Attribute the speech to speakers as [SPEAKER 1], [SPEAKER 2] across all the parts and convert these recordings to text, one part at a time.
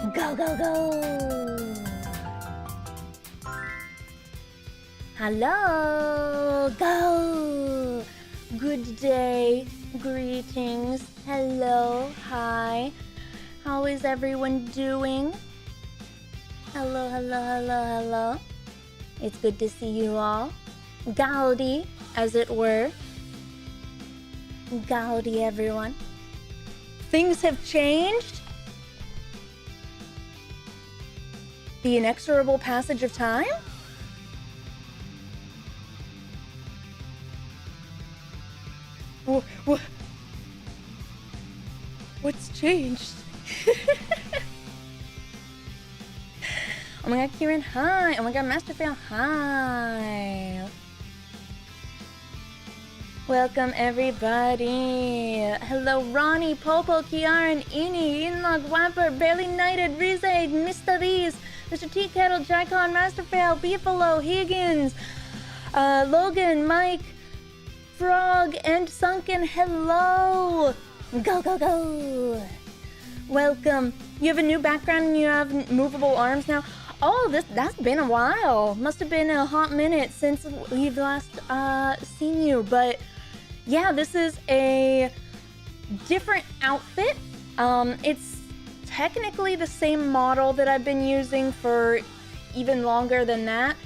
[SPEAKER 1] Go, go, go! Hello! Go! Good day. Greetings. Hello. Hi. How is everyone doing? Hello, hello, hello, hello. It's good to see you all. Gowdy, as it were. Gowdy, everyone. Things have changed. The inexorable passage of time? What's changed? Oh my god, Khiren, hi! Oh my god, Masterfail, hi! Welcome, everybody! Hello, Ronnie, Popo, Kiaran, Ini, Inlog, Wapper, Barely Knighted, Rize, Mr. Reese, Mr. Tea Kettle, Jackon, Masterfail, Beefalo, Higgins, Logan, Mike, Frog, and Sunken, hello! Go, go, go! Welcome. You have a new background and you have movable arms now. Oh, that's been a while. Must have been a hot minute since we've last seen you. But yeah, this is a different outfit. It's technically the same model that I've been using for even longer than that.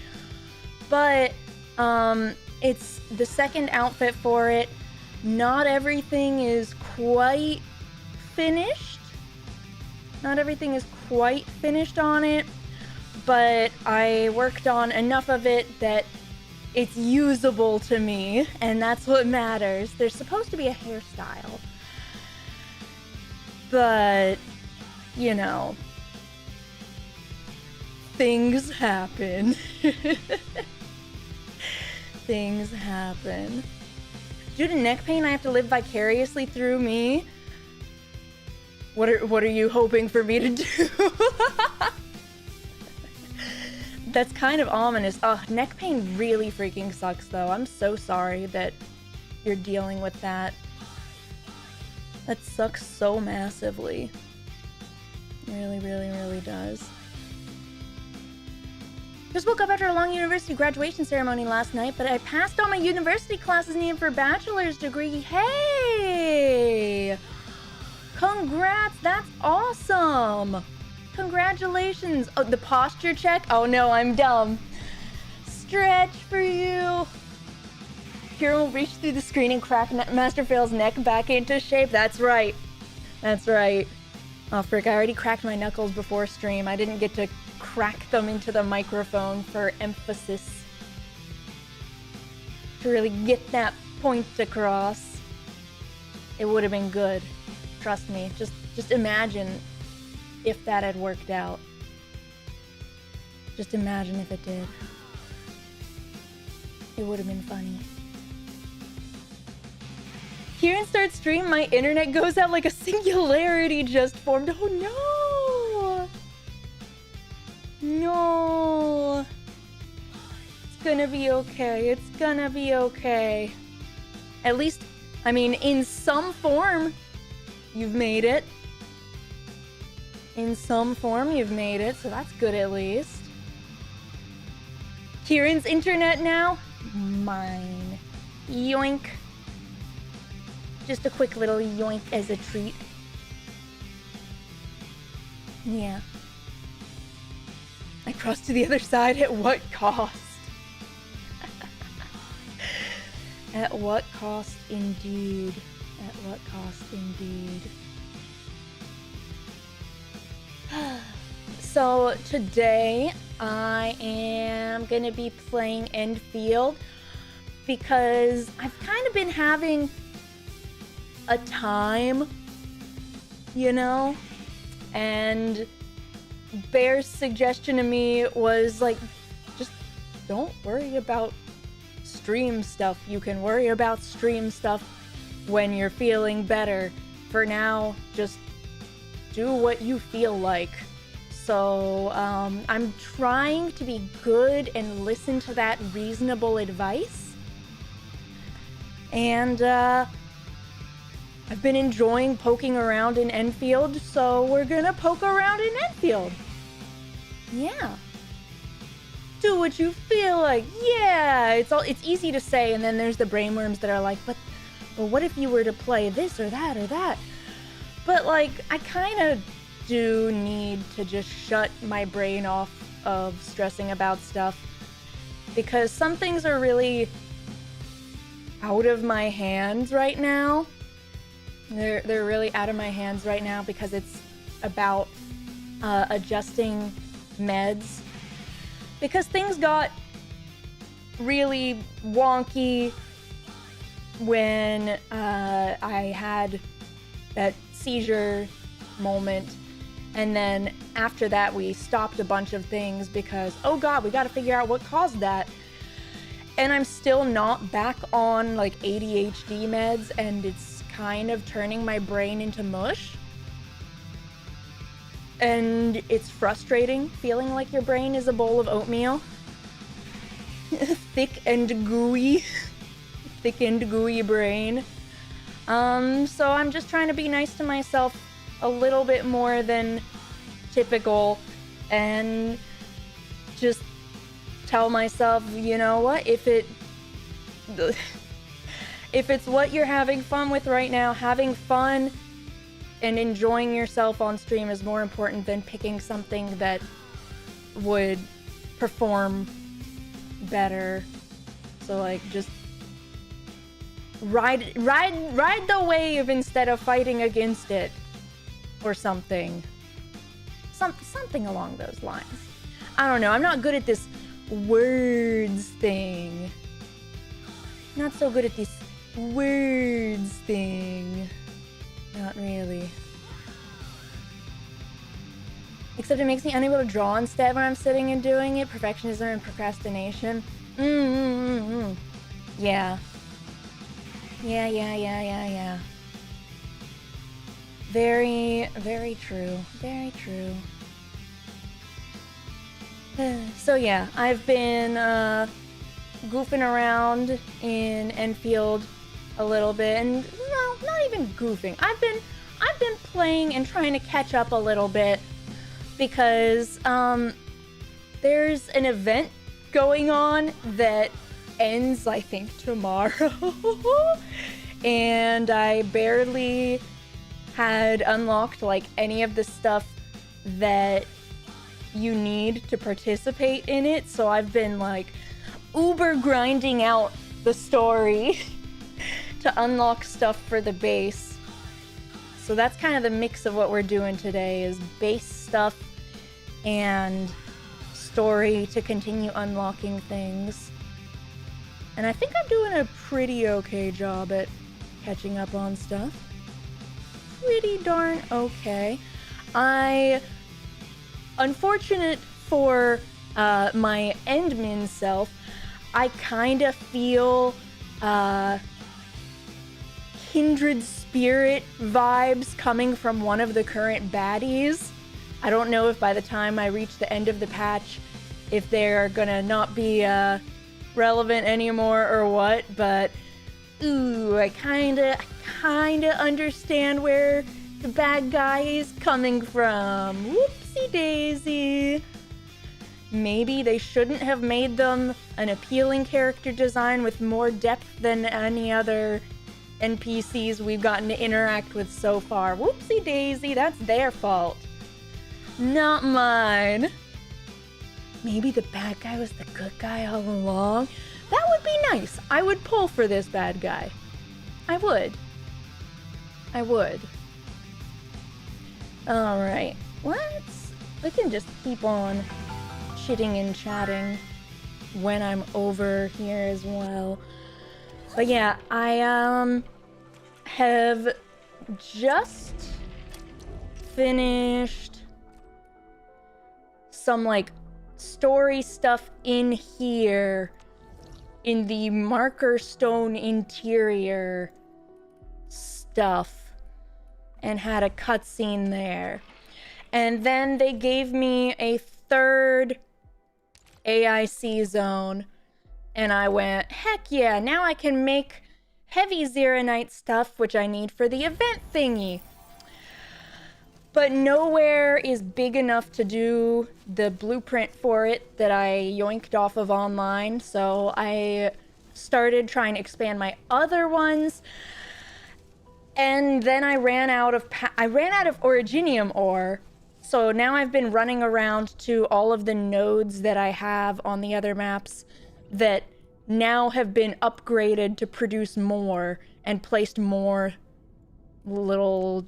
[SPEAKER 1] But it's the second outfit for it. Not everything is quite finished. Not everything is quite finished on it, but I worked on enough of it that it's usable to me, and that's what matters. There's supposed to be a hairstyle, but, you know, things happen. Things happen. Due to neck pain, I have to live vicariously through me. What are you hoping for me to do? That's kind of ominous. Oh, neck pain really freaking sucks, though. I'm so sorry that you're dealing with that. That sucks so massively. It really, really, really does. Just woke up after a long university graduation ceremony last night, but I passed all my university classes needed for a bachelor's degree. Hey! Congrats! That's awesome! Congratulations! Oh, the posture check? Oh no, I'm dumb. Stretch for you! Khiren will reach through the screen and crack Masterfail's neck back into shape. That's right. That's right. Oh frick, I already cracked my knuckles before stream. I didn't get to crack them into the microphone for emphasis. To really get that point across. It would have been good. Trust me. Just imagine if that had worked out. Just imagine if it did. It would have been funny. Khiren starts stream, my internet goes out like a singularity just formed. Oh no! No! It's gonna be okay. It's gonna be okay. At least, I mean, in some form, you've made it. In some form, you've made it, so that's good at least. Khiren's internet now? Mine. Yoink. Just a quick little yoink as a treat. Yeah. I crossed to the other side at what cost? At what cost indeed. At what cost indeed. So today I am gonna be playing Endfield because I've kind of been having a time, you know, and Bear's suggestion to me was like, just don't worry about stream stuff. You can worry about stream stuff when you're feeling better. For now, just do what you feel like. So I'm trying to be good and listen to that reasonable advice. And I've been enjoying poking around in Endfield, so we're gonna poke around in Endfield. Yeah. Do what you feel like. Yeah, it's easy to say, and then there's the brainworms that are like, but what if you were to play this or that or that? But like, I kind of do need to just shut my brain off of stressing about stuff, because some things are really out of my hands right now. They're really out of my hands right now because it's about adjusting meds. Because things got really wonky when I had that seizure moment. And then after that, we stopped a bunch of things because, oh God, we got to figure out what caused that. And I'm still not back on like ADHD meds, and it's kind of turning my brain into mush. And it's frustrating feeling like your brain is a bowl of oatmeal. Thick and gooey. Thick and gooey brain. So I'm just trying to be nice to myself a little bit more than typical, and just tell myself, you know what, if it's what you're having fun with right now, having fun and enjoying yourself on stream is more important than picking something that would perform better. So like, just ride the wave instead of fighting against it, or something along those lines. I don't know, I'm not good at this words thing. Not so good at this words thing. Not really. Except it makes me unable to draw instead when I'm sitting and doing it. Perfectionism and procrastination. Yeah. Yeah. Very, very true. Very true. So yeah, I've been goofing around in Endfield a little bit, and no, not even goofing. I've been playing and trying to catch up a little bit because there's an event going on that ends, I think, tomorrow. And I barely had unlocked like any of the stuff that you need to participate in it, so I've been like uber grinding out the story to unlock stuff for the base. So that's kind of the mix of what we're doing today, is base stuff and story to continue unlocking things. And I think I'm doing a pretty okay job at catching up on stuff. Pretty darn okay. Unfortunate for my endmin self, I kind of feel kindred spirit vibes coming from one of the current baddies. I don't know if by the time I reach the end of the patch, if they're gonna not be relevant anymore or what, but ooh, I kinda understand where the bad guy is coming from. Whoopsie daisy. Maybe they shouldn't have made them an appealing character design with more depth than any other NPCs we've gotten to interact with so far. Whoopsie daisy, that's their fault. Not mine. Maybe the bad guy was the good guy all along? That would be nice. I would pull for this bad guy. I would. Alright, we can just keep on chitting and chatting when I'm over here as well. But yeah, I have just finished some like story stuff in here in the marker stone interior stuff, and had a cutscene there. And then they gave me a third AIC zone, and I went, heck yeah, now I can make heavy Zeronite stuff, which I need for the event thingy. But nowhere is big enough to do the blueprint for it that I yoinked off of online. So I started trying to expand my other ones. And then I ran out of originium ore. So now I've been running around to all of the nodes that I have on the other maps that now have been upgraded to produce more and placed more little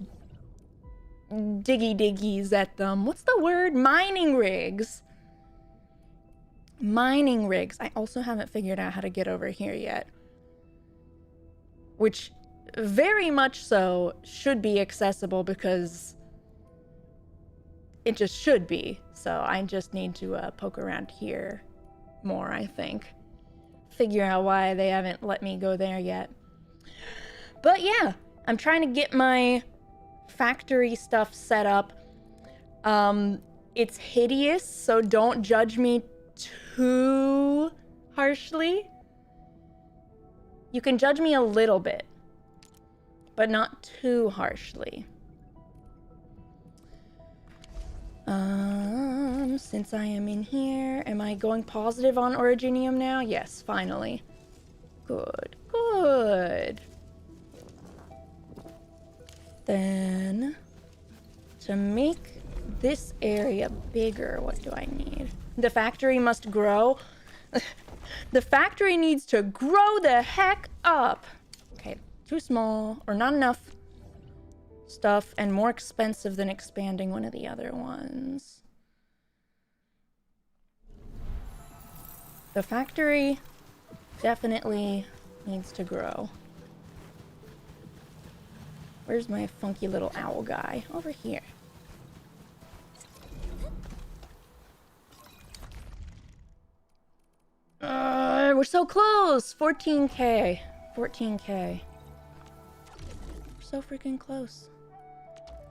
[SPEAKER 1] diggies at them. What's the word? Mining rigs. Mining rigs. I also haven't figured out how to get over here yet. Which very much so should be accessible because it just should be. So I just need to poke around here more, I think. Figure out why they haven't let me go there yet. But yeah, I'm trying to get my factory stuff set up. It's hideous, so don't judge me too harshly. You can judge me a little bit, but not too harshly. Since I am in here, am I going positive on originium now? Yes, finally. Good, good. Then, to make this area bigger, what do I need? The factory must grow. The factory needs to grow the heck up. Okay, too small, or not enough stuff, and more expensive than expanding one of the other ones. The factory definitely needs to grow. Where's my funky little owl guy? Over here. We're so close! 14K. 14K. We're so freaking close.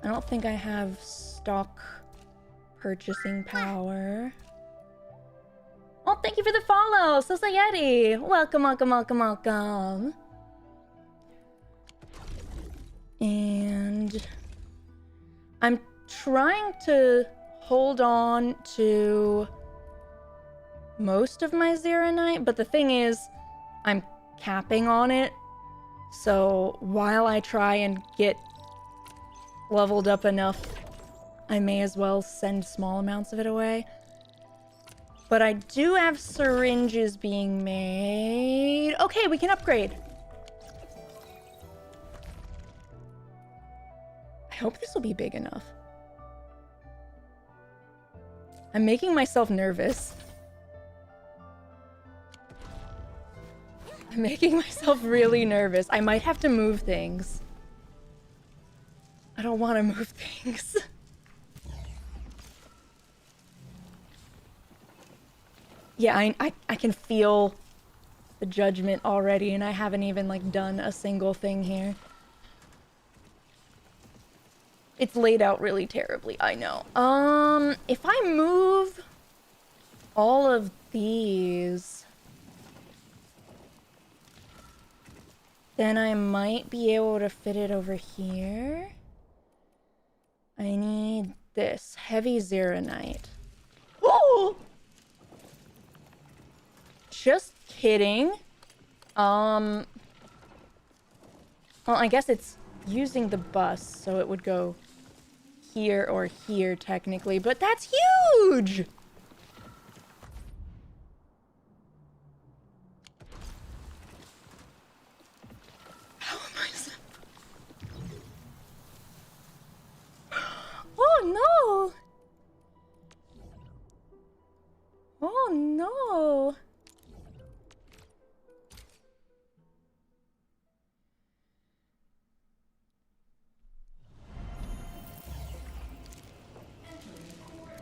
[SPEAKER 1] I don't think I have stock purchasing power. Oh, thank you for the follow, Society. Welcome, welcome, welcome, welcome. And I'm trying to hold on to most of my Zeronite, but the thing is, I'm capping on it. So while I try and get leveled up enough, I may as well send small amounts of it away. But I do have syringes being made. Okay, we can upgrade. I hope this will be big enough. I'm making myself nervous. I'm making myself really nervous. I might have to move things. I don't want to move things. Yeah, I can feel the judgment already, and I haven't even, like, done a single thing here. It's laid out really terribly, I know. If I move all of these, then I might be able to fit it over here. I need this heavy Zeronite. Oh! Just kidding. Well, I guess it's using the bus, so it would go here or here technically, but that's huge! How am I so... Oh no! Oh no!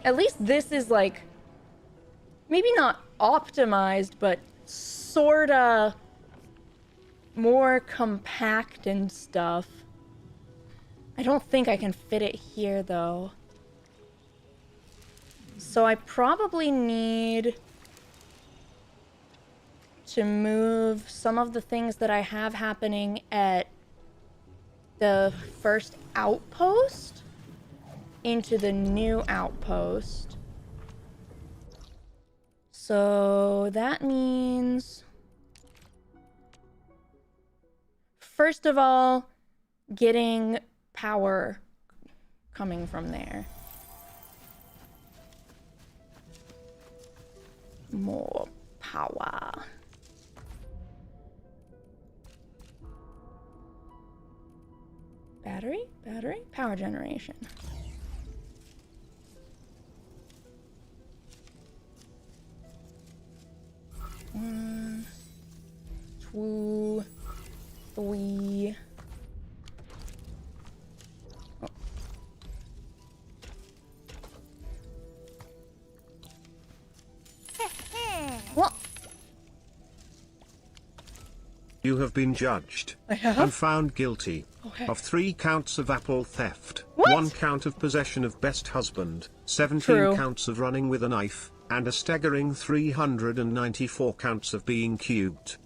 [SPEAKER 1] At least this is, like, maybe not optimized, but sorta more compact and stuff. I don't think I can fit it here, though. So I probably need to move some of the things that I have happening at the first outpost into the new outpost. So that means, first of all, getting power coming from there. More power. Battery? Battery? Power generation. One, two, three. Oh. What?
[SPEAKER 2] You have been judged
[SPEAKER 1] I have?
[SPEAKER 2] and found guilty
[SPEAKER 1] Okay.
[SPEAKER 2] of 3 counts of apple theft,
[SPEAKER 1] What?
[SPEAKER 2] 1 count of possession of best husband, 17
[SPEAKER 1] True.
[SPEAKER 2] counts of running with a knife, and a staggering 394 counts of being cute.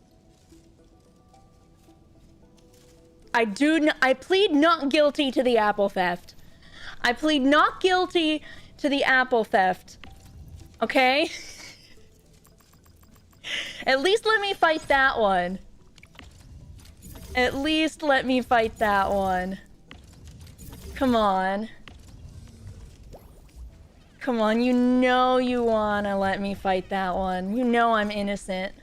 [SPEAKER 1] I plead not guilty to the apple theft. I plead not guilty to the apple theft. Okay? At least let me fight that one. At least let me fight that one. Come on. Come on, you know you wanna let me fight that one. You know I'm innocent.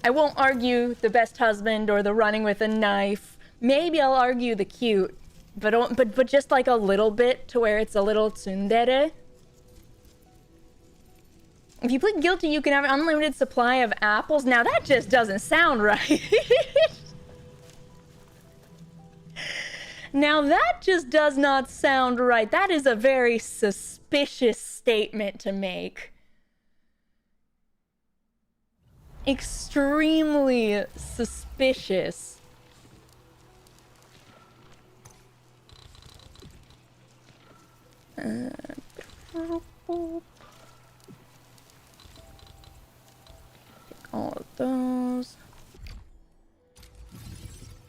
[SPEAKER 1] I won't argue the best husband or the running with a knife. Maybe I'll argue the cute, but just like a little bit to where it's a little tsundere. If you plead guilty, you can have an unlimited supply of apples. Now that just doesn't sound right. Now that just does not sound right. That is a very suspicious statement to make. Extremely suspicious. Take all of those.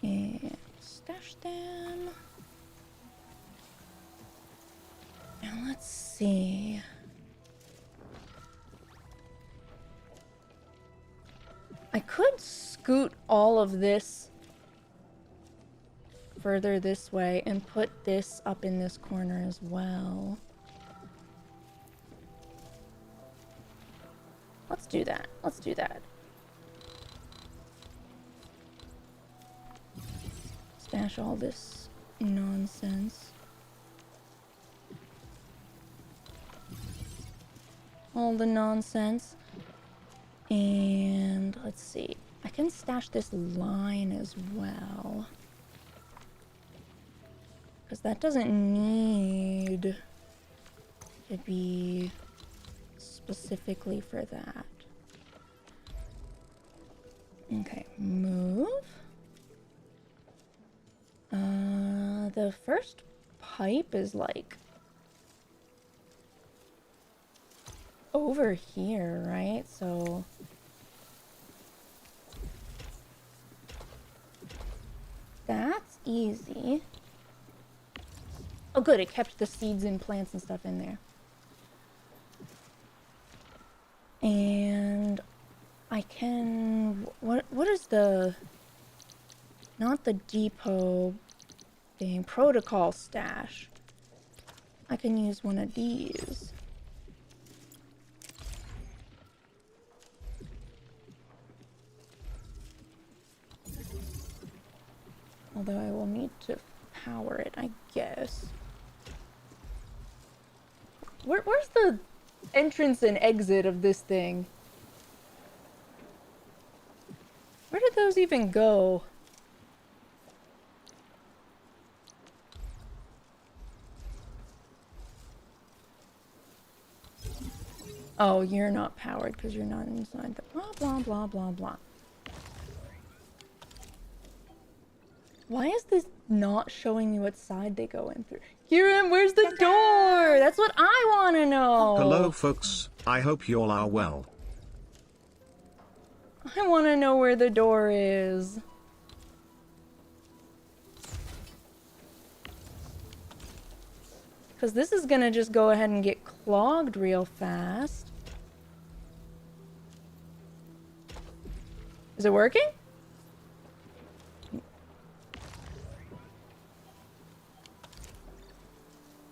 [SPEAKER 1] And stash them. Now let's see. I could scoot all of this further this way and put this up in this corner as well. Let's do that. Let's do that. Stash all this nonsense. All the nonsense. And let's see. I can stash this line as well. Because that doesn't need to be specifically for that. Okay, move. The first pipe is like over here, right? So that's easy. Oh good, it kept the seeds and plants and stuff in there. And I can, what is the, not the depot thing, protocol stash. I can use one of these. Although I will need to power it, I guess. Where's the entrance and exit of this thing? Where did those even go? Oh, you're not powered because you're not inside the blah blah blah blah blah. Why is this not showing me what side they go in through? Khiren, where's the door? That's what I want to know.
[SPEAKER 2] Hello folks, I hope y'all are well.
[SPEAKER 1] I want to know where the door is. Because this is going to just go ahead and get clogged real fast. Is it working?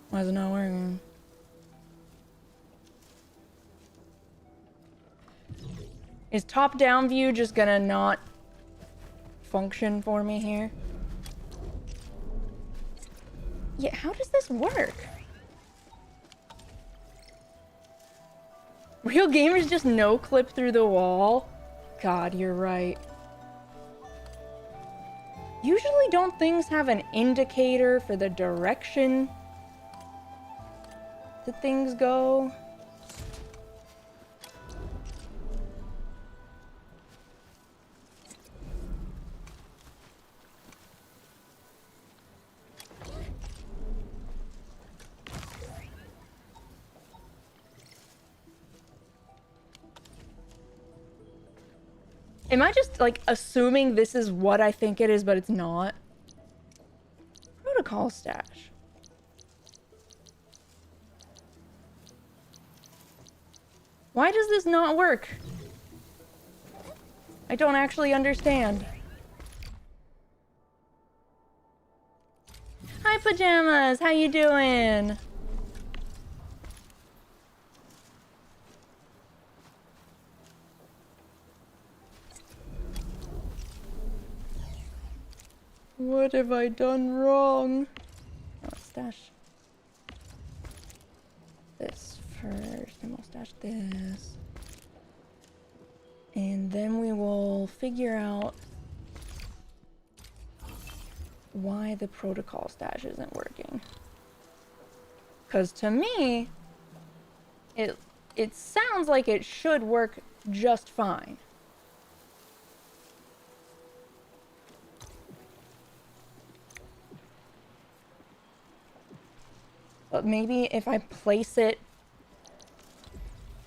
[SPEAKER 1] Why is it not working? Is top-down view just gonna not function for me here? Yeah, how does this work? Real gamers just no clip through the wall? God, you're right. Usually don't things have an indicator for the direction that things go? Am I just, like, assuming this is what I think it is, but it's not? Protocol stash. Why does this not work? I don't actually understand. Hi, Pajamas! How you doing? What have I done wrong? Oh, stash this first, and we'll stash this. And then we will figure out why the protocol stash isn't working. Because to me, it sounds like it should work just fine. But maybe if I place it...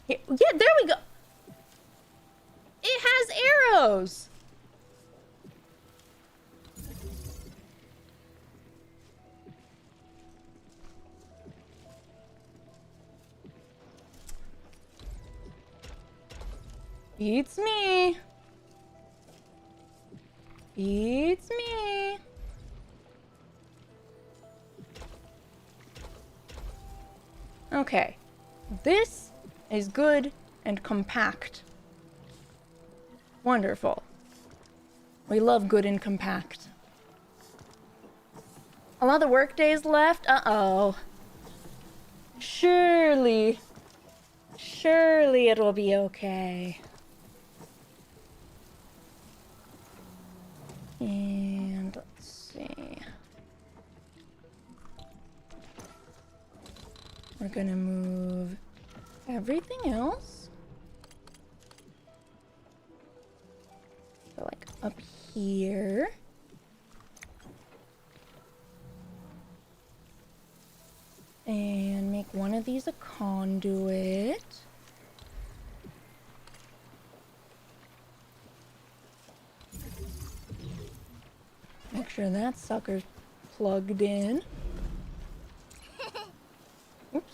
[SPEAKER 1] Yeah, there we go! It has arrows! Beats me. Beats me. Okay. This is good and compact. Wonderful. We love good and compact. A lot of work days left? Uh-oh. Surely it'll be okay. And let's see. We're gonna move everything else. So like up here. And make one of these a conduit. Make sure that sucker's plugged in. Oops.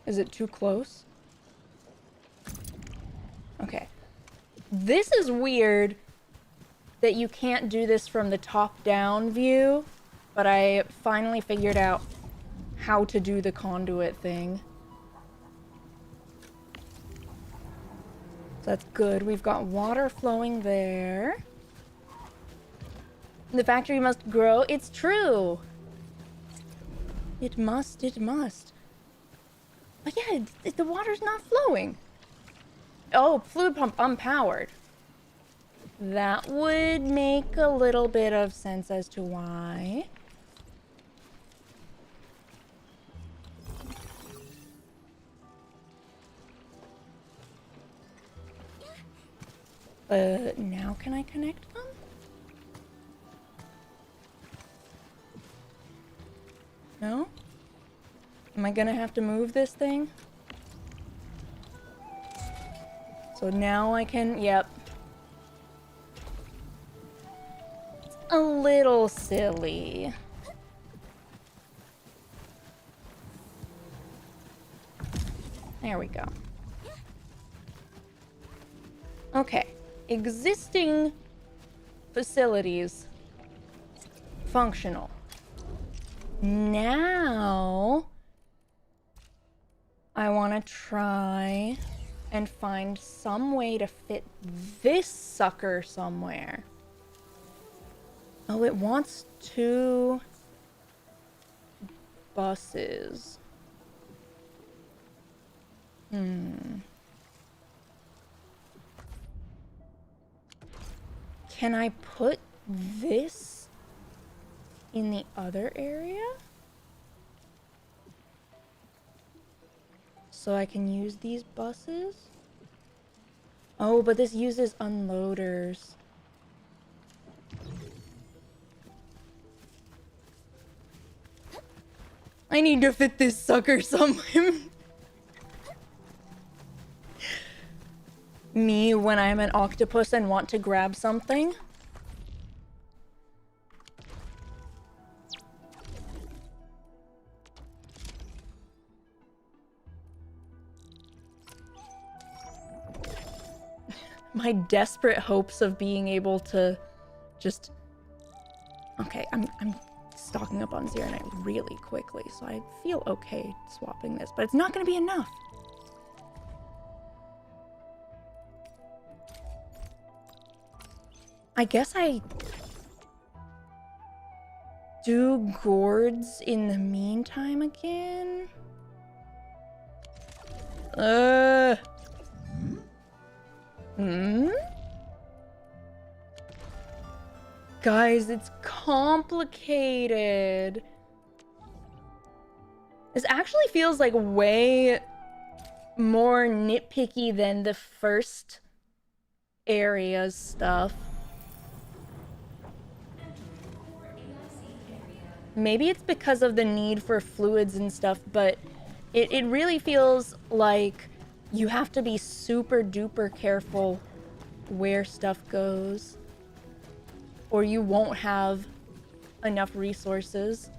[SPEAKER 1] Is it too close? Okay. This is weird that you can't do this from the top-down view, but I finally figured out how to do the conduit thing. So that's good. We've got water flowing there. The factory must grow. It's true. It must, it must. But yeah, the water's not flowing. Oh, fluid pump unpowered. That would make a little bit of sense as to why. Now can I connect them? No? Am I gonna have to move this thing? So now I can, yep. It's a little silly. There we go. Okay. Existing facilities. Functional. Now, I want to try and find some way to fit this sucker somewhere. Oh, it wants 2 buses. Can I put this in the other area? So I can use these buses? Oh, but this uses unloaders. I need to fit this sucker somewhere. Me when I'm an octopus and want to grab something. My desperate hopes of being able to just... Okay, I'm stocking up on Zeronite really quickly, so I feel okay swapping this, but it's not gonna be enough. I guess I do gourds in the meantime again. Guys, it's complicated. This actually feels like way more nitpicky than the first area's stuff. Maybe it's because of the need for fluids and stuff, but it really feels like you have to be super duper careful where stuff goes, or you won't have enough resources.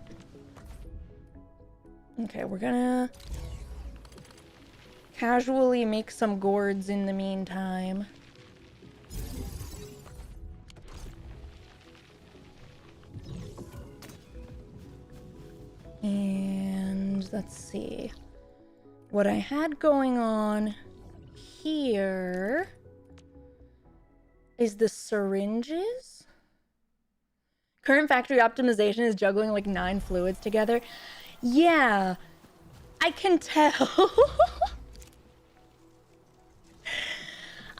[SPEAKER 1] Okay, we're gonna casually make some gourds in the meantime. And let's see. What I had going on here is the syringes. Current factory optimization is juggling like 9 fluids together. Yeah, I can tell.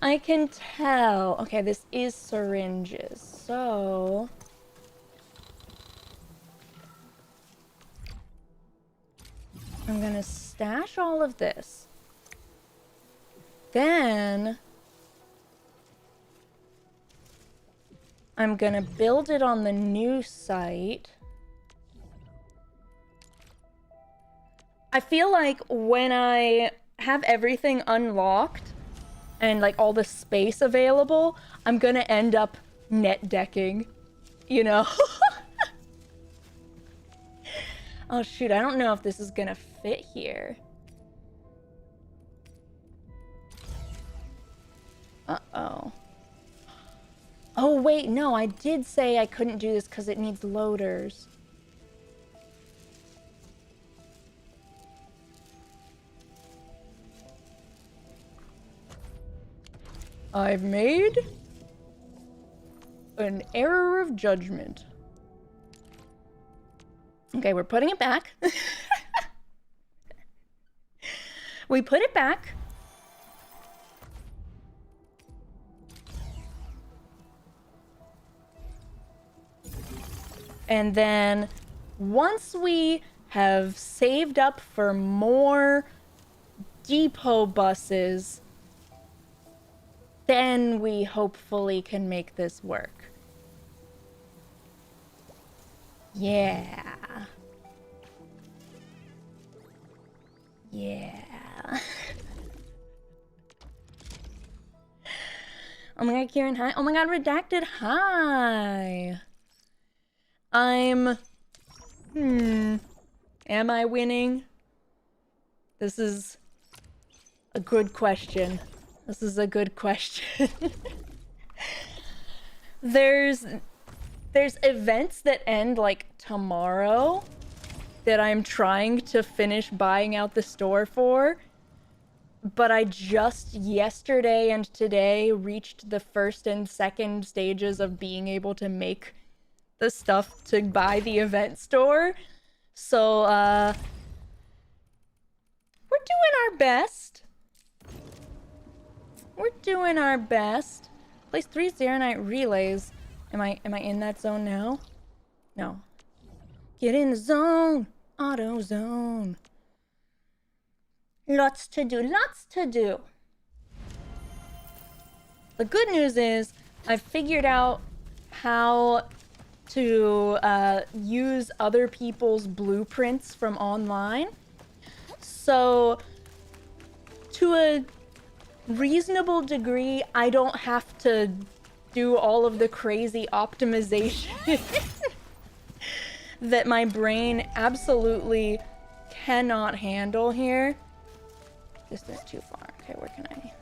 [SPEAKER 1] I can tell. Okay, this is syringes. So I'm gonna stash all of this. Then I'm gonna build it on the new site. I feel like when I have everything unlocked and like all the space available, I'm gonna end up net decking, you know? Oh shoot, I don't know if this is gonna fit here. Uh-oh. Oh wait, no, I did say I couldn't do this because it needs loaders. I've made an error of judgment. Okay, we're putting it back. We put it back. And then once we have saved up for more depot buses, then we hopefully can make this work. Yeah. Yeah. Oh my god, Khiren, hi. Oh my god, Redacted, hi. Am I winning? This is a good question. This is a good question. There's events that end like tomorrow that I'm trying to finish buying out the store for, but I just yesterday and today reached the first and second stages of being able to make the stuff to buy the event store. So we're doing our best. We're doing our best. Place 3 Zero Night relays. Am I in that zone now? No. Get in the zone. Auto zone. Lots to do. Lots to do. The good news is I've figured out how to use other people's blueprints from online. So to a reasonable degree, I don't have to do all of the crazy optimization that my brain absolutely cannot handle here. This is too far. Okay, where can I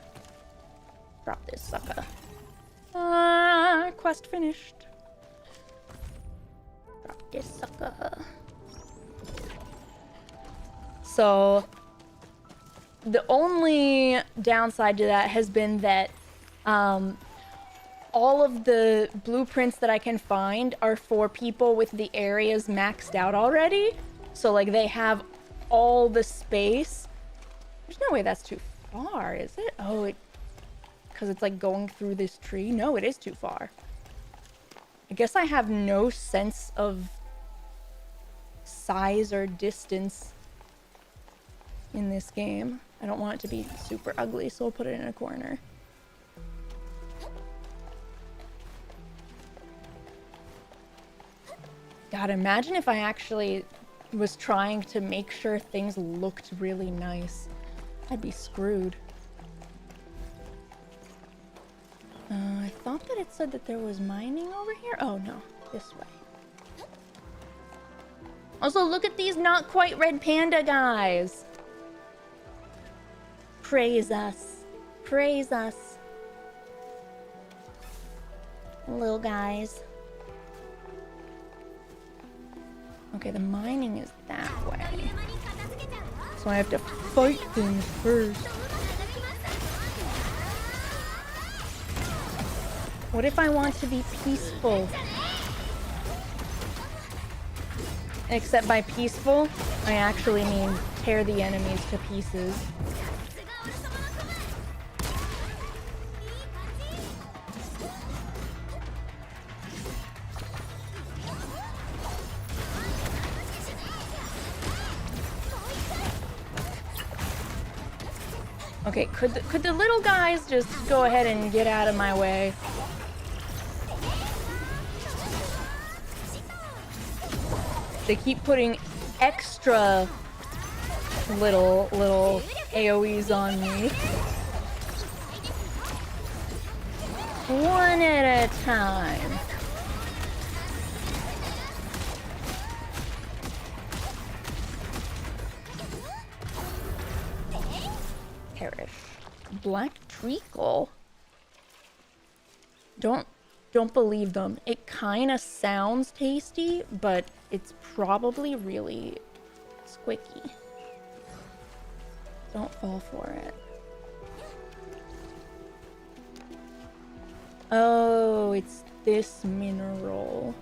[SPEAKER 1] drop this sucker? Quest finished. Drop this sucker. So the only downside to that has been that all of the blueprints that I can find are for people with the areas maxed out already. So like they have all the space. There's no way that's too far, is it? Oh, because it's like going through this tree. No, it is too far. I guess I have no sense of size or distance in this game. I don't want it to be super ugly, so I'll put it in a corner. God, imagine if I actually was trying to make sure things looked really nice. I'd be screwed. I thought that it said that there was mining over here. Oh no, this way. Also, look at these not quite red panda guys. Praise us. Praise us. Little guys. Okay, the mining is that way. So I have to fight things first. What if I want to be peaceful? Except by peaceful, I actually mean tear the enemies to pieces. Okay, could the little guys just go ahead and get out of my way? They keep putting extra little AoEs on me. One at a time. Perish. Black treacle. Don't believe them. It kind of sounds tasty, but it's probably really squicky. Don't fall for it. Oh, it's this mineral.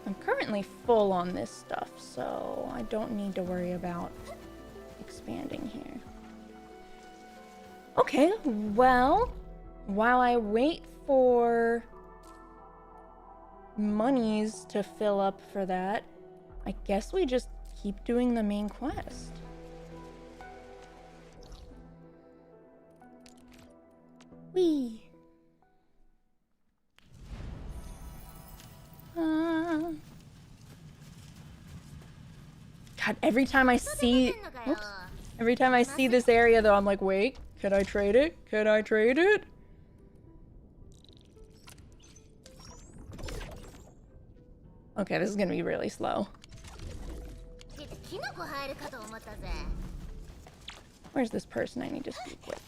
[SPEAKER 1] I'm currently full on this stuff, so I don't need to worry about expanding here. Okay, well, while I wait for monies to fill up for that, I guess we just keep doing the main quest. Whee! God, every time I see... Oops. Every time I see this area, though, I'm like, wait, could I trade it? Could I trade it? Okay, this is gonna be really slow. Where's this person I need to speak with?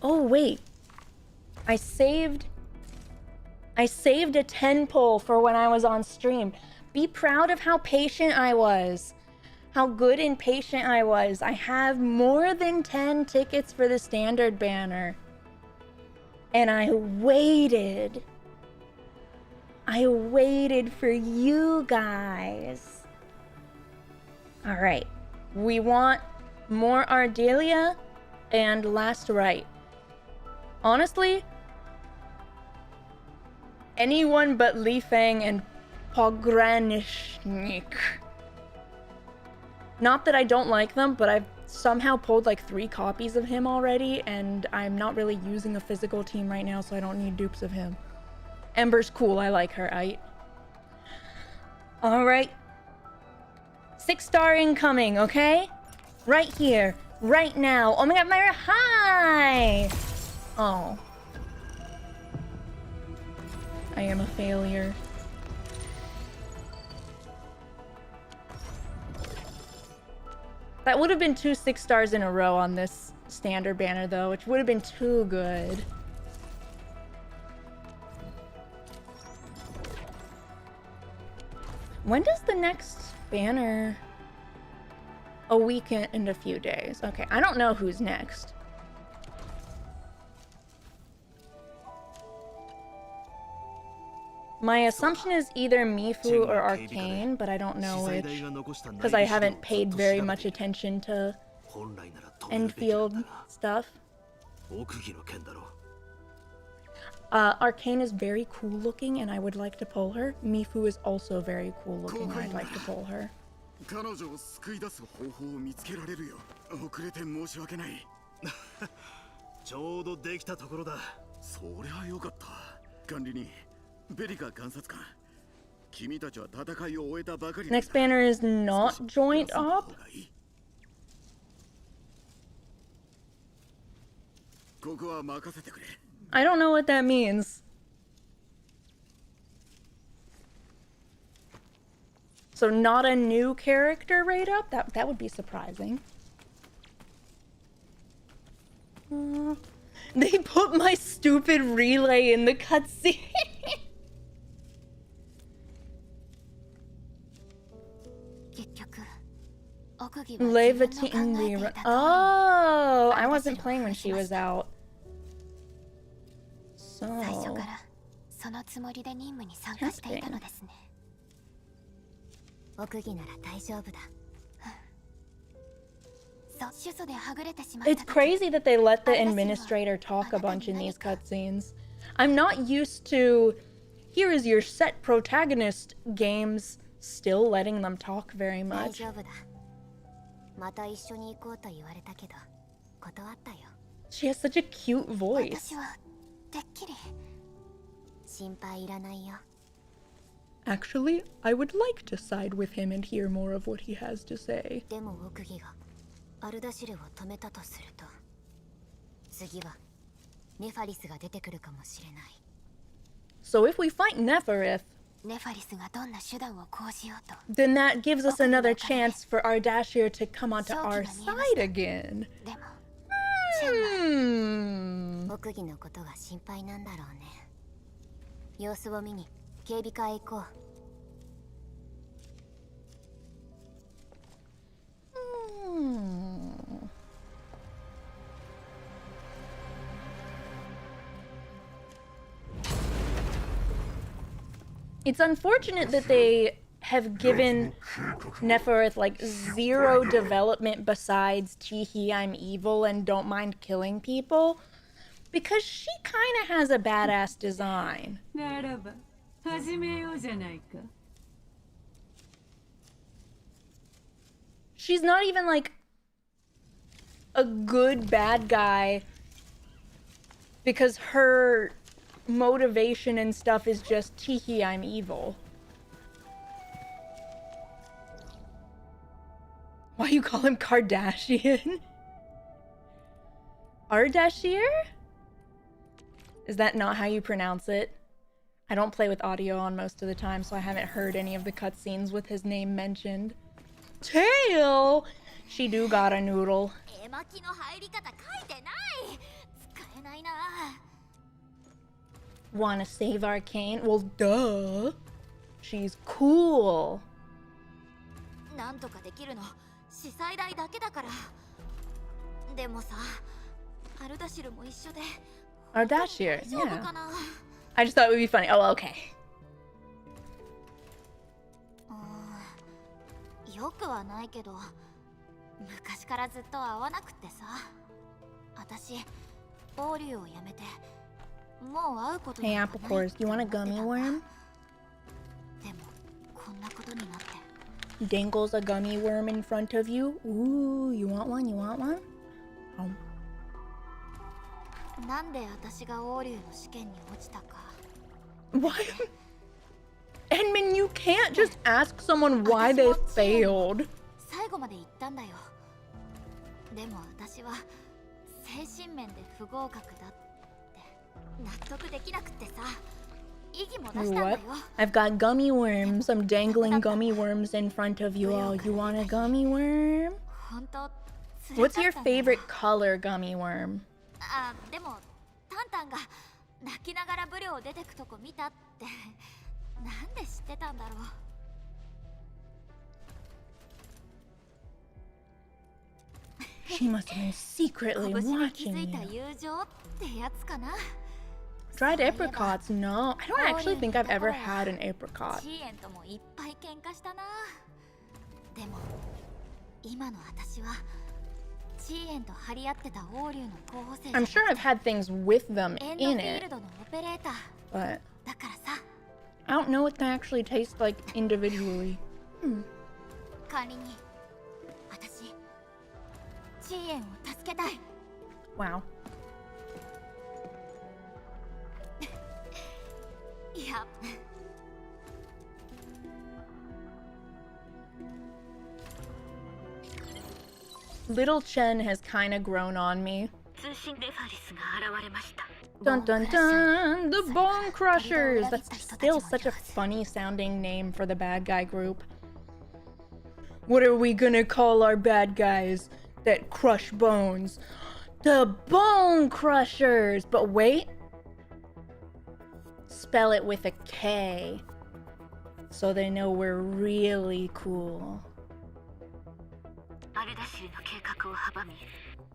[SPEAKER 1] Oh, wait. I saved a 10 pull for when I was on stream. Be proud of how patient I was. How good and patient I was. I have more than 10 tickets for the standard banner. And I waited. I waited for you guys. All right. We want more Ardelia and Last Right. Honestly, anyone but Li Feng and Pogranishnik. Not that I don't like them, but I've somehow pulled like 3 copies of him already, and I'm not really using a physical team right now, so I don't need dupes of him. Ember's cool, I like her, Alright. 6-star incoming, okay? Right here, right now. Oh my god, Myra, hi! Oh. I am a failure. That would have been 2 6-stars in a row on this standard banner, though, which would have been too good. When does the next banner? A week and a few days. Okay, I don't know who's next. My assumption is either Mifu or Arcane, but I don't know which, because I haven't paid very much attention to Endfield stuff. Arcane is very cool looking, and I would like to pull her. Mifu is also very cool looking, and I'd like to pull her. Next banner is not joint op. I don't know what that means. So not a new character rate up? That would be surprising. They put my stupid relay in the cutscene. Levitating the... Oh, I wasn't playing when she was out. So... It's crazy that they let the administrator talk a bunch in these cutscenes. I'm not used to, here is your set protagonist games, still letting them talk very much. She has such a cute voice. Actually, I would like to side with him and hear more of what he has to say. So if we fight Neferith, then that gives us another chance for Ardashir to come onto our side again. It's unfortunate that they have given Neferith like 0 development besides teehee I'm evil and don't mind killing people, because she kind of has a badass design. She's not even like a good bad guy because her motivation and stuff is just teehee I'm evil. Why you call him Kardashian? Ardashir? Is that not how you pronounce it? I don't play with audio on most of the time, so I haven't heard any of the cutscenes with his name mentioned. Tail! She do got a noodle. Wanna save Arcane? Well, duh. She's cool. Ardashir, yeah. I just thought it would be funny. Oh, okay.
[SPEAKER 3] よくはないけど、昔からずっと会わなくってさ。私、オーリュをやめて、もう会うことがない。Hey, Apple Cores, do you want a gummy worm? でも、こんなことになって。Dangles a gummy worm in front of you. Ooh, you want one? You want one? Oh. なんで私がオーリュの試験に落ちたか。
[SPEAKER 1] Why? Edmund, you can't just ask someone why they failed.
[SPEAKER 3] 最後まで言ったんだよ。でも私は精神面で不合格だって納得できなくてさ。意義も出したんだよ。
[SPEAKER 1] I've got gummy worms. I'm dangling gummy worms in front of you all. You want a gummy worm? What's your favorite color gummy worm?
[SPEAKER 3] あ、でもタンタンが泣きながらブリョを出てくとこ見たって。なんで知ってたんだろう。
[SPEAKER 1] She must have been secretly watching you. Dried apricots? No, I don't actually think I've ever had an apricot. I'm sure I've had things with them in it, but I don't know what they actually taste like individually. Wow. Little Chen has kind of grown on me. Dun dun dun! The Bone Crushers! That's still such a funny sounding name for the bad guy group. What are we gonna call our bad guys that crush bones? The Bone Crushers! But wait. Spell it with a K. So they know we're really cool.
[SPEAKER 3] アルダシルの計画を阻み、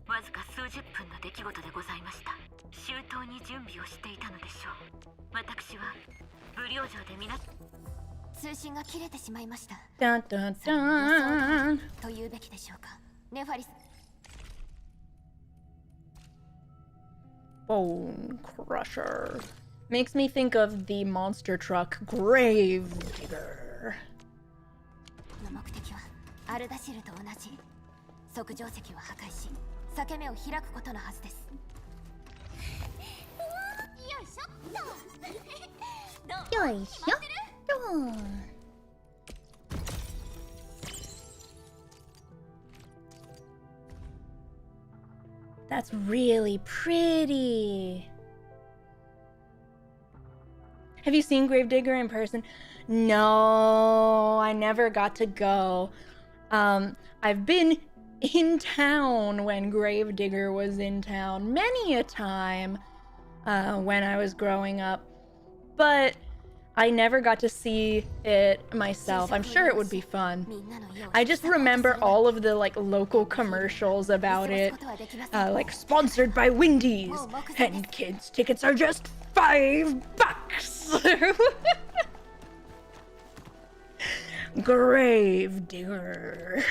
[SPEAKER 3] わずか数十分の出来事でございました。周到に準備をしていたのでしょう。私は無料城で通信が切れてしまいました。
[SPEAKER 1] ダンダンダン
[SPEAKER 3] と言うべきでしょうか。ネファリス。
[SPEAKER 1] Bone Crusher. Makes me think of the monster truck Grave Digger.
[SPEAKER 3] の目的はアルダシルと同じ。即定石を破壊し、裂け目を開くことのはずです。よいしょっと。よいしょっと。
[SPEAKER 1] That's really pretty. Have you seen Gravedigger in person? No, I never got to go. I've been in town when Gravedigger was in town many a time when I was growing up, but I never got to see it myself. I'm sure it would be fun. I just remember all of the like local commercials about it, like sponsored by Wendy's, and kids tickets are just $5. Gravedigger.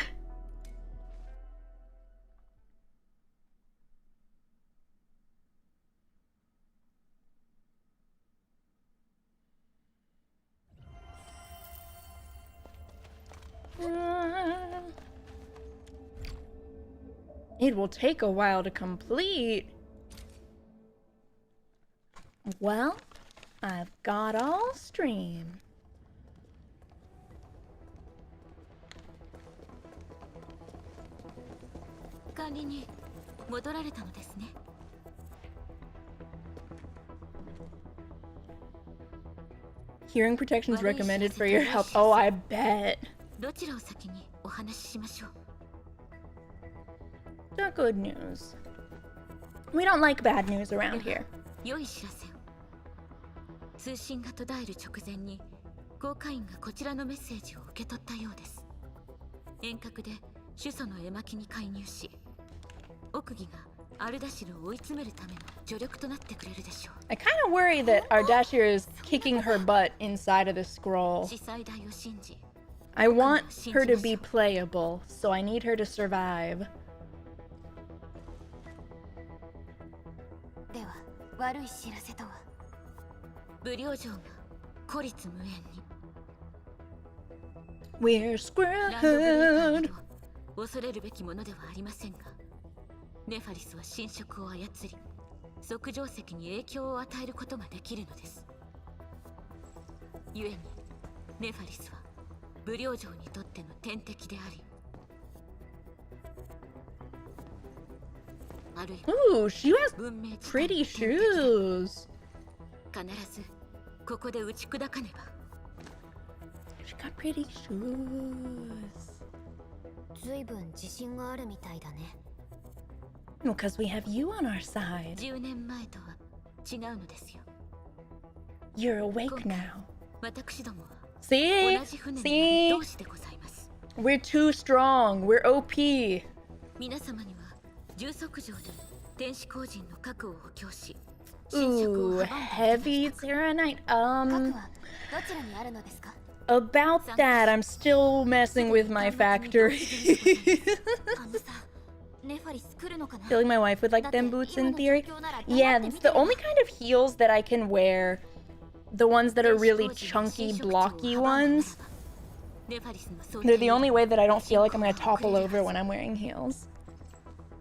[SPEAKER 1] It will take a while to complete. Well, I've got all stream. Hearing protection is recommended for your health. Oh, I bet. Not good news. We don't like bad news around here.
[SPEAKER 4] 通信が途絶える直前に航海員がこちらのメッセージを受け取ったようです。遠隔で主訴の絵巻に介入し、奥義がアルダシルを追い詰めるための助力となってくれるでしょう。
[SPEAKER 1] I kind of worry that Ardashir is kicking her butt inside of the scroll.
[SPEAKER 4] 司祭代を信じ、
[SPEAKER 1] I want her to be playable, so I need her to survive.
[SPEAKER 3] では、悪い知らせとは。
[SPEAKER 4] 武領城が孤立無縁に。
[SPEAKER 1] We're
[SPEAKER 4] ランドブレーカーな
[SPEAKER 1] screwed.
[SPEAKER 4] ど恐れるべきものではありませんが、ネファリスは神職を操り、即定石に影響を与えることができるのです。故に、ネファリスは武領城にとっての天敵であり、あるいは
[SPEAKER 1] Ooh, she has
[SPEAKER 4] 文明地帯の
[SPEAKER 1] pretty
[SPEAKER 4] 天敵で
[SPEAKER 1] shoes.
[SPEAKER 4] 必ずここで打ち砕かねば。
[SPEAKER 1] She got pretty shoes.
[SPEAKER 3] ずいぶん自信があるみたいだね。
[SPEAKER 1] Well, because we have you on our side.
[SPEAKER 4] 10年前とは違うのですよ。
[SPEAKER 1] You're awake now.
[SPEAKER 4] 私どもは
[SPEAKER 1] See?
[SPEAKER 4] 同じ船に
[SPEAKER 1] See?
[SPEAKER 4] 同士でございます。
[SPEAKER 1] We're too strong. We're OP.
[SPEAKER 4] 皆様には重足上で天使工人の核を補強し、神職を
[SPEAKER 1] Ooh,
[SPEAKER 4] 阻んでいただき
[SPEAKER 1] heavy
[SPEAKER 4] たく
[SPEAKER 1] Tyranite.
[SPEAKER 3] 核はどちらにあるのですか？
[SPEAKER 1] About that, I'm still messing with my factory.
[SPEAKER 3] あのさ、ネファリス来るのかな？
[SPEAKER 1] Filling my wife with like them boots in theory. Yeah, it's the only kind of heels that I can wear. The ones that are really chunky, blocky ones.
[SPEAKER 4] ネファリスの想
[SPEAKER 1] They're
[SPEAKER 4] 定
[SPEAKER 1] the only way that I don't feel like I'm gonna topple over when I'm wearing heels.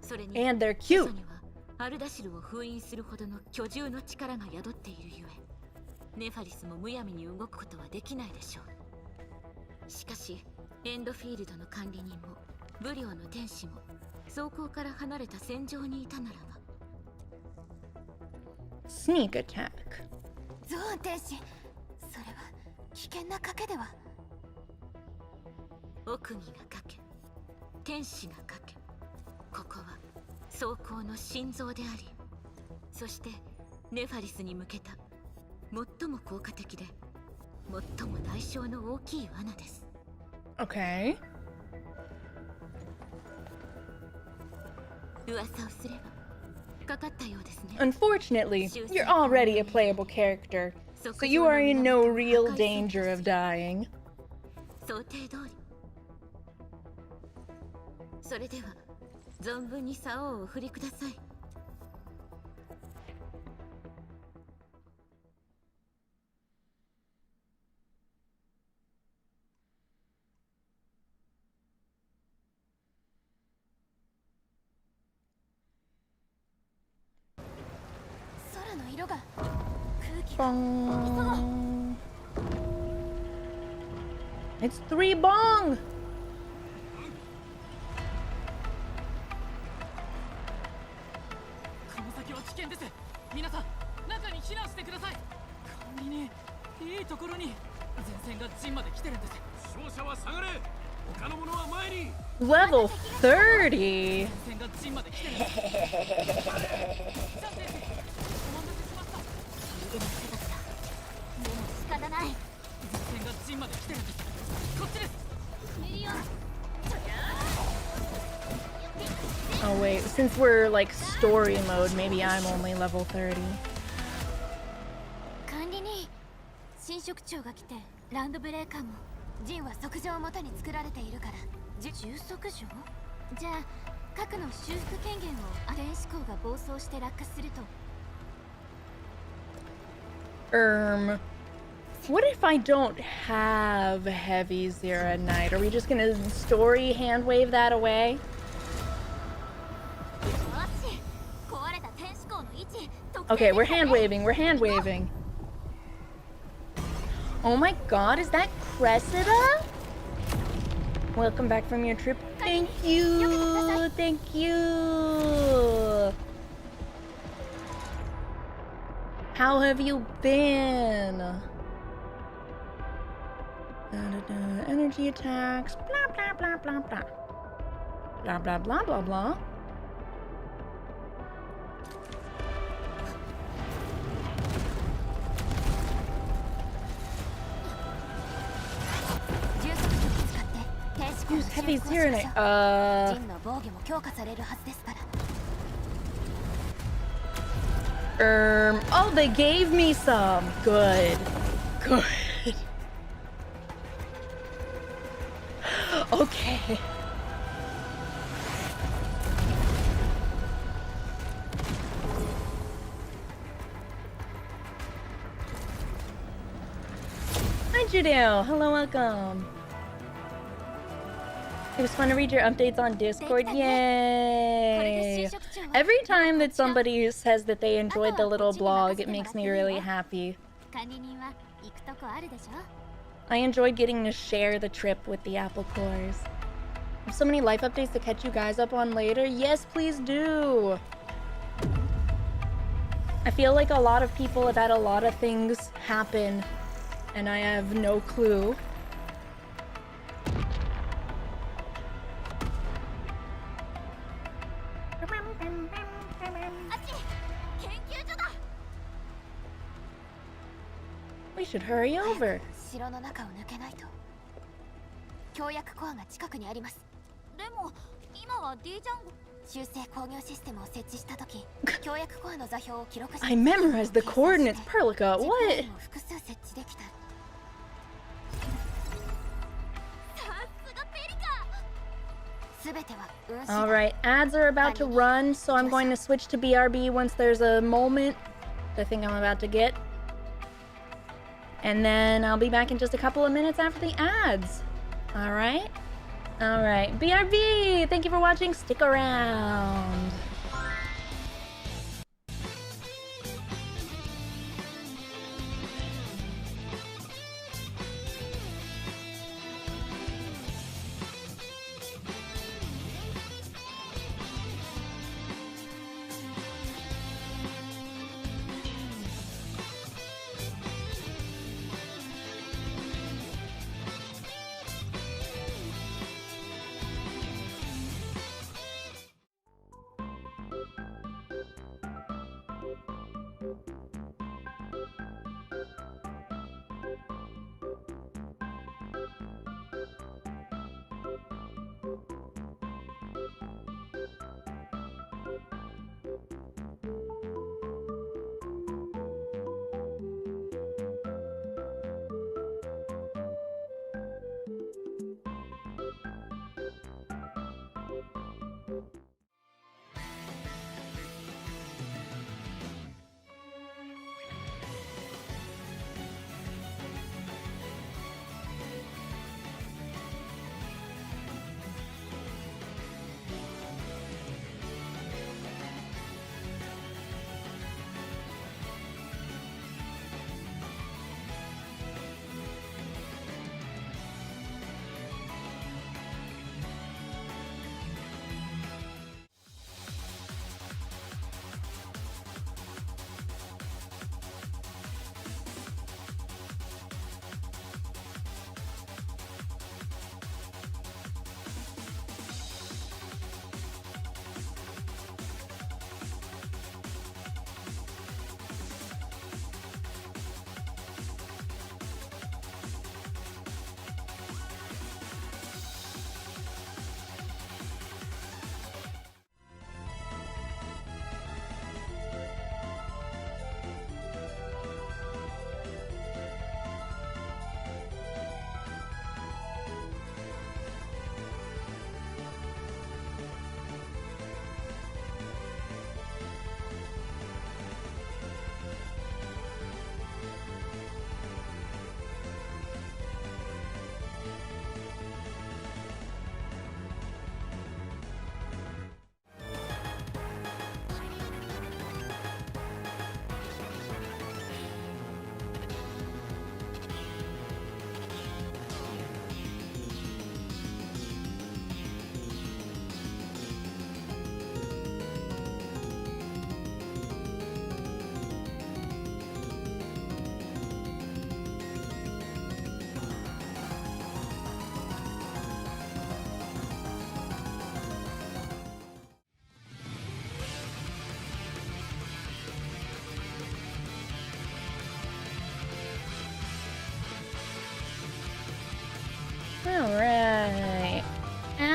[SPEAKER 4] それに
[SPEAKER 1] And they're
[SPEAKER 4] 始
[SPEAKER 1] cute.
[SPEAKER 4] 祖にはアルダシルを封印するほどの巨獣の力が宿っているゆえ、ネファリスもむやみに動くことはできないでしょう。しかしエンドフィールドの管理人もブリオの天使も装甲から離れた戦場にいたならば、
[SPEAKER 1] Sneak attack.
[SPEAKER 3] ゾーン天使、それは危険な賭けでは？
[SPEAKER 4] 奥義がかけ、天使がかけ、ここは装甲の心臓であり、そしてネファリスに向けた最も効果的で最も代償の大きい罠です。
[SPEAKER 1] Okay.
[SPEAKER 4] 噂をすればかかったようですね。
[SPEAKER 1] Unfortunately, you're already a playable character, so you are in no real danger of dying.
[SPEAKER 4] 想定通り。それでは存分に竿をお振りください。
[SPEAKER 3] 空の色が空気
[SPEAKER 1] Bong. It's 3 bong.
[SPEAKER 5] この先は危険です。皆さん、中に避難してください。管理人、いいところに前線が陣まで来てるんです。
[SPEAKER 6] 勝者は下がれ。他の者は前に。
[SPEAKER 1] Level 30.
[SPEAKER 5] 前線が陣まで来てるんです。シャン先生、お待たせしました。
[SPEAKER 3] でもせだった。でも仕方ない。
[SPEAKER 5] 前線が陣まで来てるんです。こっちです。
[SPEAKER 3] ミリオン。
[SPEAKER 1] Oh wait, since we're like story mode, maybe I'm only level 30.
[SPEAKER 3] 管理人、新職長が来てランドブレーカーも陣は即上をもとに作られているから重即上？じゃあ核の修復権限を電子鋼が暴走して落下すると。
[SPEAKER 1] What if I don't have heavy Zero at night? Are we just gonna story hand wave that away?
[SPEAKER 3] よし、壊れた電子鋼の位置。
[SPEAKER 1] Okay, we're hand waving, we're hand waving. Oh my god, is that Cressida? Welcome back from your trip. Thank you. Thank you. How have you been? Energy attacks. Blah blah blah blah blah. Blah blah blah blah blah. Use heavy Khiren. Oh, they gave me some. Good. Good. Okay. Hi, Judeo. Hello, welcome. It was fun to read your updates on Discord. Yay! Every time that somebody says that they enjoyed the little blog, it makes me really happy. I enjoyed getting to share the trip with the apple cores. There's so many life updates to catch you guys up on later. Yes, please do! I feel like a lot of people have had a lot of things happen, and I have no clue. We should hurry over. I memorized the coordinates, Perlica. What? Alright, ads are about to run, so I'm going to switch to BRB once there's a moment I think I'm about to get. And then I'll be back in just a couple of minutes after the ads. Alright? Alright. BRB! Thank you for watching. Stick around.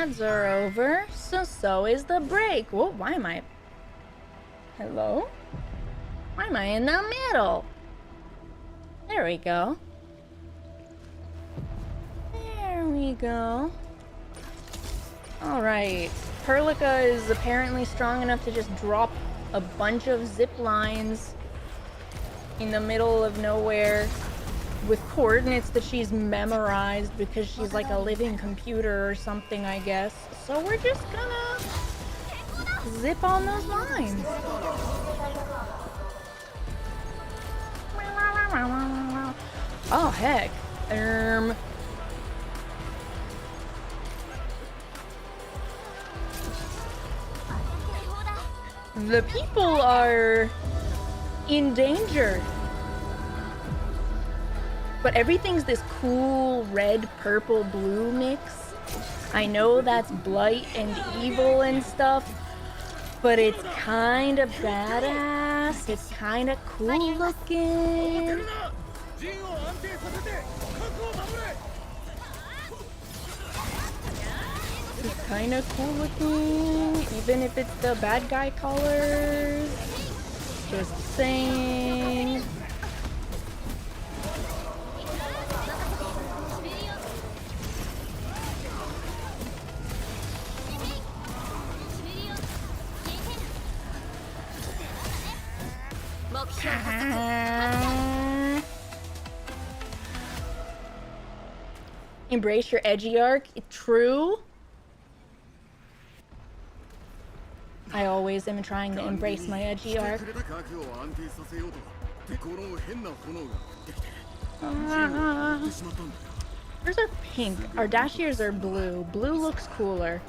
[SPEAKER 1] ads are over, so is the break. Whoa, why am I... Hello? Why am I in the middle? There we go. There we go. Alright. Perlica is apparently strong enough to just drop a bunch of zip lines in the middle of nowhere with coordinates that she's memorized because she's like a living computer or something, I guess. So we're just gonna zip on those lines. Oh, heck. The people are in danger. But everything's this cool red, purple, blue mix. I know that's blight and evil and stuff, but it's kind of badass. It's kind of cool looking. It's kind of cool looking, even if it's the bad guy colors. Just saying. Embrace your edgy arc. True. I always am trying to embrace my edgy arc. Hers are pink. Our dashiers are blue. Blue looks cooler.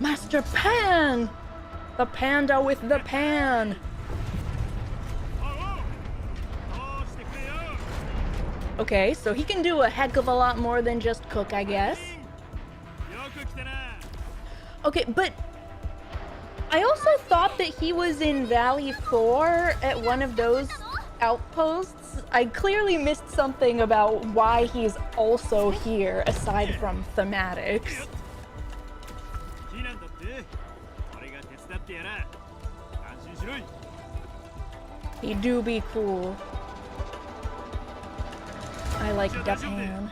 [SPEAKER 1] Master Pan! The panda with the pan! Okay, so he can do a heck of a lot more than just cook, I guess. Okay, but I also thought that he was in Valley 4 at one of those outposts. I clearly missed something about why he's also here, aside from thematics. He do be cool. I like the pan.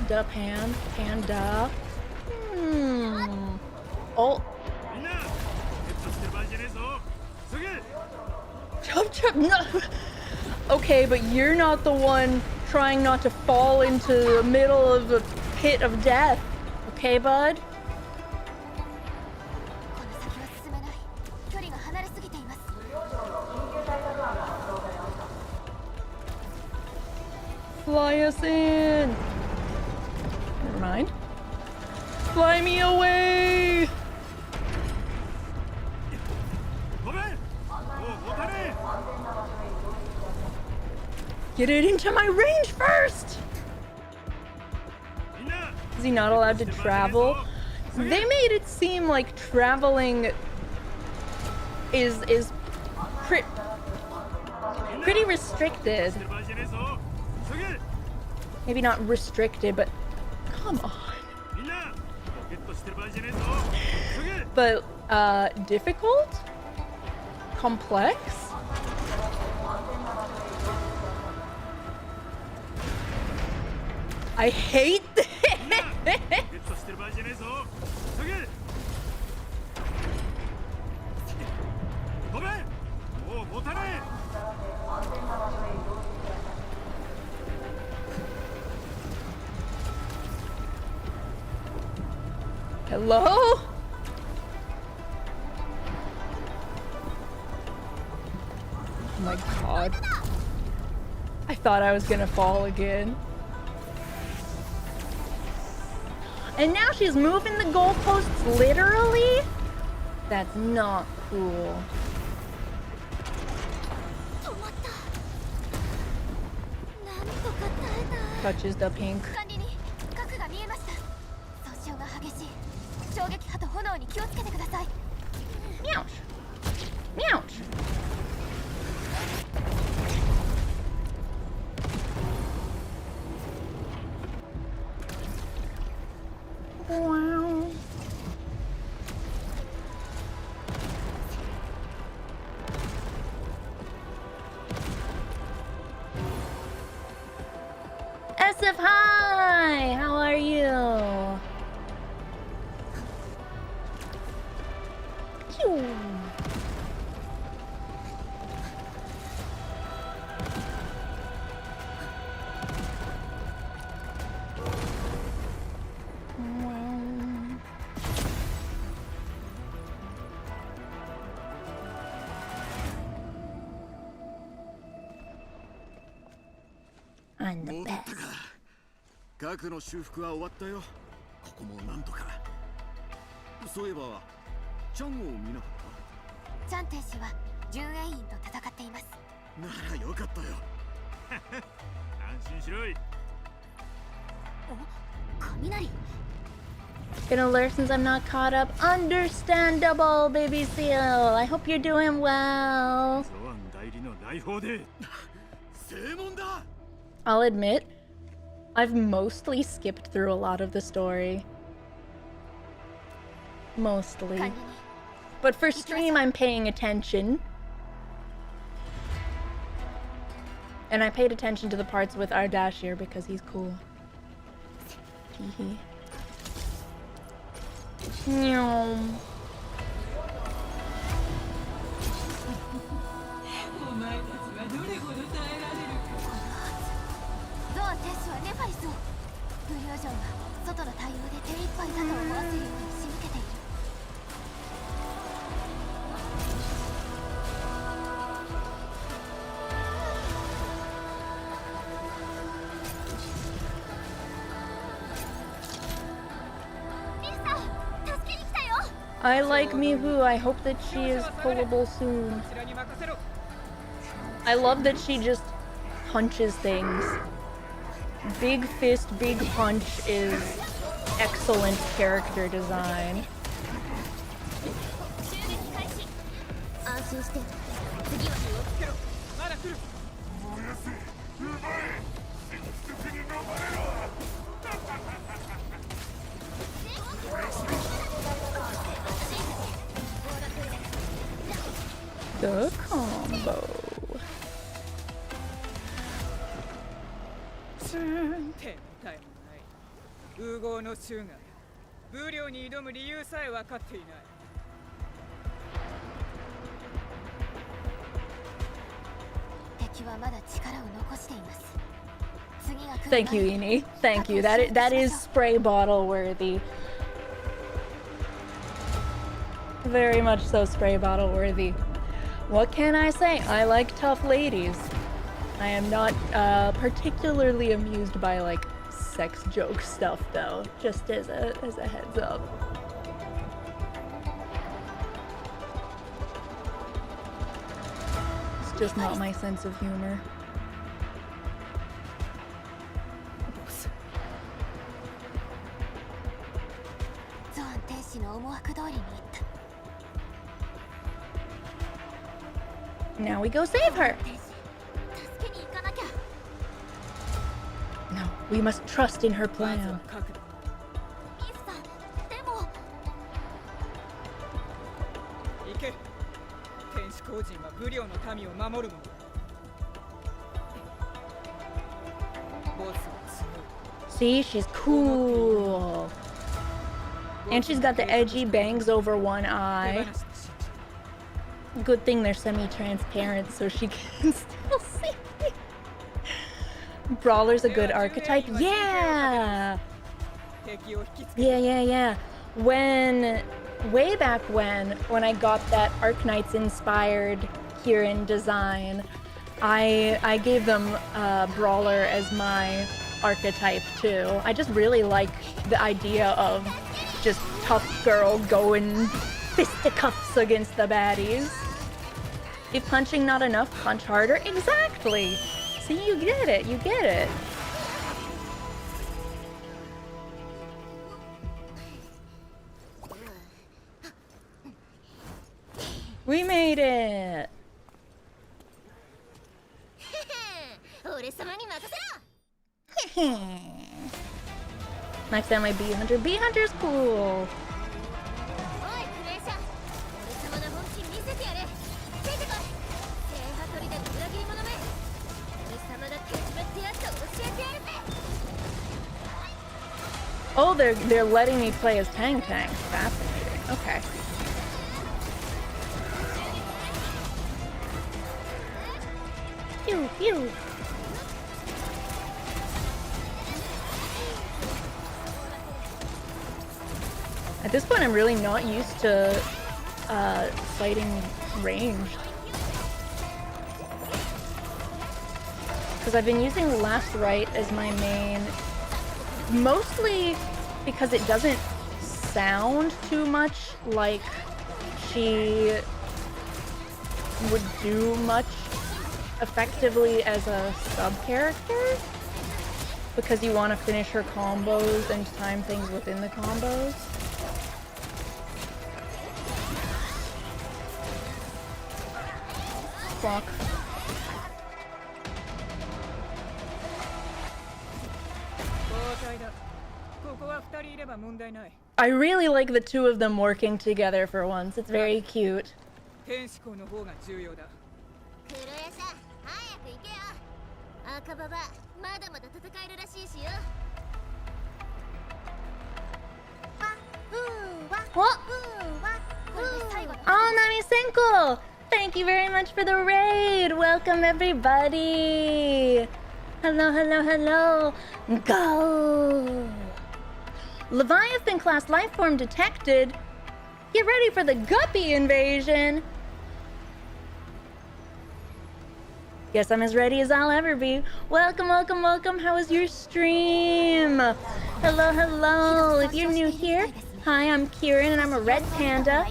[SPEAKER 1] The pan, panda. Oh. Chop chop, no. Okay, but you're not the one trying not to fall into the middle of the pit of death. Okay, bud? Fly us in. Never mind. Fly me away. Get it into my range first. Is he not allowed to travel? They made it seem like traveling is pretty restricted. Maybe not restricted, but come on. But difficult? Complex? I hate this. Hello? Oh my god. I thought I was gonna fall again. And now she's moving the goalposts literally? That's not cool. touches the pink. Meow. Meow. Wow. SF, hi! How are you? Pew. I'm the best.
[SPEAKER 6] 核の修復は終わったよ。ここもなんとか。そういえば、チャンを見なかった？
[SPEAKER 3] チャン天使は純英院と戦っています。
[SPEAKER 6] ならよかったよ。安心しろい。
[SPEAKER 3] お、雷。
[SPEAKER 1] Been alert since I'm not caught up. Understandable, baby seal. I hope you're doing well. I'll admit, I've mostly skipped through a lot of the story. Mostly. But for stream, I'm paying attention. And I paid attention to the parts with Ardashir because he's cool. Hehe. No. I like Mihu. I hope that she is pullable soon. I love that she just punches things. Big fist, big punch is excellent character design. The combo. Thank you, Ini. Thank you. That is spray bottle worthy. Very much so spray bottle worthy. What can I say? I like tough ladies. I am not particularly amused by like sex joke stuff though, just as a heads up. It's just not my sense of humor. Now we go save her. No, we must trust in her plan. See, she's cool. And she's got the edgy bangs over one eye. Good thing they're semi-transparent so she can still see me. Brawler's a good archetype. Yeah! Yeah. Way back when I got that Arknights inspired Khiren design, I gave them Brawler as my archetype too. I just really like the idea of just tough girl going fisticuffs against the baddies. If punching not enough, punch harder. Exactly. See, you get it. You get it. We made it! Next time my bee hunter. Bee hunter's cool! Oh, they're letting me play as Tang Tang. Fascinating. Okay. Pew pew. At this point, I'm really not used to fighting ranged. Because I've been using Last Right as my main, mostly because it doesn't sound too much like she would do much effectively as a sub-character. Because you want to finish her combos and time things within the combos. Fuck. I really like the two of them working together for once. It's very cute. What? Oh, Nami-senko! Thank you very much for the raid! Welcome, everybody! Hello, hello, hello! Go! Leviathan class lifeform detected! Get ready for the guppy invasion! Guess I'm as ready as I'll ever be. Welcome, welcome, welcome. How was your stream? Hello, hello. If you're new here, hi, I'm Khiren and I'm a red panda.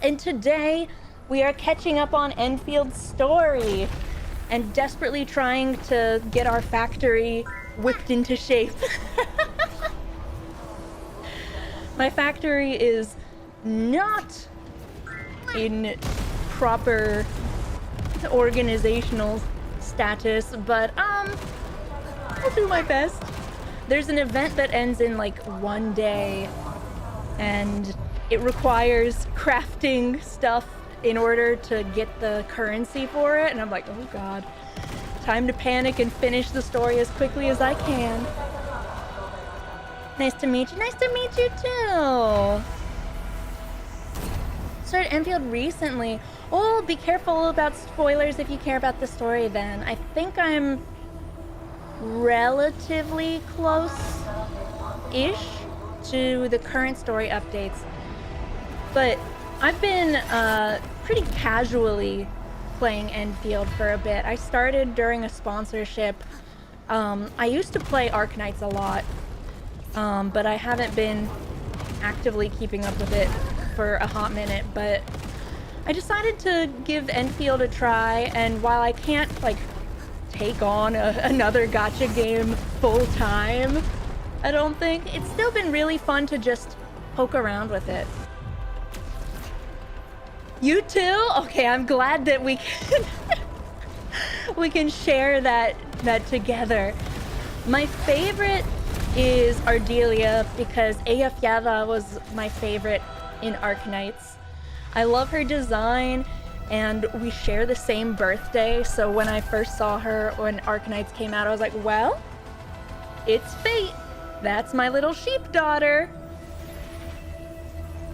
[SPEAKER 1] And today we are catching up on Enfield's story and desperately trying to get our factory whipped into shape. My factory is not in proper organizational status, but I'll do my best. There's an event that ends in like one day and it requires crafting stuff in order to get the currency for it, and I'm like, oh god, time to panic and finish the story as quickly as I can. Nice to meet you. Nice to meet you too. Started Endfield recently. Oh, be careful about spoilers if you care about the story then. I think I'm relatively close-ish to the current story updates. But I've been pretty casually playing Endfield for a bit. I started during a sponsorship. I used to play Arknights a lot, but I haven't been actively keeping up with it for a hot minute, but I decided to give Endfield a try, and while I can't like take on another gacha game full time, I don't think, it's still been really fun to just poke around with it. You too? Okay, I'm glad that we can we can share that together. My favorite is Ardelia because Eyjafjalla was my favorite in Arknights. I love her design and we share the same birthday, so when I first saw her when Arknights came out, I was like, well, it's fate. That's my little sheep daughter.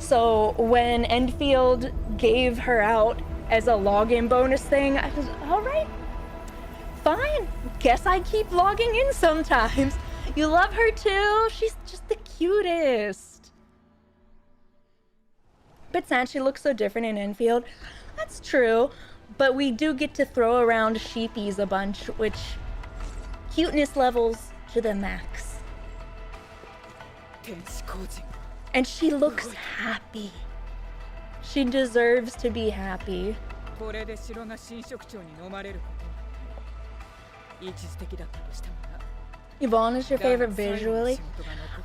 [SPEAKER 1] So when Endfield gave her out as a login bonus thing, I was, all right, fine. Guess I keep logging in sometimes. You love her too? She's just the cutest. But sad she looks so different in Endfield. That's true, but we do get to throw around sheepies a bunch, which cuteness levels to the max. And she looks happy. She deserves to be happy. Yvonne is your favorite visually?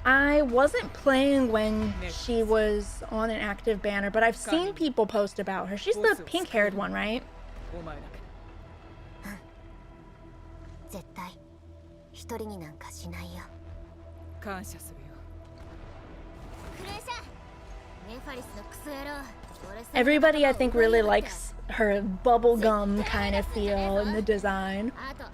[SPEAKER 1] I wasn't playing when she was on an active banner, but I've seen people post about her. She's the pink-haired one, right?
[SPEAKER 3] 絶対一人になんかしないよ。
[SPEAKER 5] 感謝するよ。
[SPEAKER 3] クレーシャー、ネファリスのクソ野郎。
[SPEAKER 1] Everybody, I think, really likes her bubblegum kind of feel in the design.
[SPEAKER 3] あと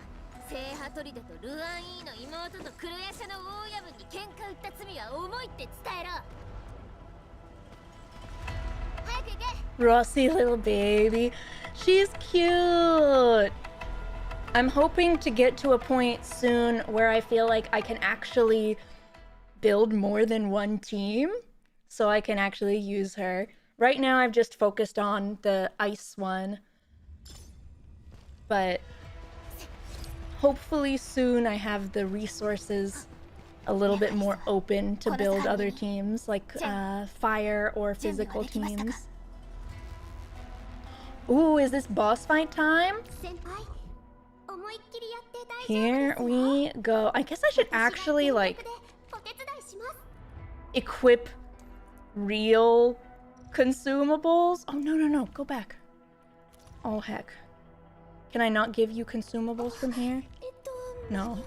[SPEAKER 3] 聖ハトリデとルアンイーの妹とクレーシャの大夜分に喧嘩売った罪は重いって伝えろ。早く行け。
[SPEAKER 1] Rossi, little baby. She's cute. I'm hoping to get to a point soon where I feel like I can actually build more than one team, so I can actually use her. Right now, I've just focused on the ice one, but hopefully soon I have the resources a little bit more open to build other teams, like fire or physical teams. Ooh, is this boss fight time? Here we go. I guess I should actually, like, equip real consumables. Oh, no. Go back. Oh, heck. Can I not give you consumables from here? No.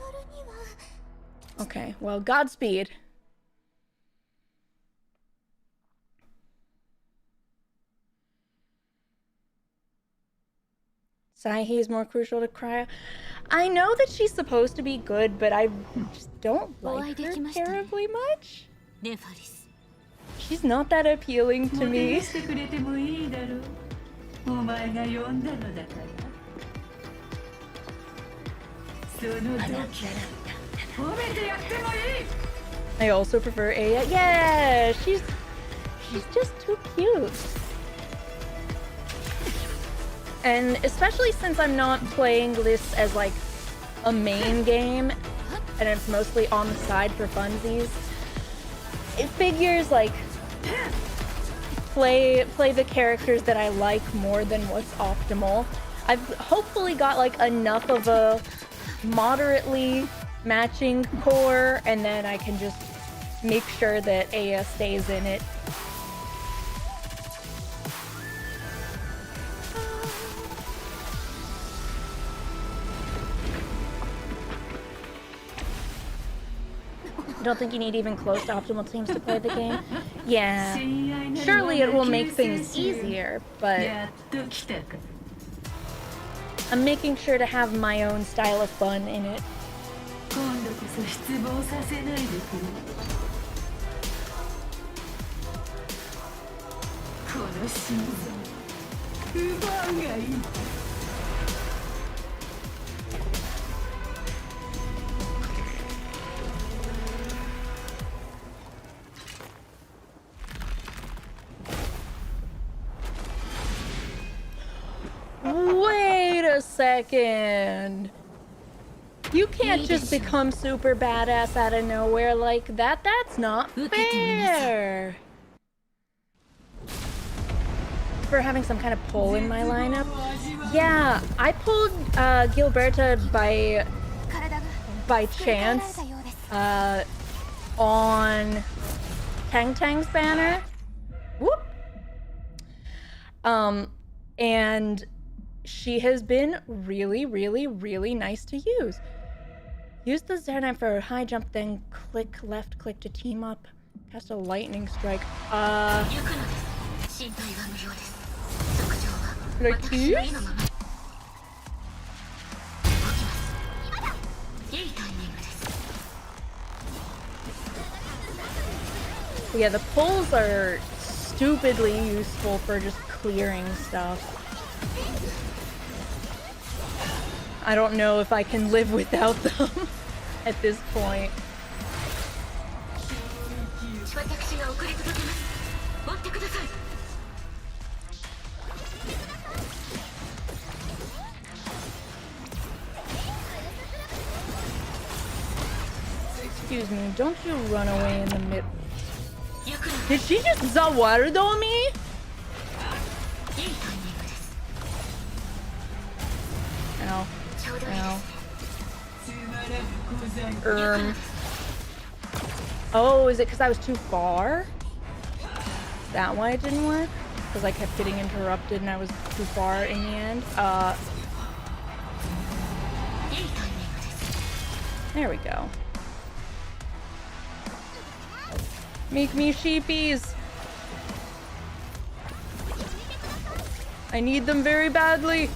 [SPEAKER 1] Okay, well, Godspeed. Saihi is more crucial to Cryo. I know that she's supposed to be good, but I just don't like her terribly much. She's not that appealing to me. I also prefer Aya. Yeah, she's just too cute. And especially since I'm not playing this as like a main game and it's mostly on the side for funsies, it figures like play the characters that I like more than what's optimal. I've hopefully got like enough of a moderately matching core, and then I can just make sure that Aya stays in it. Don't think you need even close to optimal teams to play the game. Yeah, surely it will make things easier, but I'm making sure to have my own style of fun in it. Wait a second. You can't just become super badass out of nowhere like that. That's not fair. For having some kind of pull in my lineup. Yeah, I pulled Gilberta by chance on Tang Tang's banner. Whoop. And she has been really, really, really nice to use. Use the Zernan for a high jump, then left click to team up. Cast a lightning strike. Like this? Yeah, the pulls are stupidly useful for just clearing stuff. I don't know if I can live without them at this point. Excuse me, don't you run away in the middle. Did she just Zawardo me? Ow. Ow. Oh, is it because I was too far? Is that why it didn't work? Because I kept getting interrupted and I was too far in the end? There we go. Make me sheepies! I need them very badly!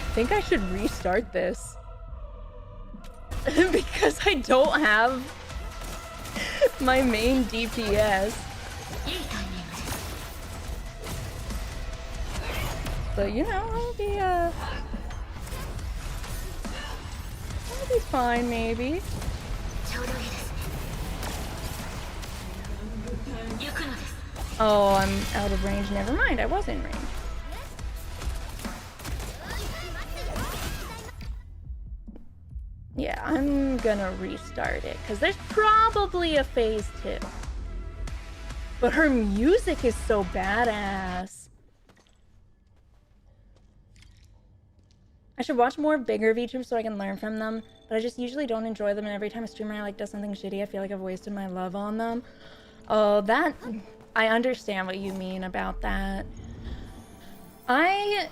[SPEAKER 1] I think I should restart this. Because I don't have my main DPS. But you know, I'll be fine maybe. Oh, I'm out of range. Never mind, I was in range. Yeah, I'm gonna restart it, because there's probably a phase 2. But her music is so badass. I should watch more bigger VTubers so I can learn from them, but I just usually don't enjoy them, and every time a streamer does something shitty, I feel like I've wasted my love on them. Oh, that... I understand what you mean about that. I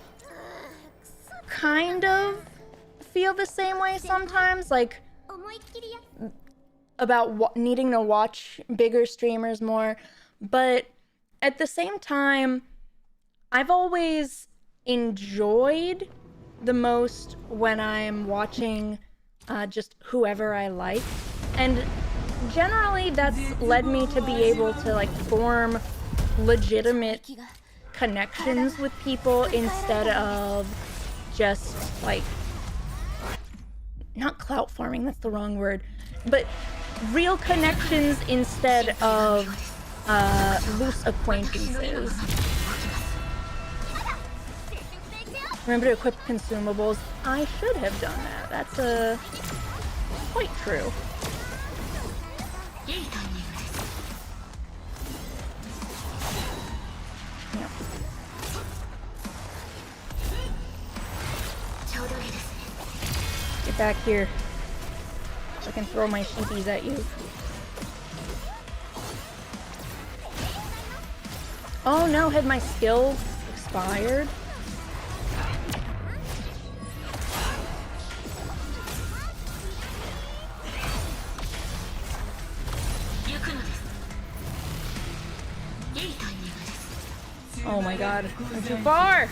[SPEAKER 1] kind of feel the same way sometimes, like about needing to watch bigger streamers more, but at the same time, I've always enjoyed the most when I'm watching just whoever I like, and generally that's led me to be able to form legitimate connections with people instead of just not clout farming, that's the wrong word, but real connections instead of loose acquaintances. Remember to equip consumables. I should have done that. That's quite true. Yeah. Get back here. So I can throw my sheepies at you. Oh no, had my skill expired? Oh my god, I'm too far!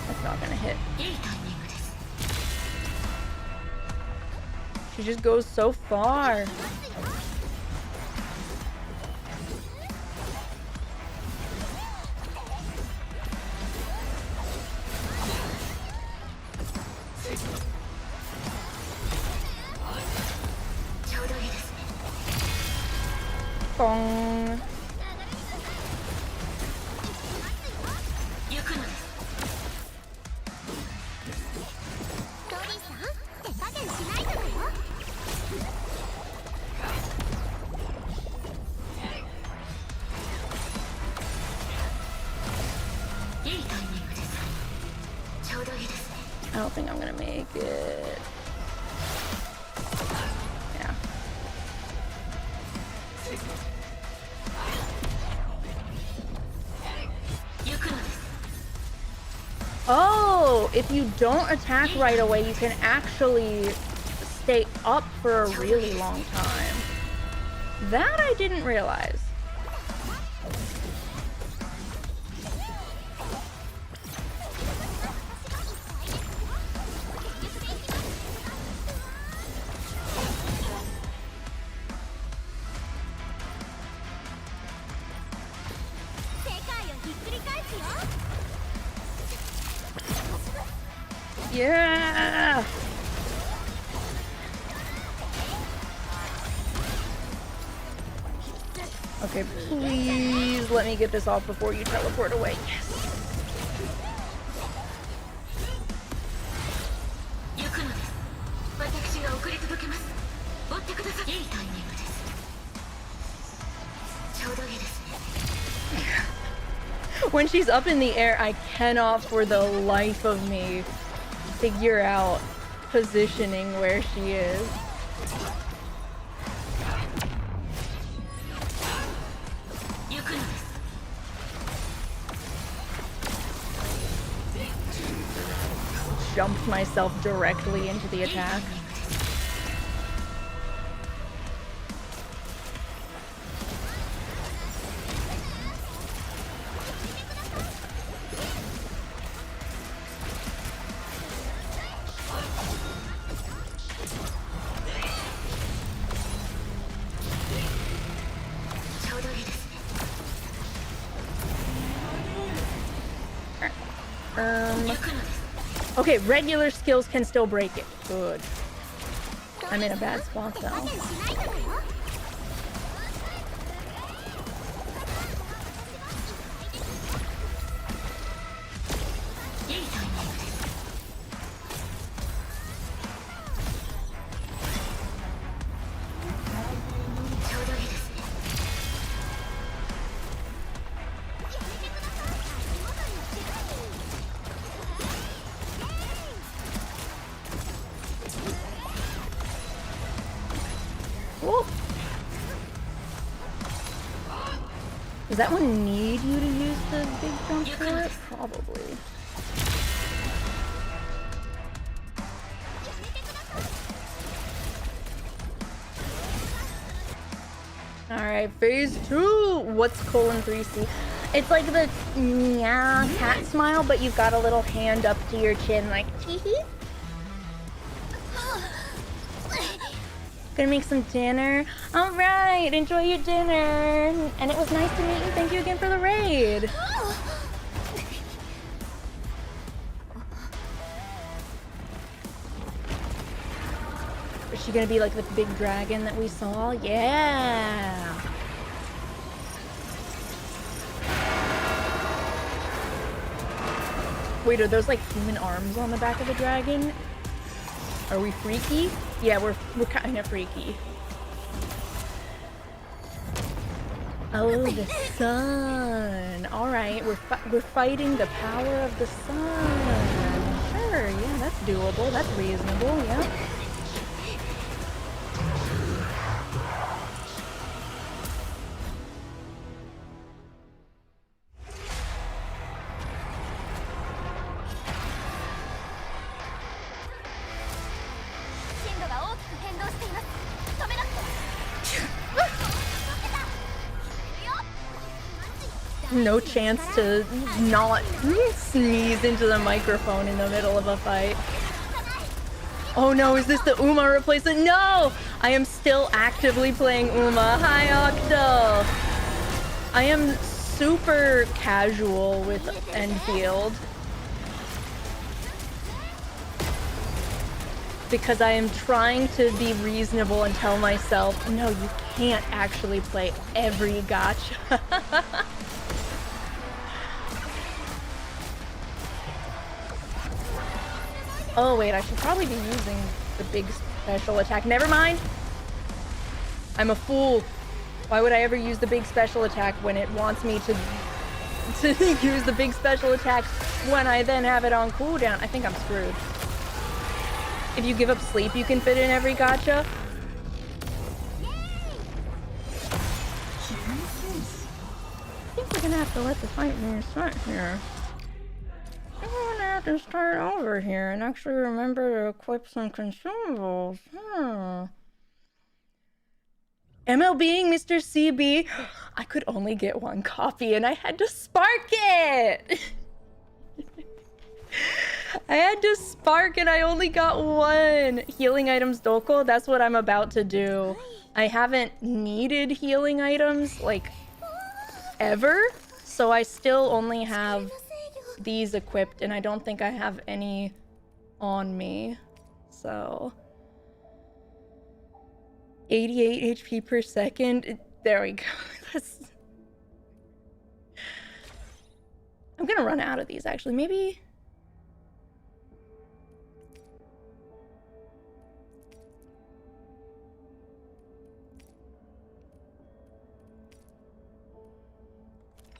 [SPEAKER 1] That's not gonna hit. She just goes so far. Bong. I don't think I'm gonna make it. Yeah. Oh, if you don't attack right away, you can actually stay up for a really long time. That I didn't realize. Yeah! Okay, please let me get this off before you teleport away. Yes. When she's up in the air, I cannot for the life of me figure out positioning where she is. Jumped myself directly into the attack. Okay, regular skills can still break it. Good. I'm in a bad spot though. Does that one need you to use the big jump for it? Probably. Alright, phase 2! What's colon 3C? It's like the meow cat smile, but you've got a little hand up to your chin like tee-hee. Gonna make some dinner. All right, enjoy your dinner. And it was nice to meet you. Thank you again for the raid. Is she gonna be like the big dragon that we saw? Yeah. Wait, are those like human arms on the back of the dragon? Are we freaky? Yeah, we're kind of freaky. Oh, the sun. All right, we're fighting the power of the sun. Sure, yeah, that's doable. That's reasonable. Yeah. No chance to not sneeze into the microphone in the middle of a fight. Oh no, is this the Uma replacement? No! I am still actively playing Uma. Hi, Octo! I am super casual with Endfield. Because I am trying to be reasonable and tell myself, no, you can't actually play every gacha. Oh wait, I should probably be using the big special attack. Never mind! I'm a fool. Why would I ever use the big special attack when it wants me to use the big special attack when I then have it on cooldown? I think I'm screwed. If you give up sleep, you can fit in every gacha. I think we're gonna have to let the fight restart here. I'm gonna have to start over here and actually remember to equip some consumables. MLBing Mr. CB. I could only get one copy and I had to spark it! I had to spark and I only got one. Healing items Doko, that's what I'm about to do. I haven't needed healing items, like, ever. So I still only have these equipped and I don't think I have any on me. So 88 HP per second. There we go. I'm gonna run out of these actually. Maybe.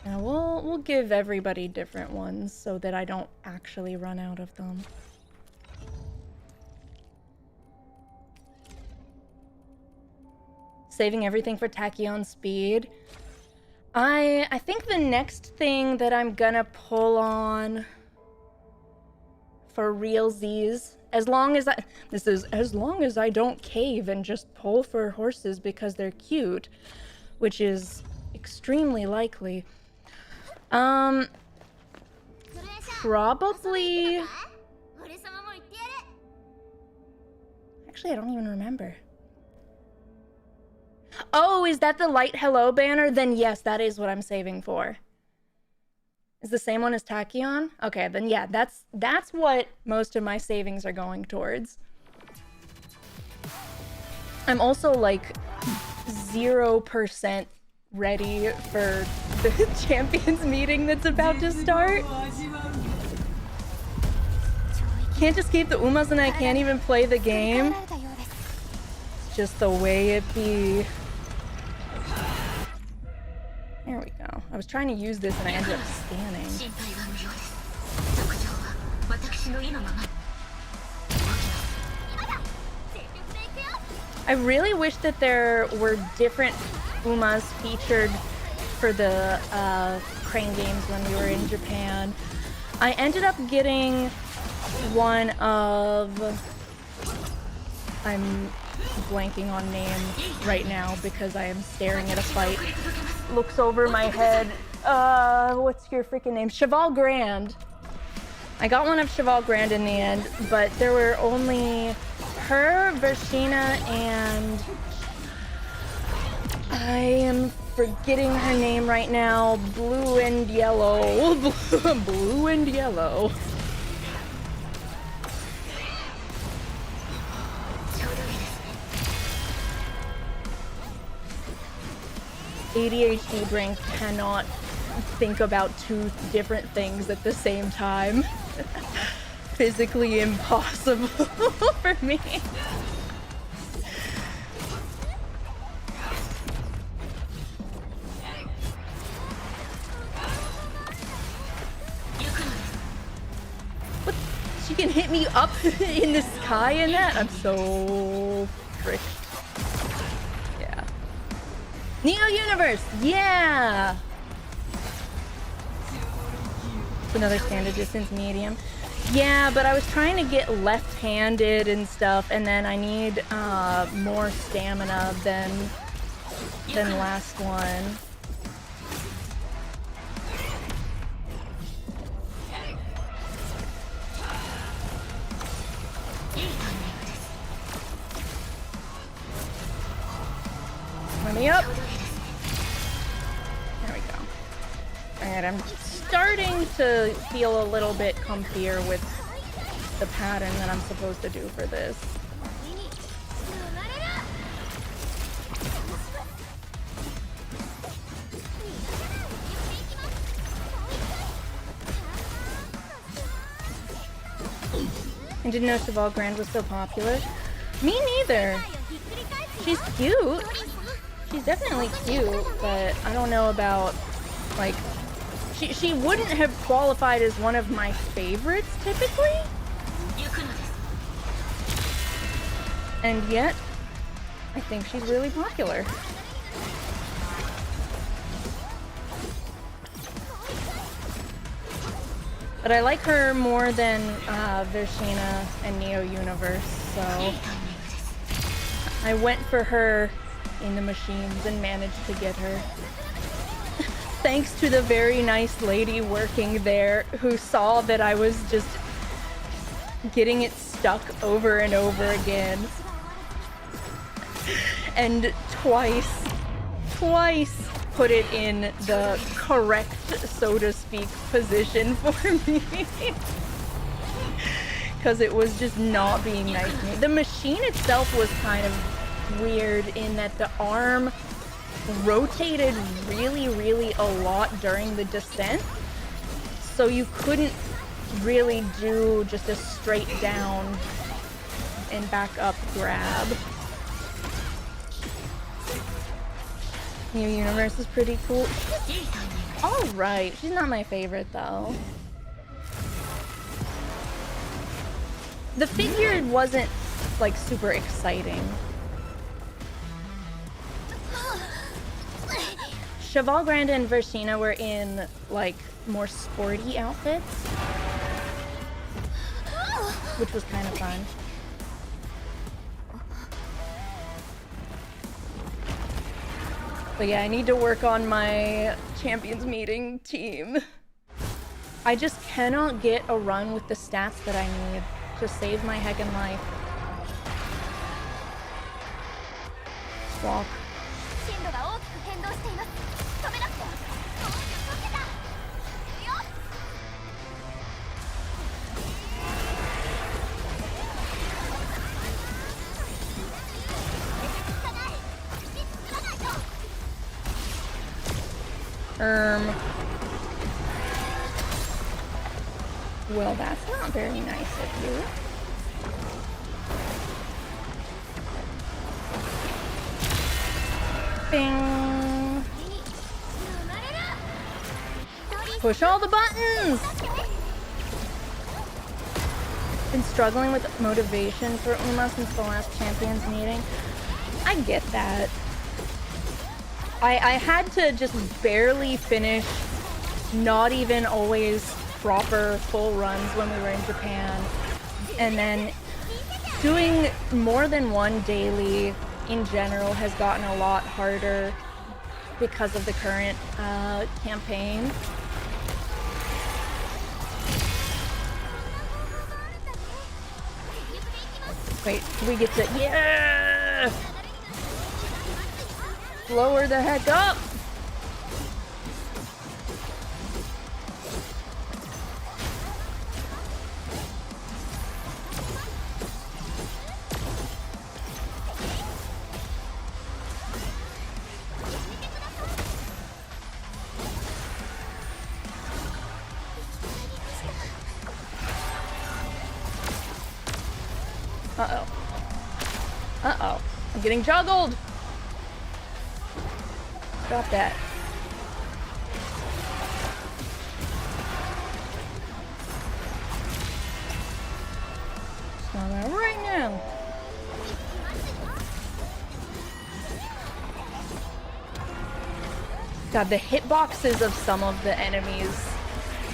[SPEAKER 1] Yeah, we'll give everybody different ones so that I don't actually run out of them. Saving everything for tachyon speed. I think the next thing that I'm gonna pull on for realsies, as long as I don't cave and just pull for horses because they're cute, which is extremely likely. Probably. Actually, I don't even remember. Oh, is that the light hello banner? Then yes, that is what I'm saving for. Is the same one as tachyon? Okay, then yeah, that's what most of my savings are going towards. I'm also like 0% ready for the champions meeting that's about to start. Can't escape the Umas and I can't even play the game. It's just the way it be. There we go. I was trying to use this and I ended up scanning. I really wish that there were different Umas featured for the crane games when we were in Japan. I ended up getting one of... I'm blanking on name right now because I am staring at a fight. Looks over my head. What's your freaking name? Cheval Grand. I got one of Cheval Grand in the end, but there were only her, Vershina, and I am forgetting her name right now. Blue and yellow. Blue and yellow. ADHD brain cannot think about two different things at the same time. Physically impossible for me. What? She can hit me up in the sky in that? I'm so tricked. Yeah. Neo Universe! Yeah! It's another standard distance medium. Yeah, but I was trying to get left-handed and stuff, and then I need more stamina than last one. Let me up. There we go. Alright, I'm starting to feel a little bit comfier with the pattern that I'm supposed to do for this. I didn't know Cheval Grand was so popular. Me neither. She's cute. She's definitely cute, but I don't know about, like, she wouldn't have qualified as one of my favorites typically. And yet, I think she's really popular. But I like her more than Vershina and Neo Universe, so I went for her in the machines and managed to get her. Thanks to the very nice lady working there who saw that I was just getting it stuck over and over again. And twice put it in the correct, so to speak, position for me. Because it was just not being nice to me. The machine itself was kind of weird in that the arm rotated really a lot during the descent. so you couldn't really do just a straight down and back up grab. New Universe is pretty cool. Alright, she's not my favorite though. The figure wasn't like super exciting. Cheval Grande and Versina were in like more sporty outfits, which was kind of fun. But yeah, I need to work on my champions meeting team. I just cannot get a run with the stats that I need to save my heckin' life. Walk. Well, that's not very nice of you. Bing! Push all the buttons! Been struggling with motivation for Uma since the last champions meeting. I get that. I had to just barely finish, not even always proper full runs when we were in Japan. And then doing more than one daily in general has gotten a lot harder because of the current campaign. Wait, we get to, yeah! Lower the heck up! Uh-oh. Uh-oh. I'm getting juggled! Drop that. Stop that right now. God, the hitboxes of some of the enemies,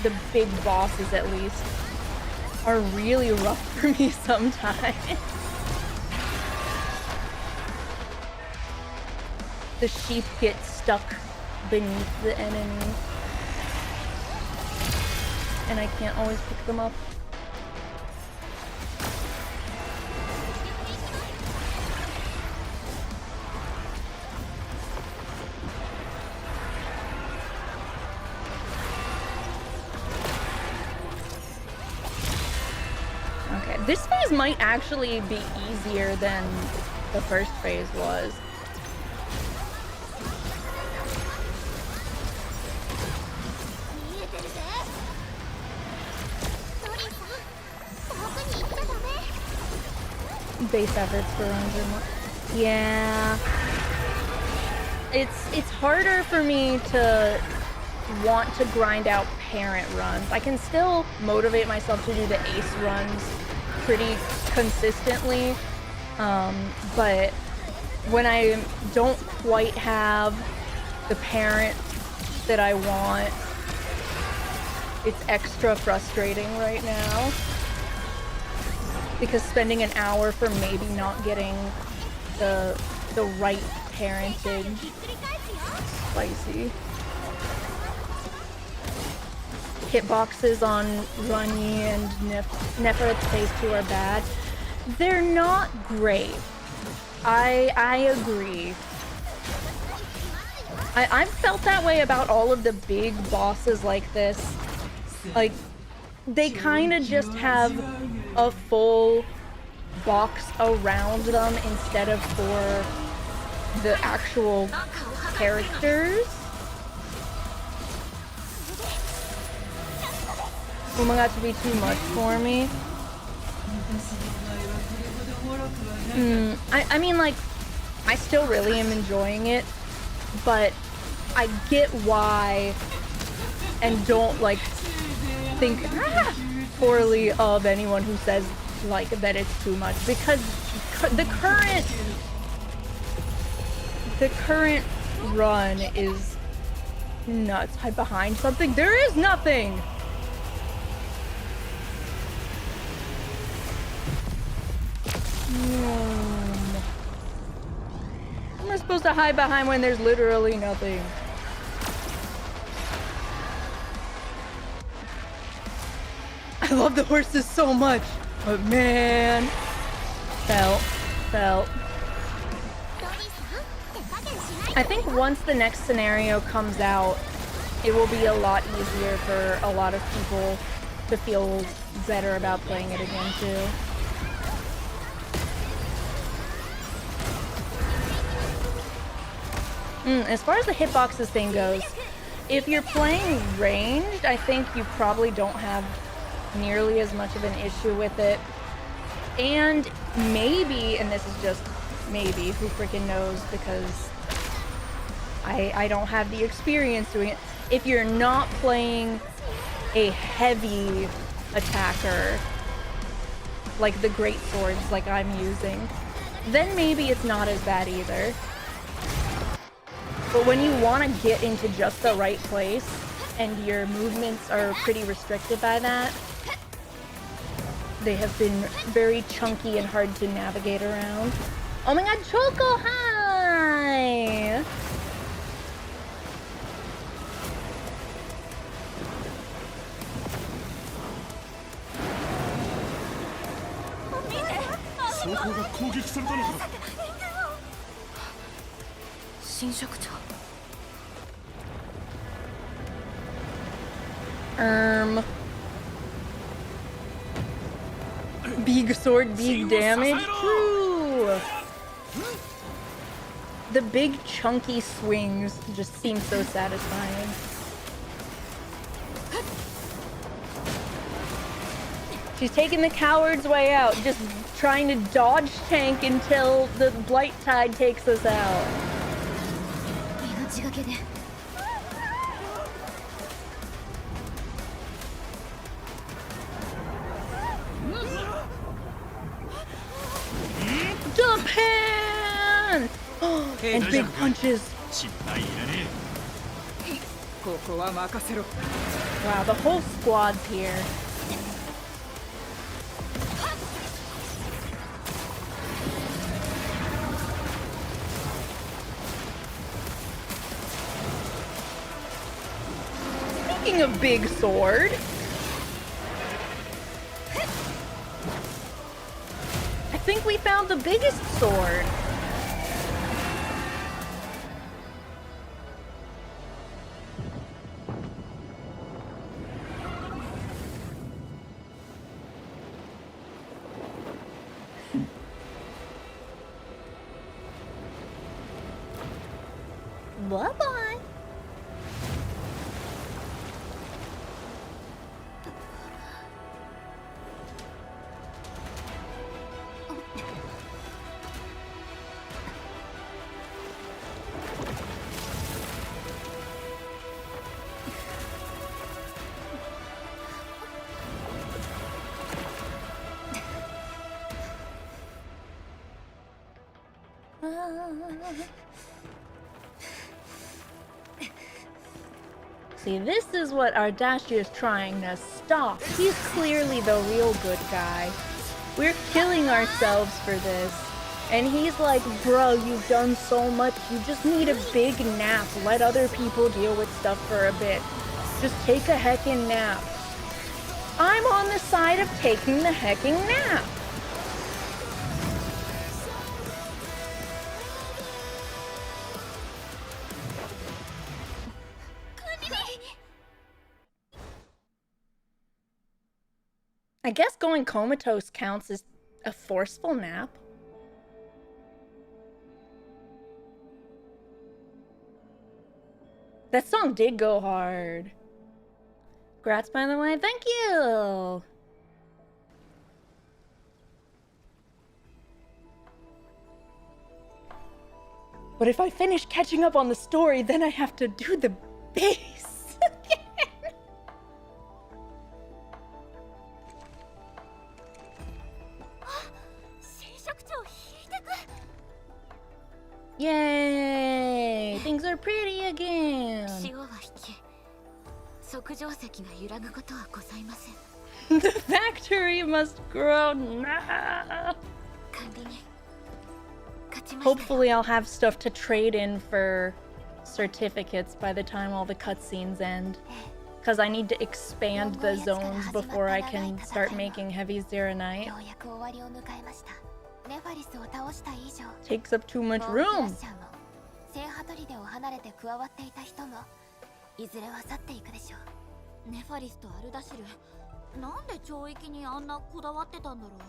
[SPEAKER 1] the big bosses at least, are really rough for me sometimes. The sheep get stuck beneath the enemy, and I can't always pick them up. Okay, this phase might actually be easier than the first phase was. Base efforts for runs are more. Yeah. It's harder for me to want to grind out parent runs. I can still motivate myself to do the ace runs pretty consistently, but when I don't quite have the parent that I want, it's extra frustrating right now. Because spending an hour for maybe not getting the right parentage, spicy. Hitboxes on Runyi and Nefert's phase 2 are bad. They're not great. I agree. I've felt that way about all of the big bosses like this. Like, they kind of just have a full box around them instead of for the actual characters. Uma got to be too much for me. I mean, like, I still really am enjoying it, but I get why, and don't, like, think poorly of anyone who says, like, that it's too much, because the current run is nuts. Hide behind something. There is nothing. How am I supposed to hide behind when there's literally nothing? I love the horses so much, but man, felt. I think once the next scenario comes out, it will be a lot easier for a lot of people to feel better about playing it again too. As far as the hitboxes thing goes, if you're playing ranged, I think you probably don't have nearly as much of an issue with it. And maybe, and this is just maybe, who freaking knows, because I don't have the experience doing it. If you're not playing a heavy attacker, like the great swords like I'm using, then maybe it's not as bad either. But when you want to get into just the right place and your movements are pretty restricted by that, they have been very chunky and hard to navigate around. Oh my god, Choco, hi! Big sword, big damage. True. The big chunky swings just seem so satisfying. She's taking the coward's way out, just trying to dodge tank until the blight tide takes us out. Japan! And big punches. Wow, the whole squad's here. Speaking of big sword, I think we found the biggest sword. Bye-bye. See, this is what Ardashi is trying to stop. He's clearly the real good guy. We're killing ourselves for this. And he's like, bro, you've done so much. You just need a big nap. Let other people deal with stuff for a bit. Just take a heckin' nap. I'm on the side of taking the hecking nap. I guess going comatose counts as a forceful nap. That song did go hard. Congrats, by the way. Thank you. But if I finish catching up on the story, then I have to do the base again. Yay! Things are pretty again. The factory must grow now. Hopefully I'll have stuff to trade in for certificates by the time all the cutscenes end. Because I need to expand the zones before I can start making heavy Zeronite. Takes up too much room.
[SPEAKER 3] なんで懲役にあんなこだわってたんだろう。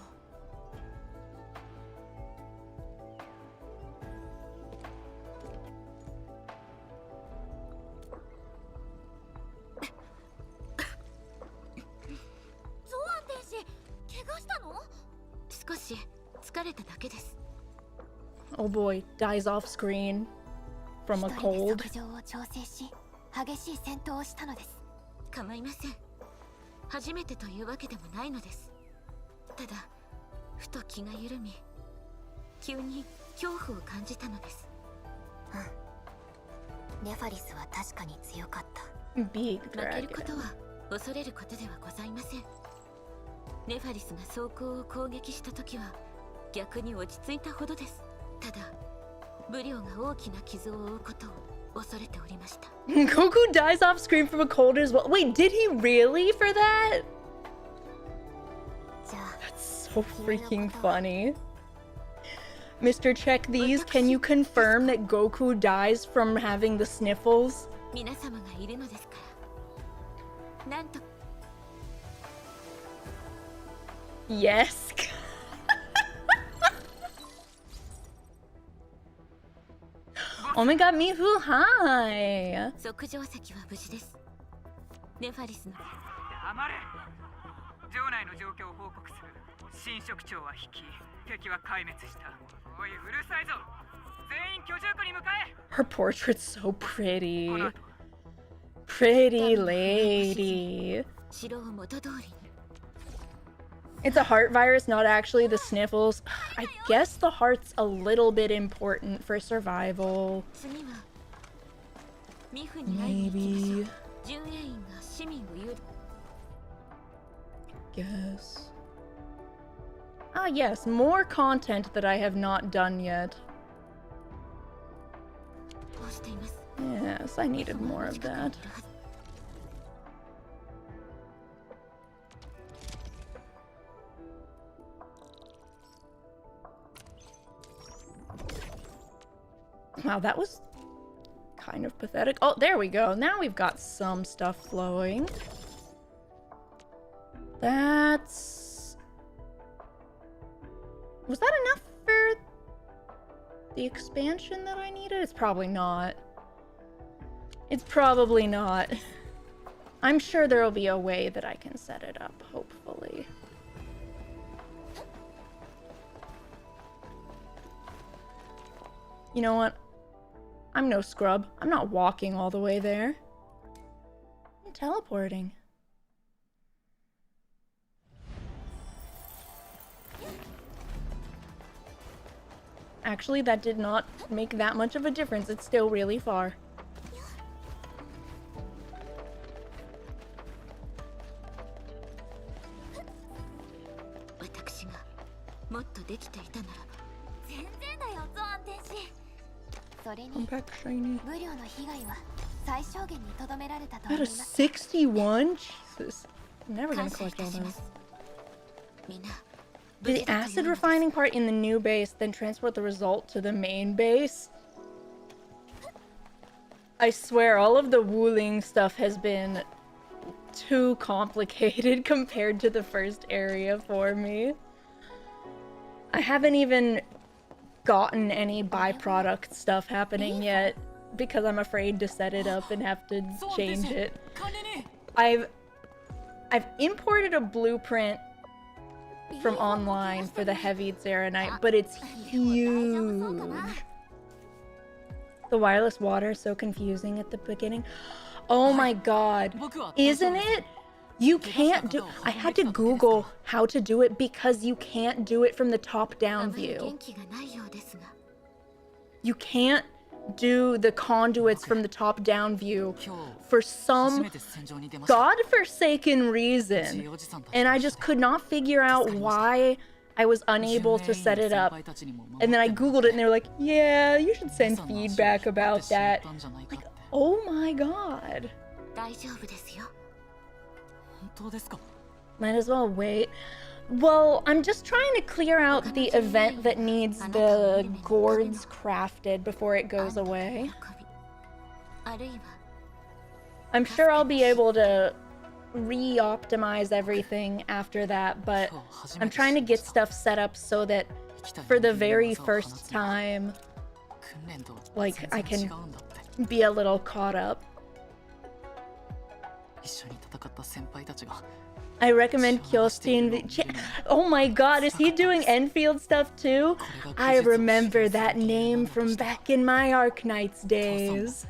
[SPEAKER 3] ゾアン天使、怪我したの？
[SPEAKER 4] 少し疲れただけです。
[SPEAKER 1] Oh boy, dies off screen from a cold.
[SPEAKER 3] 一人で測量を調整し、激しい戦闘をしたのです。
[SPEAKER 4] 構いません。初めてというわけでもないのです。ただ、ふと気が緩み、急に恐怖を感じたのです。
[SPEAKER 3] ネファリスは確かに強かった。
[SPEAKER 1] Big
[SPEAKER 4] 負ける
[SPEAKER 1] dragon.
[SPEAKER 4] ことは恐れることではございません。ネファリスが装甲を攻撃した時は逆に落ち着いたほどです。ただ、ブリオが大きな傷を負うことを恐れておりました。
[SPEAKER 1] Goku dies off screen from a cold as well. Wait, did he really for that? That's so freaking funny. Mr. Check These, can you confirm that Goku dies from having the sniffles?
[SPEAKER 4] 皆様がいるのですから。なんと。
[SPEAKER 1] Yes. Oh my god, Mifu, hi!
[SPEAKER 4] 測定石は無事です。ネファリスの。
[SPEAKER 5] 黙れ。城内の状況を報告する。新職長は引き、敵は壊滅した。おい、うるさいぞ。全員居住区に向かえ。
[SPEAKER 1] Her portrait's so pretty. Pretty lady.
[SPEAKER 4] 城を元通りに。
[SPEAKER 1] It's a heart virus, not actually the sniffles. I guess the heart's a little bit important for survival.
[SPEAKER 4] 次はミフに会いに行きましょう。
[SPEAKER 1] Maybe.
[SPEAKER 4] 巡衛員が市民を誘導。
[SPEAKER 1] Guess. Ah, yes, more content that I have not done yet.
[SPEAKER 4] こうしています。
[SPEAKER 1] Yes, I needed more of that. Wow, that was kind of pathetic. Oh, there we go. Now we've got some stuff flowing. That's... Was that enough for the expansion that I needed? It's probably not. It's probably not. I'm sure there'll be a way that I can set it up, hopefully. You know what? I'm no scrub. I'm not walking all the way there. I'm teleporting. Actually, that did not make that much of a difference. It's still really far. Compact shiny. At a 61? Jesus. I'm never gonna collect all those. The acid refining part in the new base, then transport the result to the main base. I swear, all of the Wuling stuff has been too complicated compared to the first area for me. I haven't even gotten any byproduct stuff happening yet because I'm afraid to set it up and have to change it. I've imported a blueprint from online for the heavy Zeronite, but it's huge. The wireless water is so confusing at the beginning. Oh my god. Isn't it? You can't do... I had to Google how to do it because you can't do it from the top-down view. You can't do the conduits from the top-down view for some godforsaken reason. And I just could not figure out why I was unable to set it up. And then I Googled it and they were like, yeah, you should send feedback about that. Like, oh my god. Might as well wait. Well, I'm just trying to clear out the event that needs the gourds crafted before it goes away. I'm sure I'll be able to re-optimize everything after that, but I'm trying to get stuff set up so that for the very first time, like, I can be a little caught up. I recommend Kyostin. Oh my god, is he doing Endfield stuff too? I remember that name from back in my Arknights days.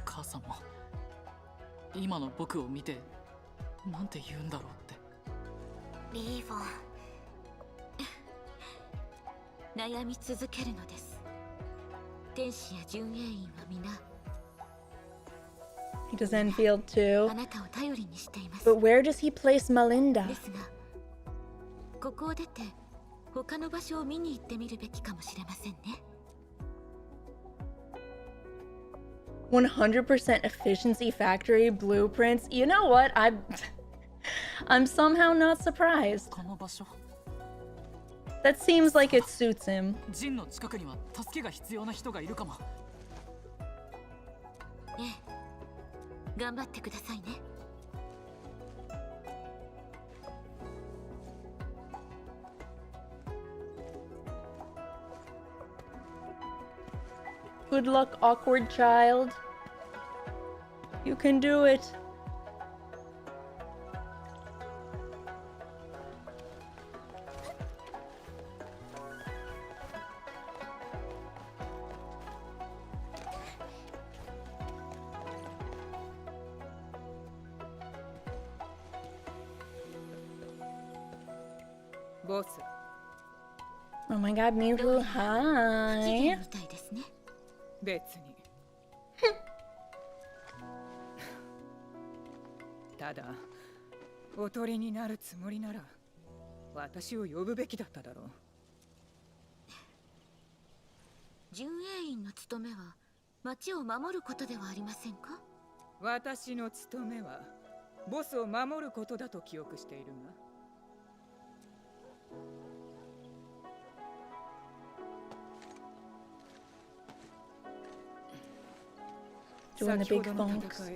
[SPEAKER 1] He does Endfield too. But where does he place Melinda? 100% efficiency factory blueprints. You know what? I'm somehow not surprised. That seems like it suits him. Good luck, awkward child. You can do it. Oh my god, Miru, hi.
[SPEAKER 5] 別にただおとりになるつもりなら私を呼ぶべきだっただろう。
[SPEAKER 4] 巡営員の務めは町を守ることではありませんか？
[SPEAKER 5] 私の務めはボスを守ることだと記憶しているが。
[SPEAKER 1] Doing the big funks.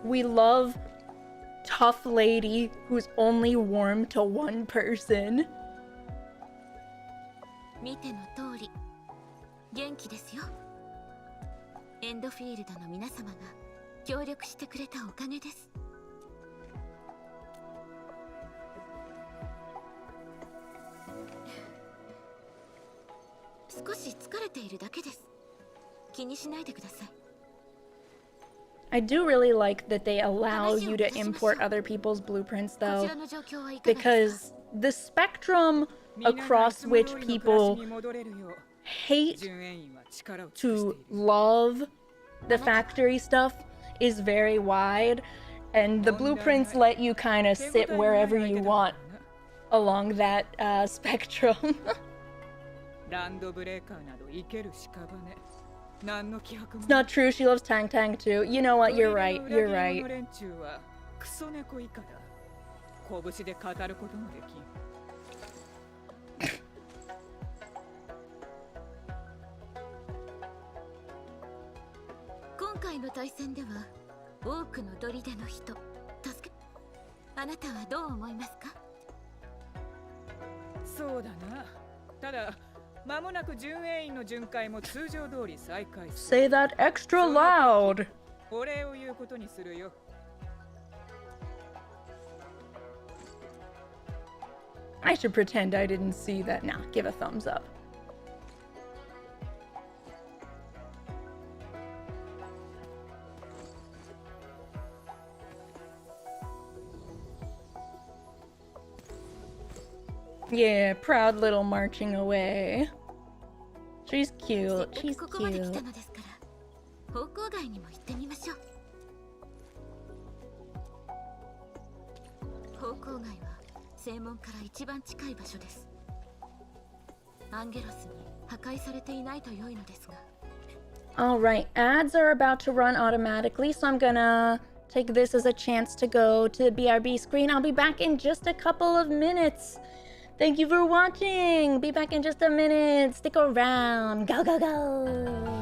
[SPEAKER 1] We love tough lady who's only warm to one person.
[SPEAKER 4] 見ての通り元気ですよ。エンドフィールドの皆様が協力してくれたおかげです。少し疲れているだけです。気にしないでください。
[SPEAKER 1] I do really like that they allow you to import other people's blueprints though, because the spectrum across which people hate to love the factory stuff is very wide, and the blueprints let you kind of sit wherever you want along that spectrum. It's not true, she loves Tang Tang too. You know what, you're right, you're right. Say that extra loud.
[SPEAKER 5] お礼を言うことにするよ。
[SPEAKER 1] I should pretend I didn't see that. Nah, give a thumbs up. Yeah, proud little marching away. She's cute. She's cute.
[SPEAKER 4] 方向外にも行ってみましょう。方向外は正門から一番近い場所です。アンゲロスに破壊されていないと良いのですが。
[SPEAKER 1] Alright, ads are about to run automatically, so I'm gonna take this as a chance to go to the BRB screen. I'll be back in just a couple of minutes. Thank you for watching. Be back in just a minute. Stick around. Go, go, go.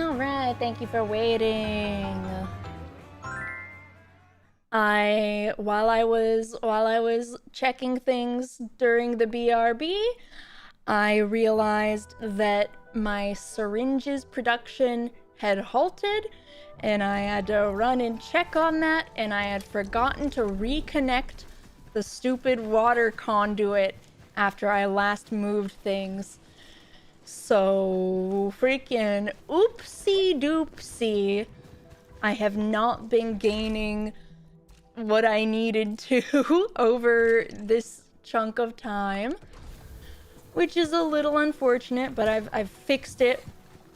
[SPEAKER 1] All right, thank you for waiting. While I was checking things during the BRB, I realized that my syringes production had halted, and I had to run and check on that, and I had forgotten to reconnect the stupid water conduit after I last moved things. So freaking oopsie doopsie. I have not been gaining what I needed to over this chunk of time, which is a little unfortunate, but I've fixed it.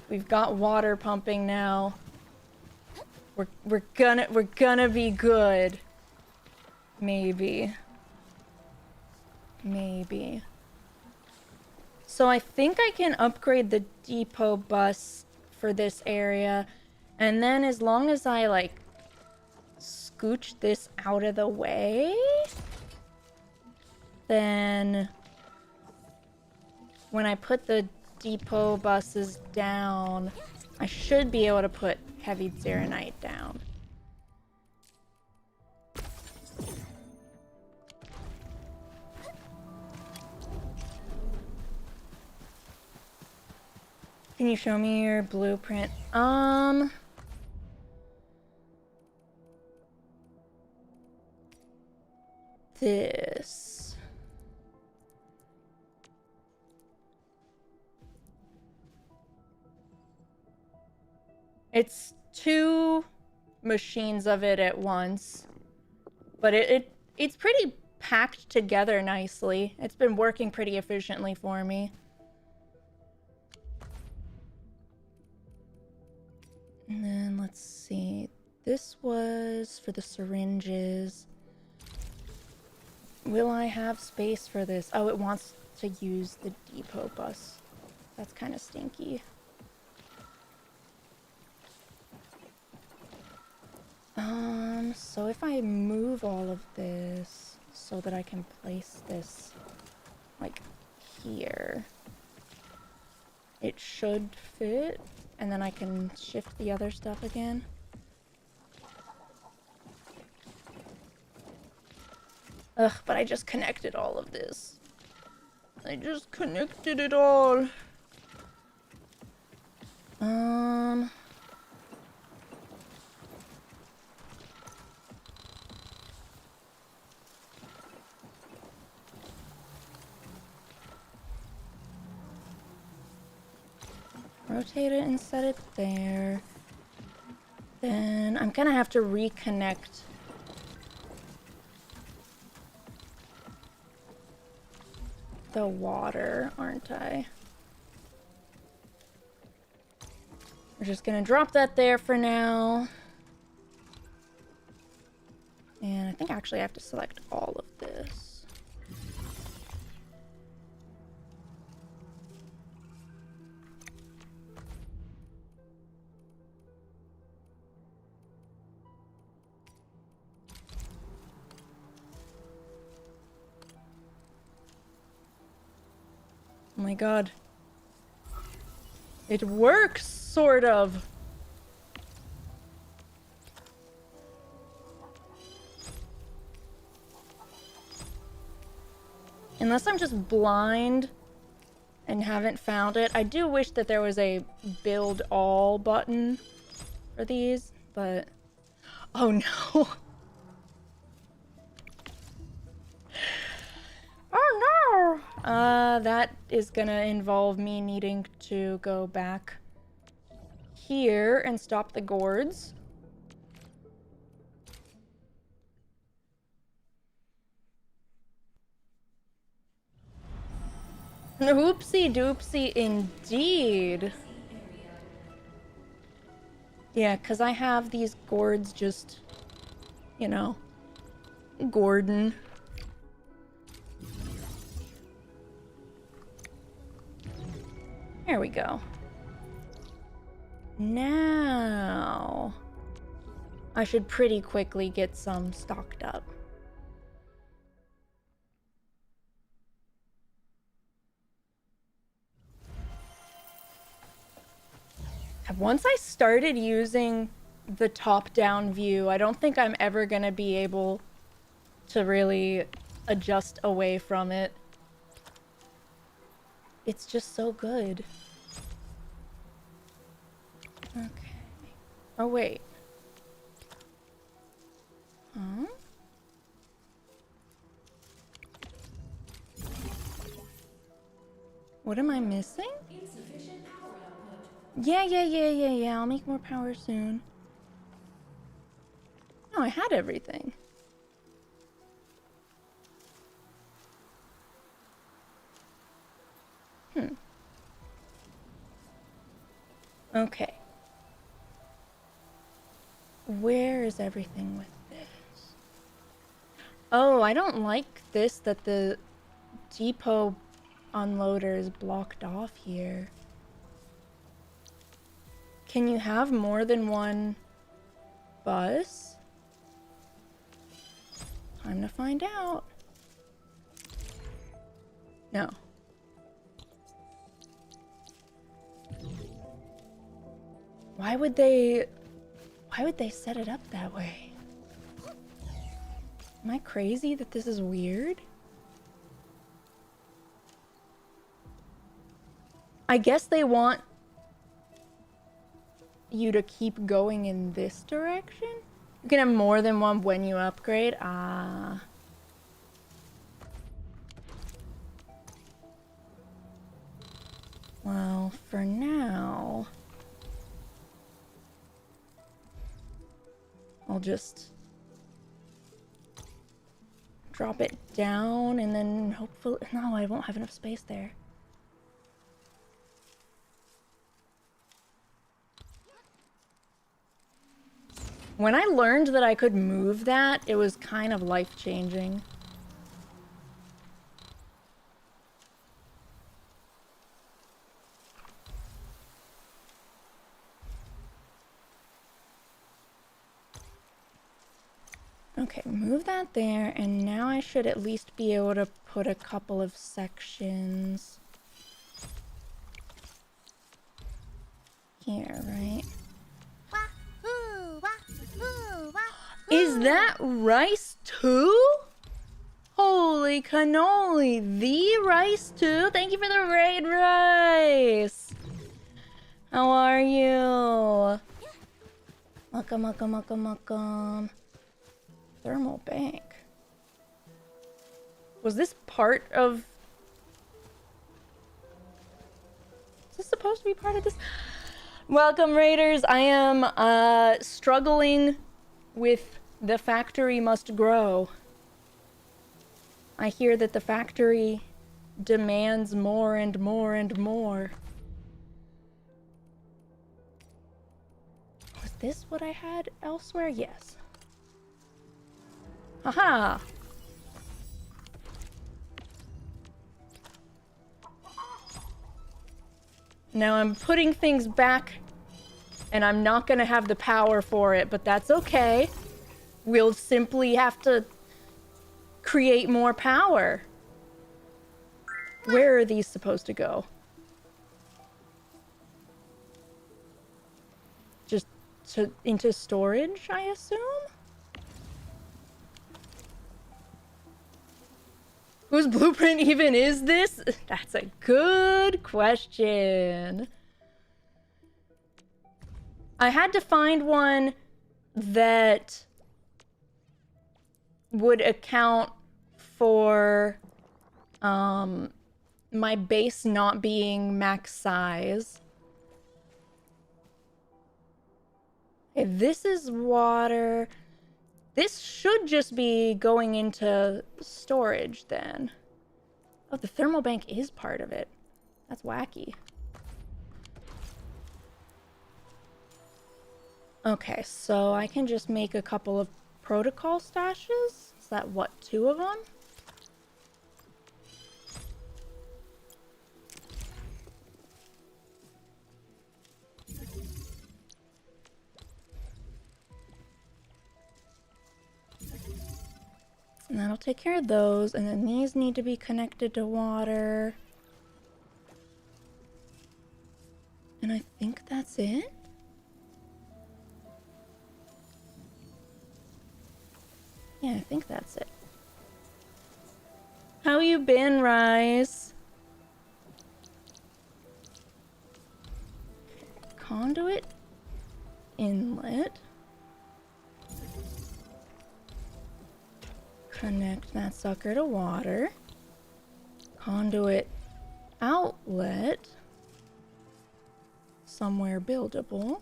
[SPEAKER 1] We've got water pumping now. We're gonna be good. Maybe. So I think I can upgrade the depot bus for this area, and then as long as I like scooch this out of the way, then when I put the depot buses down, I should be able to put heavy Zeronite down. Can you show me your blueprint? This. It's 2 machines of it at once, but it's pretty packed together nicely. It's been working pretty efficiently for me. And then let's see. This was for the syringes. Will I have space for this? Oh, it wants to use the depot bus. That's kind of stinky. So if I move all of this so that I can place this like here, it should fit, and then I can shift the other stuff again. Ugh, but I just connected all of this. I just connected it all. Rotate it and set it there. Then I'm gonna have to reconnect the water, aren't I? We're just gonna drop that there for now. And I think actually I have to select all of this. Oh my god. It works, sort of. Unless I'm just blind and haven't found it. I do wish that there was a build all button for these, but... Oh no! Oh no! That is gonna involve me needing to go back here and stop the gourds. Oopsie doopsie indeed. Yeah, because I have these gourds just, you know, Gordon. There we go. Now, I should pretty quickly get some stocked up. Once I started using the top-down view, I don't think I'm ever gonna be able to really adjust away from it. It's just so good. Okay. Oh, wait. Huh? What am I missing? Insufficient power output. Yeah. I'll make more power soon. No, I had everything. Okay. Where is everything with this? Oh, I don't like this, that the depot unloader is blocked off here. Can you have more than one bus? Time to find out. No. Why would they set it up that way? Am I crazy that this is weird? I guess they want you to keep going in this direction? You can have more than one when you upgrade? Ah. Well, for now, I'll just drop it down and then hopefully... No, I won't have enough space there. When I learned that I could move that, it was kind of life-changing. Okay, move that there, and now I should at least be able to put a couple of sections here, right? Is that rice too? Holy cannoli, the rice too? Thank you for the raid, rice. How are you? Welcome. Thermal bank. Was this part of... Is this supposed to be part of this? Welcome, raiders. I am struggling with the factory must grow. I hear that the factory demands more and more and more. Was this what I had elsewhere? Yes. Haha! Now I'm putting things back, and I'm not gonna have the power for it, but that's okay. We'll simply have to create more power. Where are these supposed to go? Just into storage, I assume? Whose blueprint even is this? That's a good question. I had to find one that would account for my base not being max size. Okay, this is water. This should just be going into storage then. Oh, the thermal bank is part of it. That's wacky. Okay, so I can just make a couple of protocol stashes. Is that what, 2 of them? And that'll take care of those, and then these need to be connected to water. And I think that's it? Yeah, I think that's it. How you been, Rice? Conduit inlet. Connect that sucker to water. Conduit outlet. Somewhere buildable.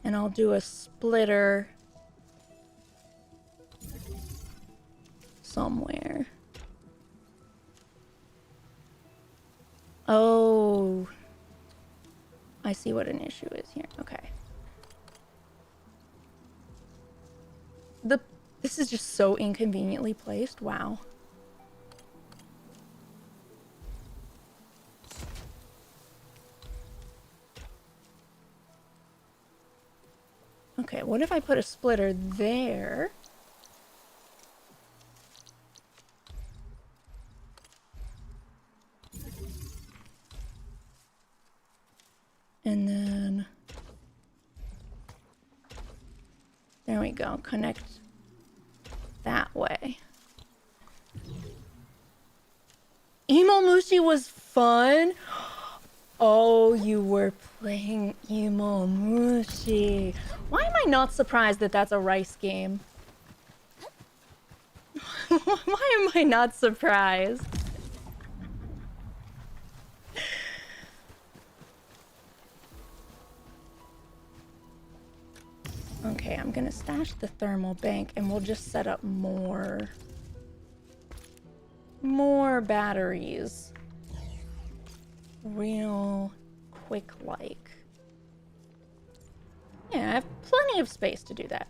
[SPEAKER 1] And I'll do a splitter somewhere. Oh, I see what an issue is here. Okay. This is just so inconveniently placed. Wow. Okay, what if I put a splitter there? And then there we go. Connect that way. Emo Mushi was fun. Oh, you were playing Emo Mushi. Why am I not surprised that that's a Rice game? Why am I not surprised? Okay, I'm gonna stash the thermal bank and we'll just set up more batteries. Real quick like. Yeah, I have plenty of space to do that.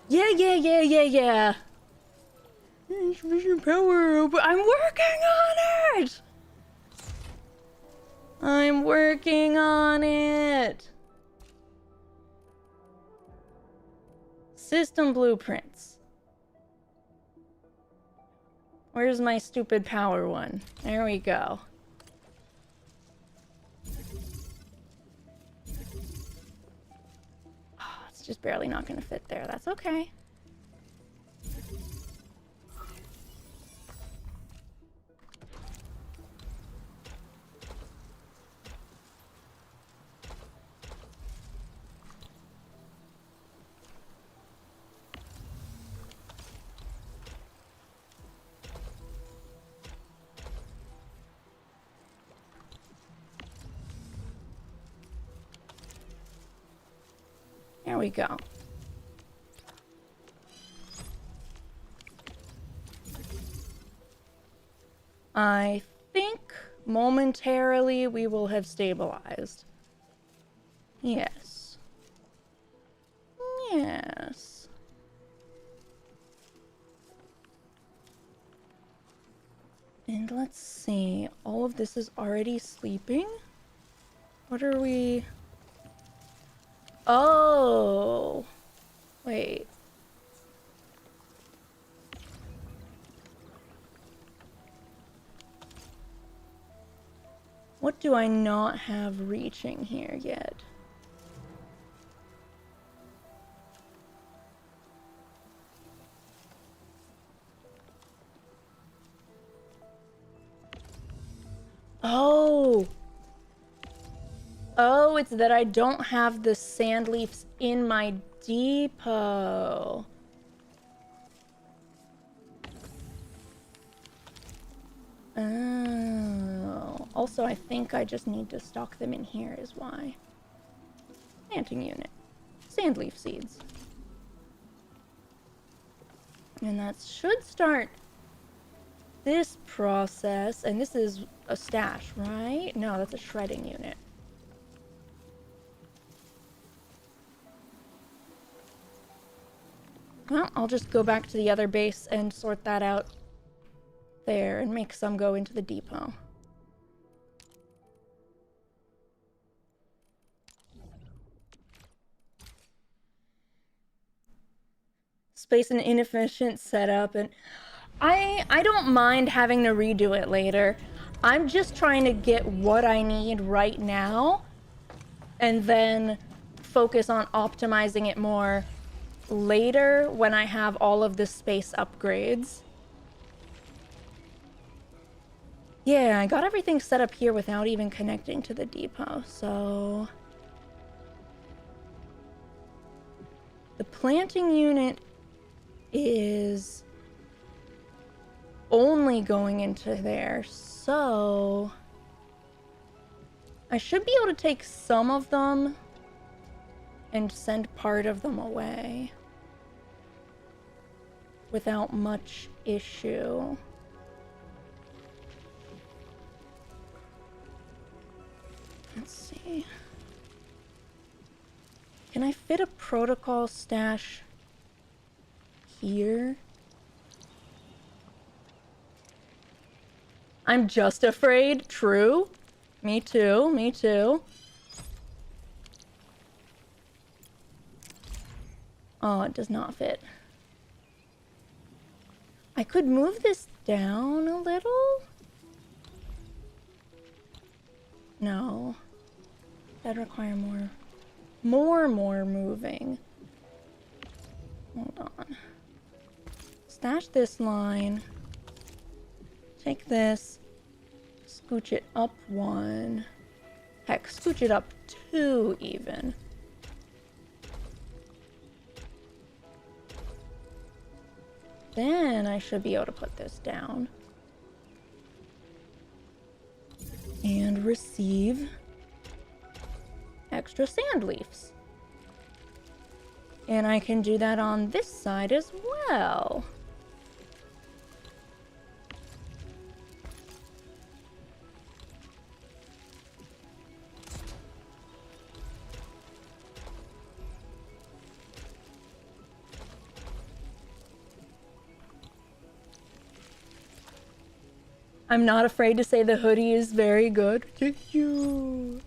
[SPEAKER 1] Yeah. Insufficient power, but I'm working on it! I'm working on it! System blueprints. Where's my stupid power one? There we go. Oh, it's just barely not gonna fit there. That's okay. There we go. I think momentarily we will have stabilized. Yes. Yes. And let's see. All of this is already sleeping? What are we... Oh, wait. What do I not have reaching here yet? Oh. Oh, it's that I don't have the sand leaves in my depot. Oh. Also, I think I just need to stock them in here is why. Planting unit. Sand leaf seeds. And that should start this process. And this is a stash, right? No, that's a shredding unit. Well, I'll just go back to the other base and sort that out there and make some go into the depot. Space and inefficient setup, and I don't mind having to redo it later. I'm just trying to get what I need right now and then focus on optimizing it more later when I have all of the space upgrades. Yeah, I got everything set up here without even connecting to the depot, so... The planting unit is only going into there, so... I should be able to take some of them and send part of them away without much issue. Let's see. Can I fit a protocol stash here? I'm just afraid. True. Me too. Me too. Oh, it does not fit. I could move this down a little. No. That'd require more moving. Hold on. Stash this line. Take this. Scooch it up 1. Heck, scooch it up 2 even. Then I should be able to put this down. And receive extra sand leaves. And I can do that on this side as well. I'm not afraid to say the hoodie is very good. Thank you.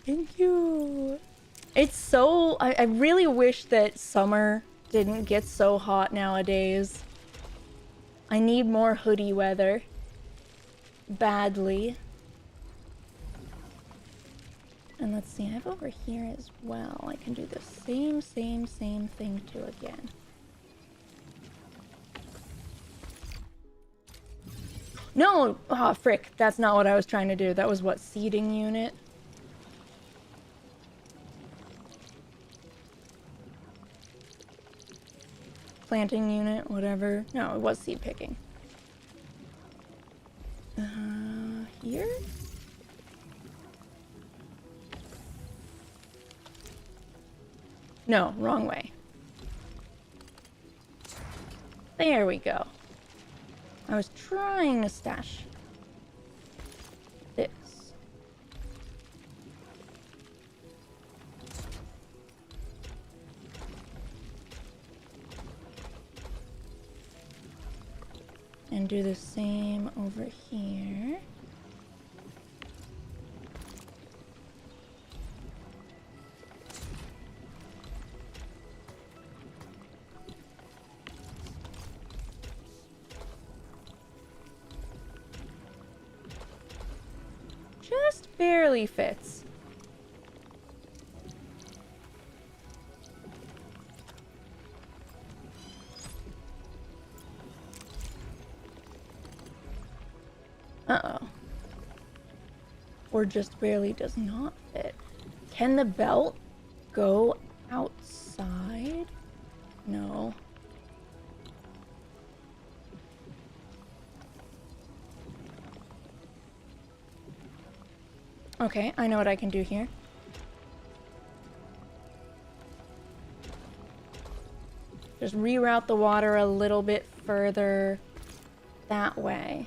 [SPEAKER 1] Thank you. It's so... I really wish that summer didn't get so hot nowadays. I need more hoodie weather. Badly. And let's see, I have over here as well. I can do the same thing too again. No! Oh, frick. That's not what I was trying to do. That was what? Seeding unit? Planting unit, whatever. No, it was seed picking. Here? No, wrong way. There we go. I was trying to stash this. And do the same over here. Just barely fits. Uh-oh. Or just barely does not fit. Can the belt go outside? No. Okay, I know what I can do here. Just reroute the water a little bit further that way.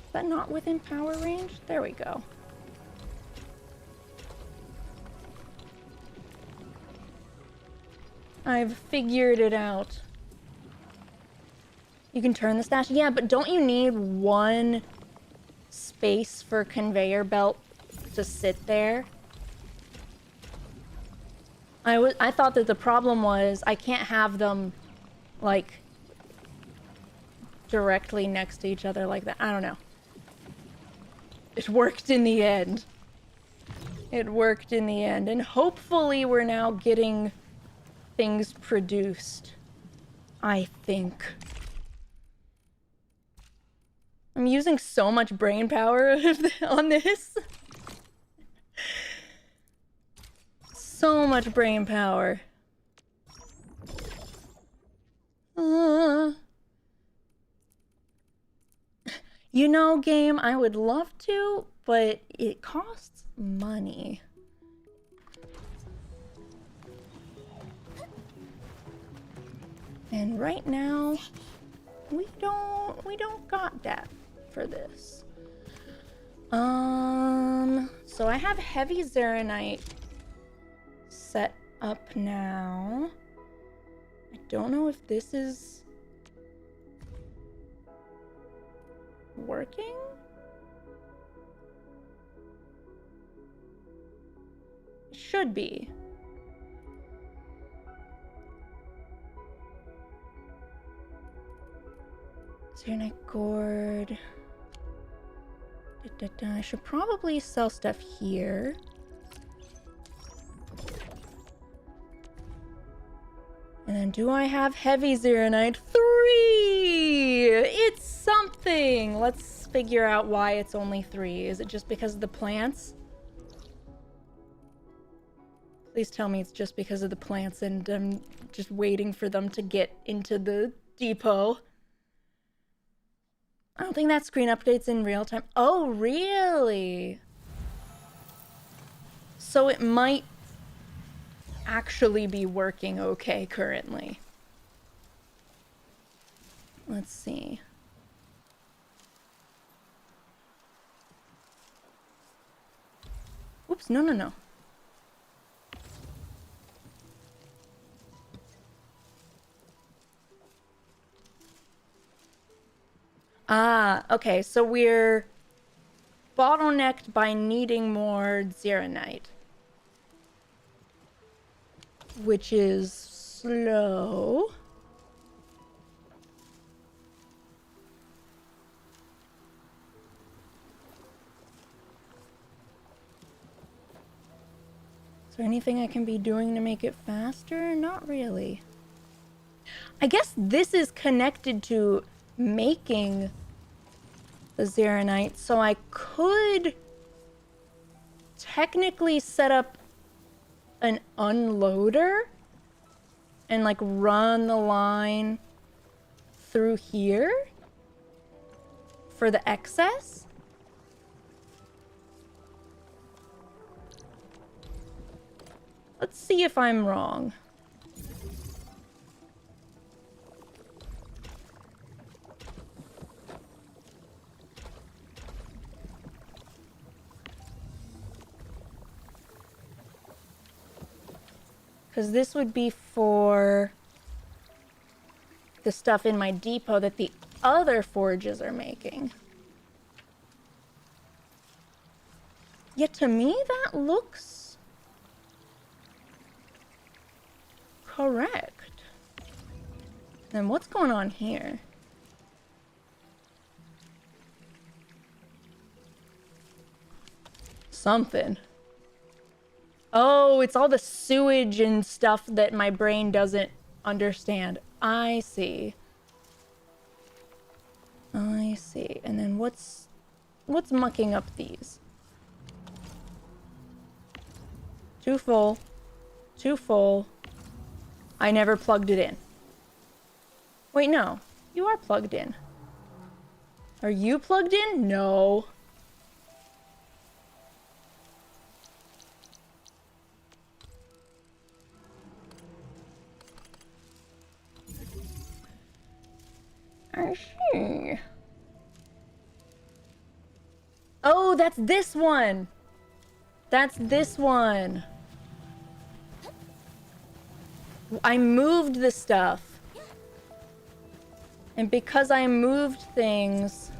[SPEAKER 1] Is that not within power range? There we go. I've figured it out. You can turn the stash. Yeah, but don't you need one space for conveyor belt to sit there? I thought that the problem was I can't have them, like, directly next to each other like that. I don't know. It worked in the end. It worked in the end. And hopefully we're now getting things produced. I think. I'm using so much brain power on this. So much brain power. You know, game, I would love to, but it costs money. And right now, we don't got that for this. So I have heavy Zeronite set up now. I don't know if this is working. It should be. Zeronite gourd. I should probably sell stuff here. And then do I have heavy Zeronite? 3! It's something! Let's figure out why it's only 3. Is it just because of the plants? Please tell me it's just because of the plants and I'm just waiting for them to get into the depot. I don't think that screen updates in real time. Oh, really? So it might actually be working okay currently. Let's see. Oops, no. Ah, okay, so we're bottlenecked by needing more Zeronite. Which is slow. Is there anything I can be doing to make it faster? Not really. I guess this is connected to making the Zeronite, so I could technically set up an unloader and like run the line through here for the excess. Let's see if I'm wrong. Because this would be for the stuff in my depot that the other forges are making. Yet to me, that looks correct. And what's going on here? Something. Oh, it's all the sewage and stuff that my brain doesn't understand. I see. I see. And then what's mucking up these? Too full. Too full. I never plugged it in. Wait, no. You are plugged in. Are you plugged in? No. I see. Oh, that's this one. That's this one. I moved the stuff. And because I moved things...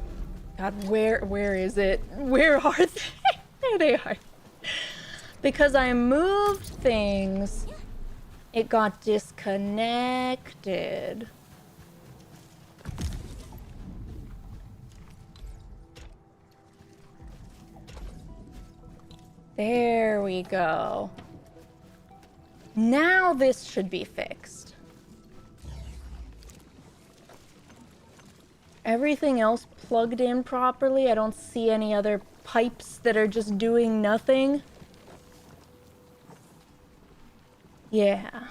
[SPEAKER 1] God, where is it? Where are they? There they are. Because I moved things, It got disconnected. There we go. Now this should be fixed. Everything else plugged in properly. I don't see any other pipes that are just doing nothing. Yeah.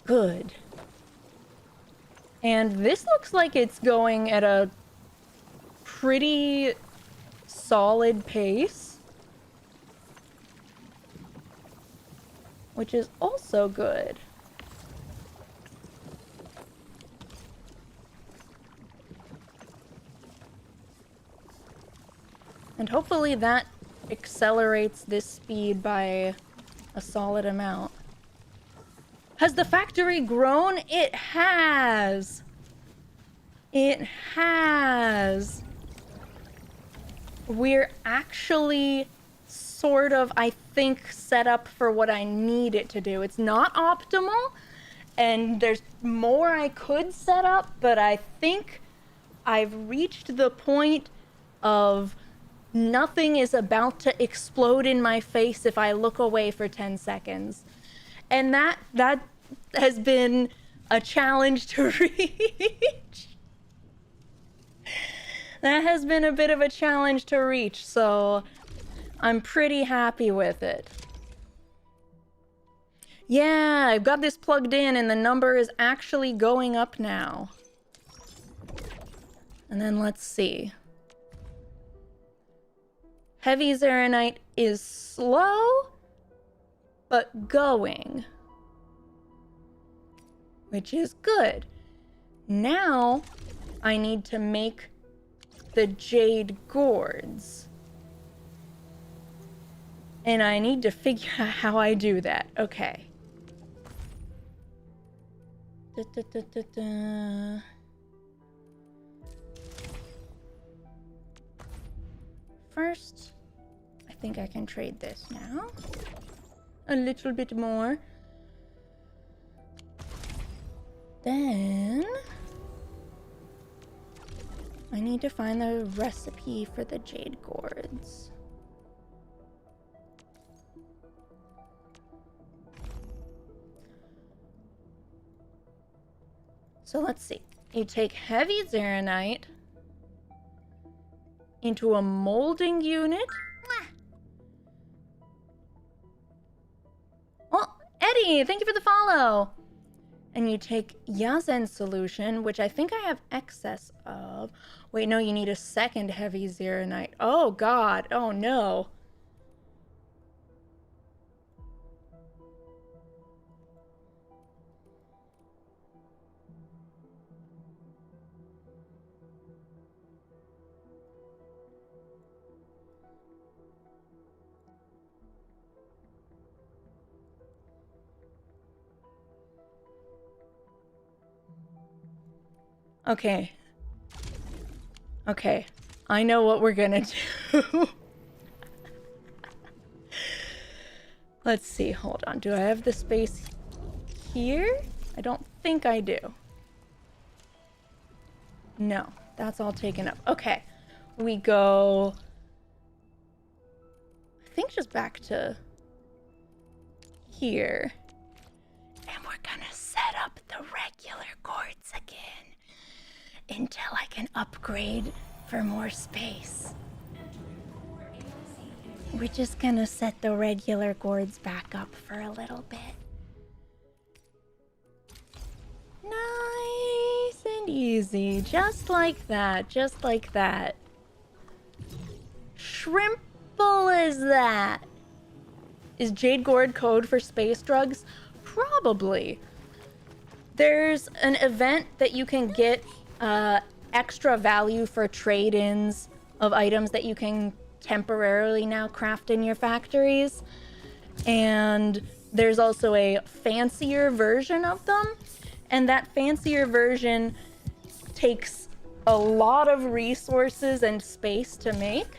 [SPEAKER 1] Good. And this looks like it's going at a pretty solid pace, which is also good. And hopefully that accelerates this speed by a solid amount. Has the factory grown? It has! It has! We're actually sort of, I think, set up for what I need it to do. It's not optimal, and there's more I could set up, but I think I've reached the point of nothing is about to explode in my face if I look away for 10 seconds. And that has been a challenge to reach. That has been a bit of a challenge to reach, so I'm pretty happy with it. Yeah, I've got this plugged in and the number is actually going up now. And then let's see. Heavy Zeronite is slow, but going. Which is good. Now, I need to make the jade gourds. And I need to figure out how I do that. Okay. First, I think I can trade this now. A little bit more. Then I need to find the recipe for the jade gourds. So let's see. You take heavy Zeronite into a molding unit. Oh, Eddie, thank you for the follow. And you take Yazen solution, which I think I have excess of. Wait, no, you need a second heavy Zeronite. Oh, God. Oh, no. Okay. Okay. I know what we're gonna do. Let's see. Hold on. Do I have the space here? I don't think I do. No. That's all taken up. Okay. We go... I think just back to here. And we're gonna set up the regular gourds again. Until I can upgrade for more space. We're just gonna set the regular gourds back up for a little bit. Nice and easy. Just like that. Just like that. Shrimple as that. Is Jade Gourd code for space drugs? Probably. There's an event that you can get extra value for trade-ins of items that you can temporarily now craft in your factories. And there's also a fancier version of them. And that fancier version takes a lot of resources and space to make.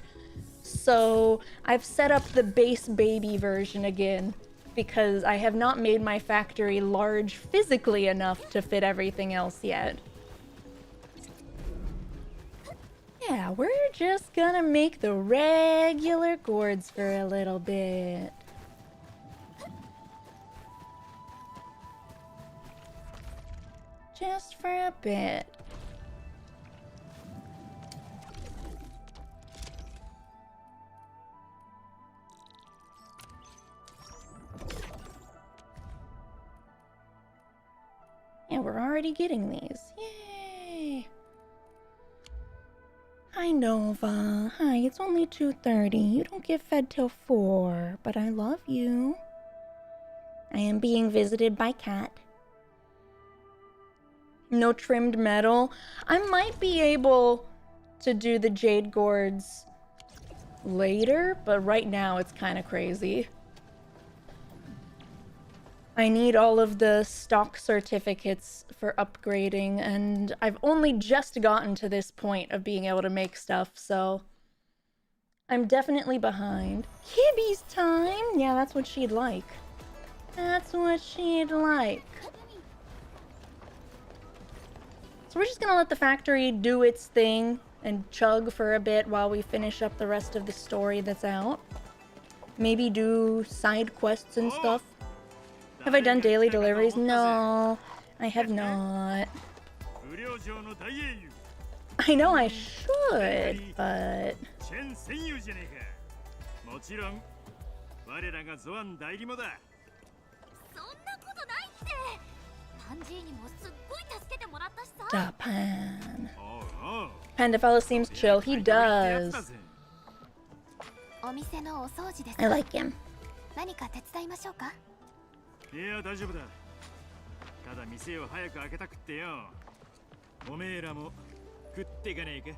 [SPEAKER 1] So I've set up the base baby version again because I have not made my factory large physically enough to fit everything else yet. Yeah, we're just gonna make the regular gourds for a little bit. Just for a bit. Yeah, we're already getting these. Yay! Hi, Nova. Hi, it's only 2:30. You don't get fed till 4, but I love you. I am being visited by Cat. No trimmed metal. I might be able to do the jade gourds later, but right now it's kind of crazy. I need all of the stock certificates for upgrading, and I've only just gotten to this point of being able to make stuff, so I'm definitely behind. Kibby's time! Yeah, that's what she'd like. That's what she'd like. So we're just gonna let the factory do its thing and chug for a bit while we finish up the rest of the story that's out. Maybe do side quests and stuff. Have I done daily deliveries? No, I have not. I know I should, but... Japan. Panda fella seems chill. He does. I like him.
[SPEAKER 6] いや大丈夫だ。ただ店を早く開けたくってよ。おめえらも食っていかねえか。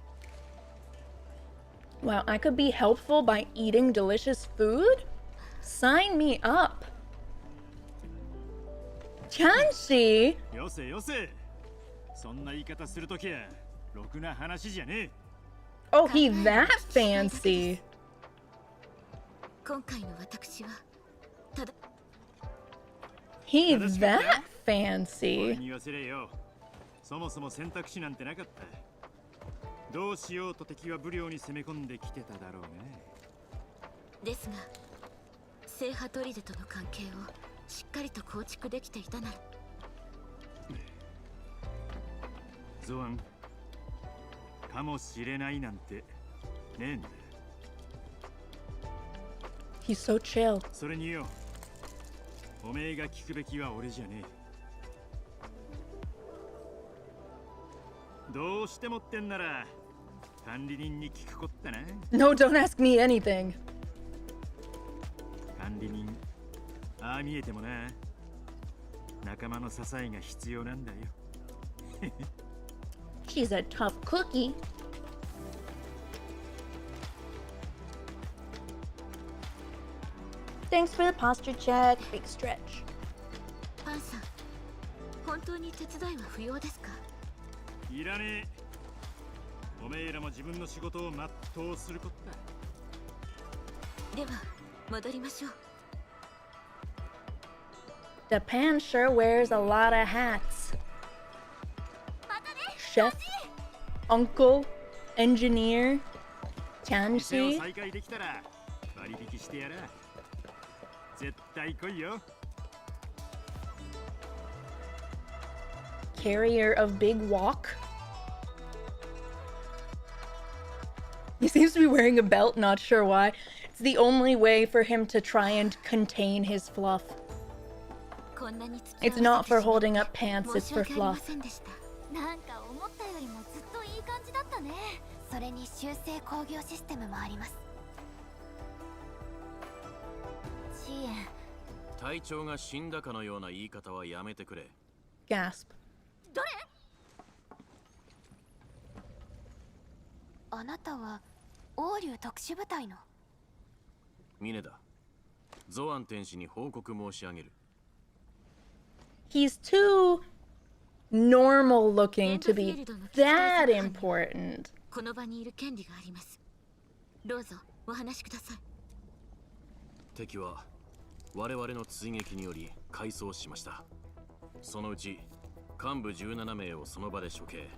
[SPEAKER 1] Wow, I could be helpful by eating delicious food? Sign me up. Chanshi?
[SPEAKER 6] よせよせ。そんな言い方するときはろくな話じゃねえ。
[SPEAKER 1] Oh, he that fancy.
[SPEAKER 4] 今回の私はただ
[SPEAKER 1] He that fancy.
[SPEAKER 6] 言わせれよ。そもそも選択肢なんてなかった。どうしようと敵は武領に攻め込んできてただろうね。
[SPEAKER 4] ですが、聖波砦との関係をしっかりと構築できていたなら。
[SPEAKER 6] ゾアン、かもしれないなんてねえんだ。
[SPEAKER 1] He's so chill.
[SPEAKER 6] それによ。おめえが聞くべきは俺じゃねえ。どうしてもってんなら管理人に聞くこったな。
[SPEAKER 1] No, don't ask me anything.
[SPEAKER 6] 管理人、ああ見えてもな、仲間の支えが必要なんだよ。
[SPEAKER 1] She's a tough cookie. Thanks for the posture check. Big stretch.
[SPEAKER 4] パンさん、本当に手伝いは不要ですか？
[SPEAKER 6] いらねえ。おめえらも自分の仕事を全うすることだ。
[SPEAKER 4] では、戻りましょう。
[SPEAKER 1] The Pan sure wears a lot of hats. Chef, uncle, engineer,
[SPEAKER 6] 店を
[SPEAKER 1] Chanshi.
[SPEAKER 6] 再開できたら割引してやら。絶対来いよ。
[SPEAKER 1] Carrier of big walk. He seems to be wearing a belt, not sure why. It's the only way for him to try and contain his fluff. It's not for holding up pants, it's for fluff.
[SPEAKER 3] なんか思ったよりもずっといい感じだったね。それに修正工業システムもあります。支援。
[SPEAKER 7] 隊長が死んだかのような言い方はやめてくれ。
[SPEAKER 1] Gasp.
[SPEAKER 3] 誰？あなたは王竜特殊部隊の。
[SPEAKER 7] ミネだ。ゾアン天使に報告申し上げる。
[SPEAKER 1] He's too normal looking to be that important.
[SPEAKER 4] この場にいる権利があります。どうぞお話しください。
[SPEAKER 7] 敵は我々の追撃により改装しました。そのうち幹部17名をその場で処刑。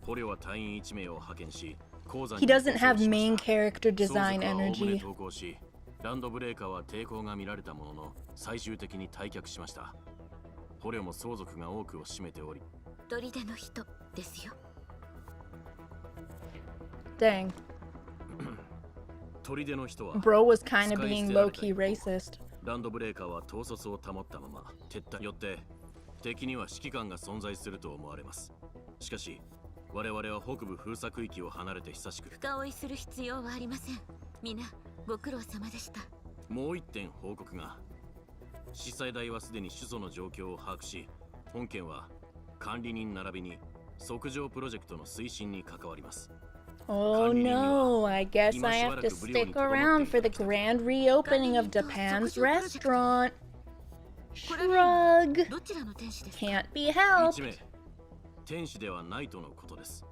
[SPEAKER 7] 捕虜は隊員1名を派遣し、鉱山
[SPEAKER 1] He
[SPEAKER 7] に
[SPEAKER 1] doesn't have
[SPEAKER 7] 移送しま
[SPEAKER 1] main
[SPEAKER 7] した。
[SPEAKER 1] character design
[SPEAKER 7] 相続は概ね
[SPEAKER 1] energy.
[SPEAKER 7] 投降し、ランドブレーカーは抵抗が見られたものの最終的に退却しました。捕虜も相続が多くを占めており、
[SPEAKER 4] 砦の人ですよ。
[SPEAKER 1] Dang.
[SPEAKER 7] 砦の人は
[SPEAKER 1] Bro was kind of being low-key racist.
[SPEAKER 7] ランドブレーカーは統率を保ったまま撤退によって敵には指揮官が存在すると思われます。しかし我々は北部封鎖区域を離れて久しく、
[SPEAKER 4] 深追いする必要はありません。皆ご苦労様でした。
[SPEAKER 7] もう一点報告が。司祭台はすでに首都の状況を把握し、本件は管理人並びに即上プロジェクトの推進に関わります。
[SPEAKER 1] Oh no, I guess I have to stick around for the grand reopening of Japan's restaurant. Shrug.
[SPEAKER 4] どちらの天使ですか？
[SPEAKER 1] Can't be
[SPEAKER 7] 1
[SPEAKER 1] helped.
[SPEAKER 7] 名、天使ではないとのことです。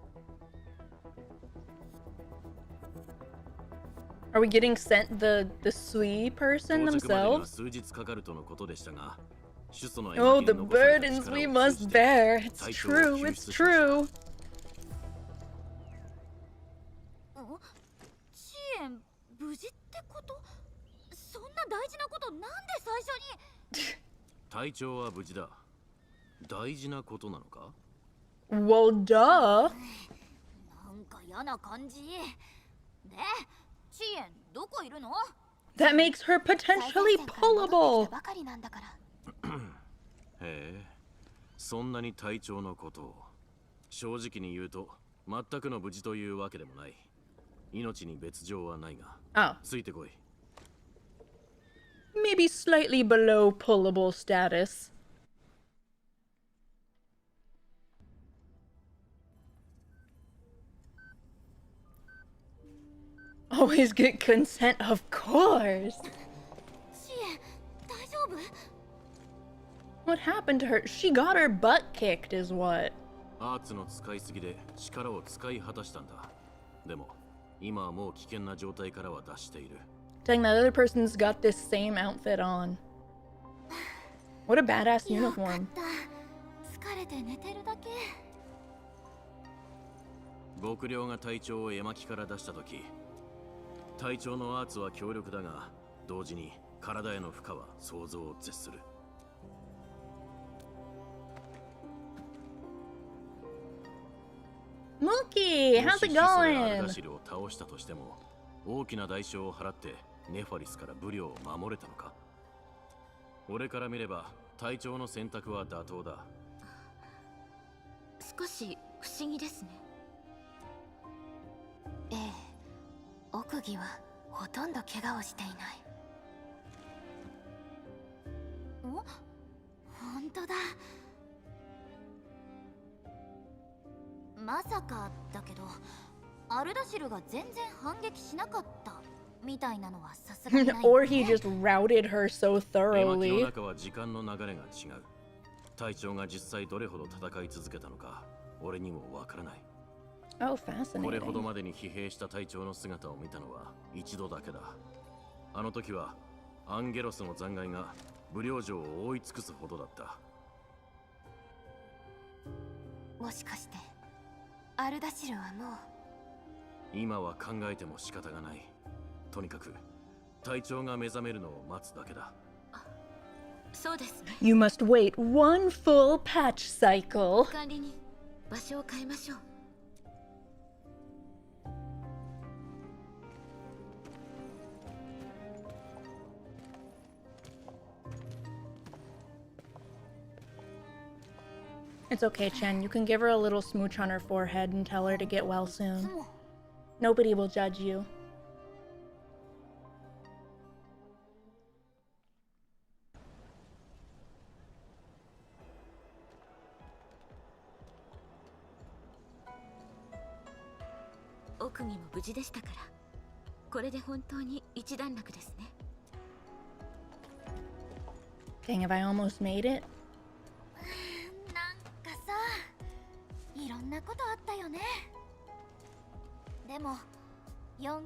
[SPEAKER 1] Are we getting sent the Sui person
[SPEAKER 7] 到着までには
[SPEAKER 1] themselves?
[SPEAKER 7] 数日かかるとのことでしたが、首都の
[SPEAKER 1] Oh,
[SPEAKER 7] 描き
[SPEAKER 1] the
[SPEAKER 7] に残された
[SPEAKER 1] burdens
[SPEAKER 7] 力
[SPEAKER 1] we
[SPEAKER 7] を
[SPEAKER 1] must
[SPEAKER 7] 通じて
[SPEAKER 1] bear. It's
[SPEAKER 7] 隊長を
[SPEAKER 1] true,
[SPEAKER 7] 救
[SPEAKER 1] it's
[SPEAKER 7] 出しました。
[SPEAKER 1] true.
[SPEAKER 3] 遅延無事ってこと？そんな大事なことなんで最初に？
[SPEAKER 7] 隊長は無事だ。大事なことなのか？
[SPEAKER 1] Well, duh.
[SPEAKER 3] なんか嫌な感じ。で、遅延どこいるの？
[SPEAKER 1] That makes her potentially pullable.
[SPEAKER 3] ばかりなんだから。
[SPEAKER 7] へえ、そんなに隊長のことを。正直に言うと全くの無事というわけでもない。命に別状はないが、
[SPEAKER 1] Oh,
[SPEAKER 7] ついてこい。
[SPEAKER 1] maybe slightly below pullable status. Always get consent, of course.
[SPEAKER 3] 遅延大丈夫？
[SPEAKER 1] What happened to her? She got her butt kicked, is what?
[SPEAKER 7] アーツの使いすぎで力を使い果たしたんだ。でも今はもう危険な状態からは脱している。
[SPEAKER 1] Dang, that other person's got this same outfit on. What a badass
[SPEAKER 3] よかっ
[SPEAKER 1] uniform.
[SPEAKER 3] た。疲れて寝てるだけ。
[SPEAKER 7] 極僚が隊長を絵巻から出したとき、隊長のアーツは強力だが、同時に体への負荷は想像を絶する。
[SPEAKER 1] Mookie,
[SPEAKER 7] も
[SPEAKER 1] how's
[SPEAKER 7] し
[SPEAKER 1] it
[SPEAKER 7] ヒスがアル
[SPEAKER 1] going?
[SPEAKER 7] ダシルを倒したとしても、大きな代償を払ってネファリスからブリオを守れたのか？俺から見れば隊長の選択は妥当だ。
[SPEAKER 4] 少し不思議ですね。
[SPEAKER 3] ええ、奥義はほとんど怪我をしていない。お、本当だ。まさかだけど、アルダシルが全然反撃しなかったみたいなのはさすがにない、ね。
[SPEAKER 1] Or he just routed her so
[SPEAKER 7] 絵巻の
[SPEAKER 1] thoroughly.
[SPEAKER 7] 中は時間の流れが違う。隊長が実際どれほど戦い続けたのか、俺にもわからない。
[SPEAKER 1] Oh,
[SPEAKER 7] これほど
[SPEAKER 1] fascinating.
[SPEAKER 7] までに疲弊した隊長の姿を見たのは一度だけだ。あの時はアンゲロスの残骸がブリオ城を覆い尽くすほどだった。
[SPEAKER 3] もしかしてアルダシルはもう。
[SPEAKER 7] 今は考えても仕方がない。とにかく隊長が目覚めるのを待つだけだ。
[SPEAKER 4] そうですね。
[SPEAKER 1] You must wait one full patch cycle.
[SPEAKER 4] 管理人、場所を変えましょう。
[SPEAKER 1] It's okay, Chen. You can give her a little smooch on her forehead and tell her to get well soon. Nobody will judge you.
[SPEAKER 4] Oh, 奥義も無事でしたから、これで本当に一段落ですね。
[SPEAKER 1] Dang, have I almost made it?
[SPEAKER 3] なんかさ、いろんなことあったよね。でも、4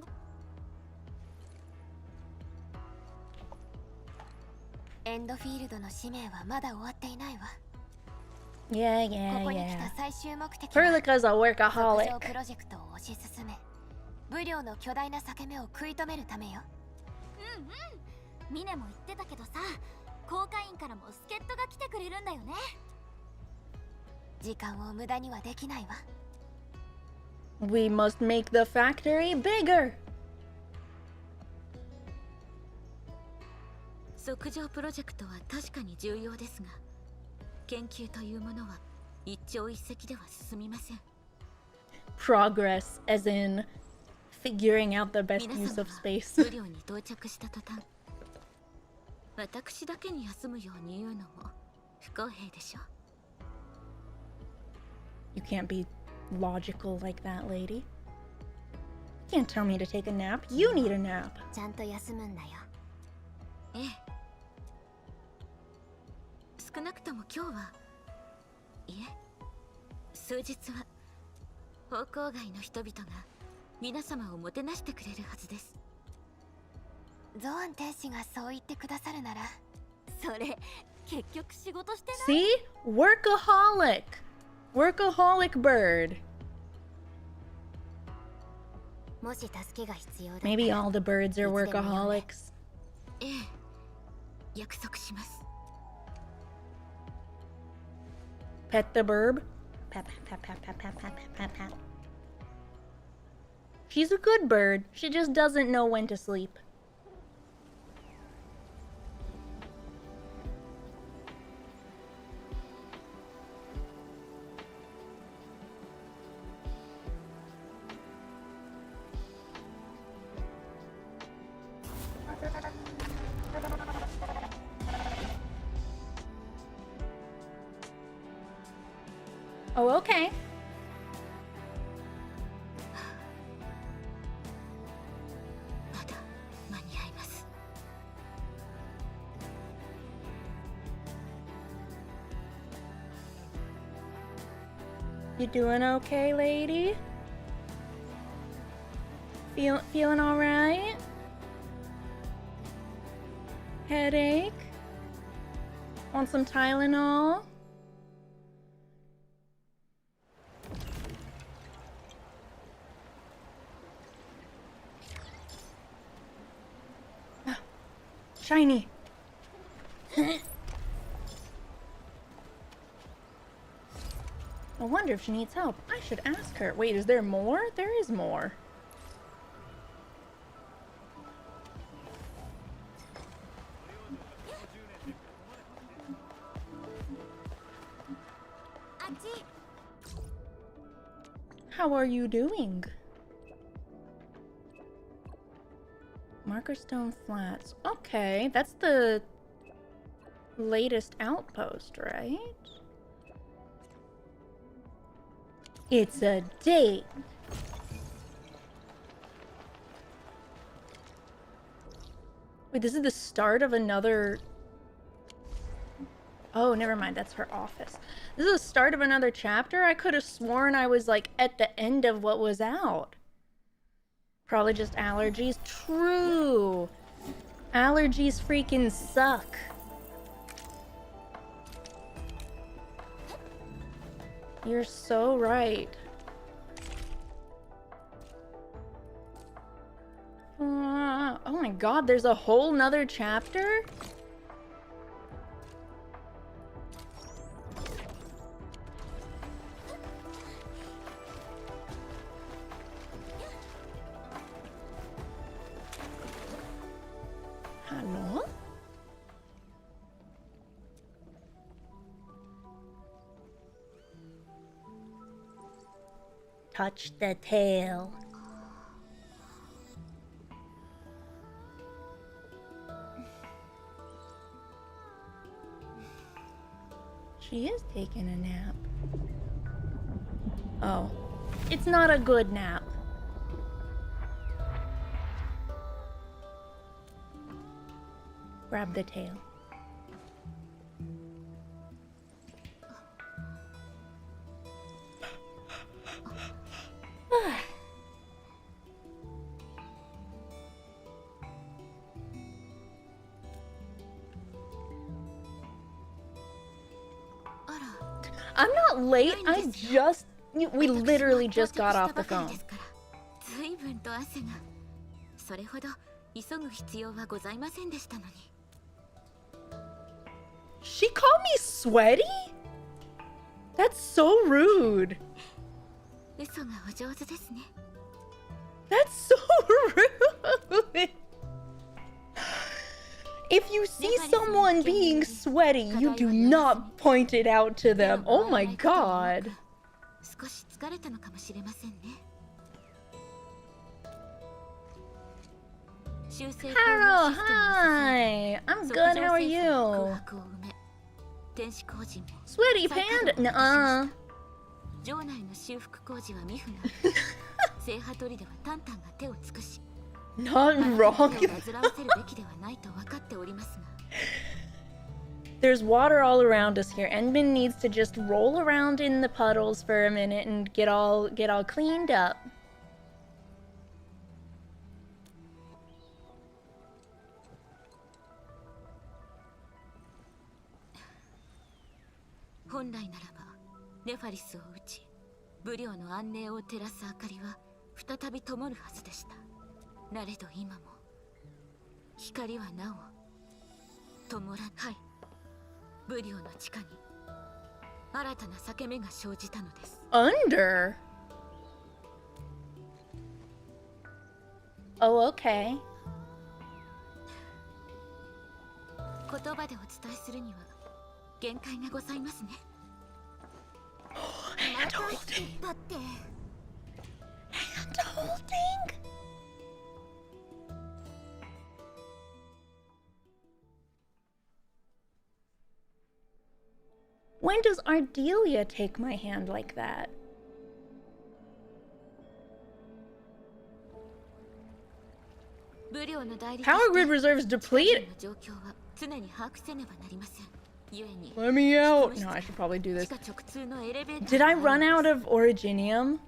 [SPEAKER 3] エンドフィールドの使命はまだ終わっていないわ。
[SPEAKER 1] Yeah,
[SPEAKER 3] こ
[SPEAKER 1] yeah,
[SPEAKER 3] こに来
[SPEAKER 1] yeah.
[SPEAKER 3] た最終目的は
[SPEAKER 1] Perlica's a
[SPEAKER 3] 極
[SPEAKER 1] workaholic.
[SPEAKER 3] 上プロジェクトを推し進め、武領の巨大な裂け目を食い止めるためよ。
[SPEAKER 8] うんうん。ミネも言ってたけどさ、公会員からも助っ人が来てくれるんだよね。
[SPEAKER 3] 時間を無駄にはできないわ。
[SPEAKER 1] We must make the factory bigger.
[SPEAKER 4] 測上プロジェクトは確かに重要ですが、研究というものは一朝一夕では進みません。
[SPEAKER 1] Progress, as in figuring out the best
[SPEAKER 4] 皆
[SPEAKER 1] use
[SPEAKER 4] 様
[SPEAKER 1] of
[SPEAKER 4] は
[SPEAKER 1] space.
[SPEAKER 4] 武領に到着した途端、私だけに休むように言うのも不公平でしょう。
[SPEAKER 1] You can't be logical like that, lady. You can't tell me to take a nap. You need a nap.
[SPEAKER 3] ちゃんと休むんだよ。
[SPEAKER 4] ええ。少なくとも今日は、いえ、数日は方向外の人々が皆様をもてなしてくれるはずです。
[SPEAKER 3] ゾーン天使がそう言ってくださるなら。
[SPEAKER 8] それ結局仕事してない。
[SPEAKER 1] See? Workaholic. Workaholic bird.
[SPEAKER 3] もし助けが必要だったら
[SPEAKER 1] Maybe all the birds are
[SPEAKER 3] いつでも呼んで。
[SPEAKER 1] workaholics.
[SPEAKER 4] ええ、約束します。
[SPEAKER 1] Pet the burb. Pat, pat, pat, pat, pat, pat, pat, pat, pat. She's a good bird. She just doesn't know when to sleep. Oh, okay.
[SPEAKER 4] まだ間に合います。
[SPEAKER 1] You doing okay, lady? Feeling all right? Headache? Want some Tylenol? Ah, shiny. I wonder if she needs help. I should ask her. Wait, is there more? There is more. How are you doing? Markerstone Flats. Okay, that's the latest outpost, right? It's a date. Wait, this is the start of another... Oh, never mind. That's her office. This is the start of another chapter? I could have sworn I was, like, at the end of what was out. Probably just allergies. True. Allergies freaking suck. You're so right. Oh my god, there's a whole nother chapter? Hello? Touch the tail. She is taking a nap. Oh, it's not a good nap. Grab the tail. I'm not late. We literally just got off the phone. She called me sweaty? That's so rude. That's so rude. If you see someone being sweaty, you do not point it out to them. Oh my god. Haro, hi! I'm good, how are you? Sweaty Panda? Nuh-uh. Not wrong. There's water all around us here. Endman needs to just roll around in the puddles for a minute and get all cleaned up. Under? Oh, okay. Hand holding. Hand holding. When does Ardelia take my hand like that? Power grid reserves depleted. Let me out. No, I should probably do this. Did I run out of Originium?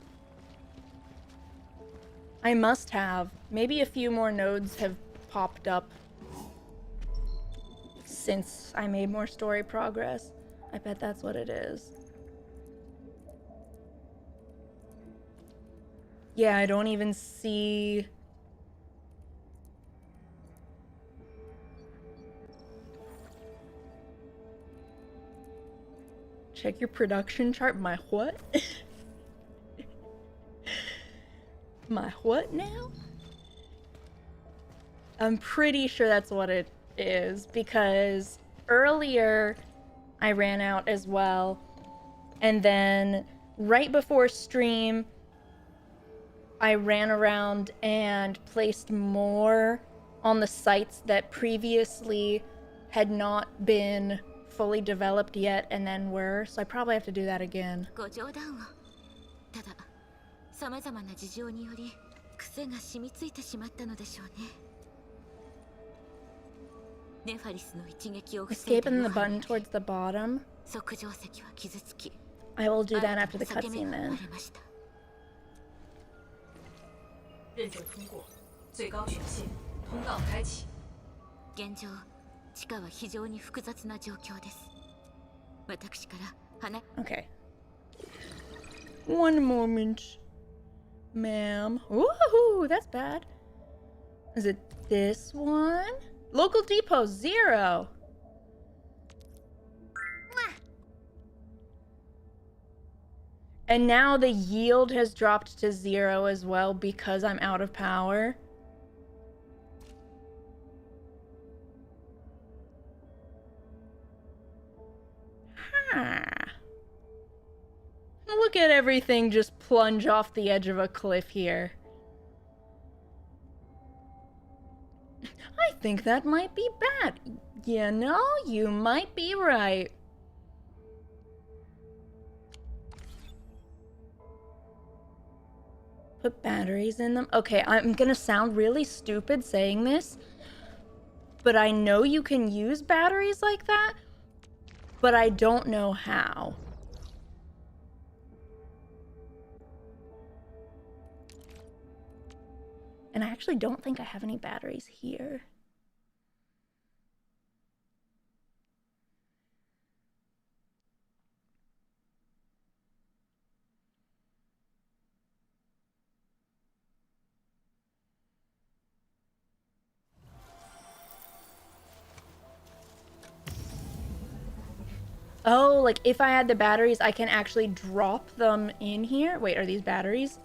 [SPEAKER 1] I must have. Maybe a few more nodes have popped up since I made more story progress. I bet that's what it is. Yeah, I don't even see... Check your production chart. My what? My what now? I'm pretty sure that's what it is, because earlier I ran out as well, and then right before stream I ran around and placed more on the sites that previously had not been fully developed yet and then were, so I probably have to do that again. Escaping the button towards the bottom. I will do that after the cutscene then. Okay. One moment, ma'am. Woohoo! That's bad. Is it this one? Local depot 0. And now the yield has dropped to 0 as well because I'm out of power. Look at everything just plunge off the edge of a cliff here. I think that might be bad. You know, you might be right. Put batteries in them. Okay, I'm gonna sound really stupid saying this, but I know you can use batteries like that, but I don't know how. And I actually don't think I have any batteries here. Oh, like if I had the batteries, I can actually drop them in here. Wait, are these batteries?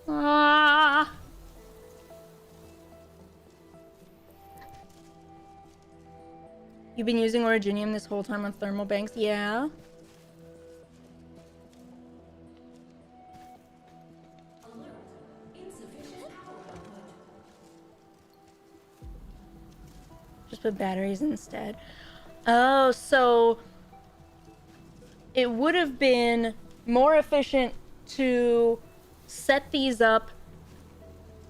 [SPEAKER 1] Ah. You've been using Originium this whole time on thermal banks? Yeah. Just put batteries instead. Oh, so it would have been more efficient to set these up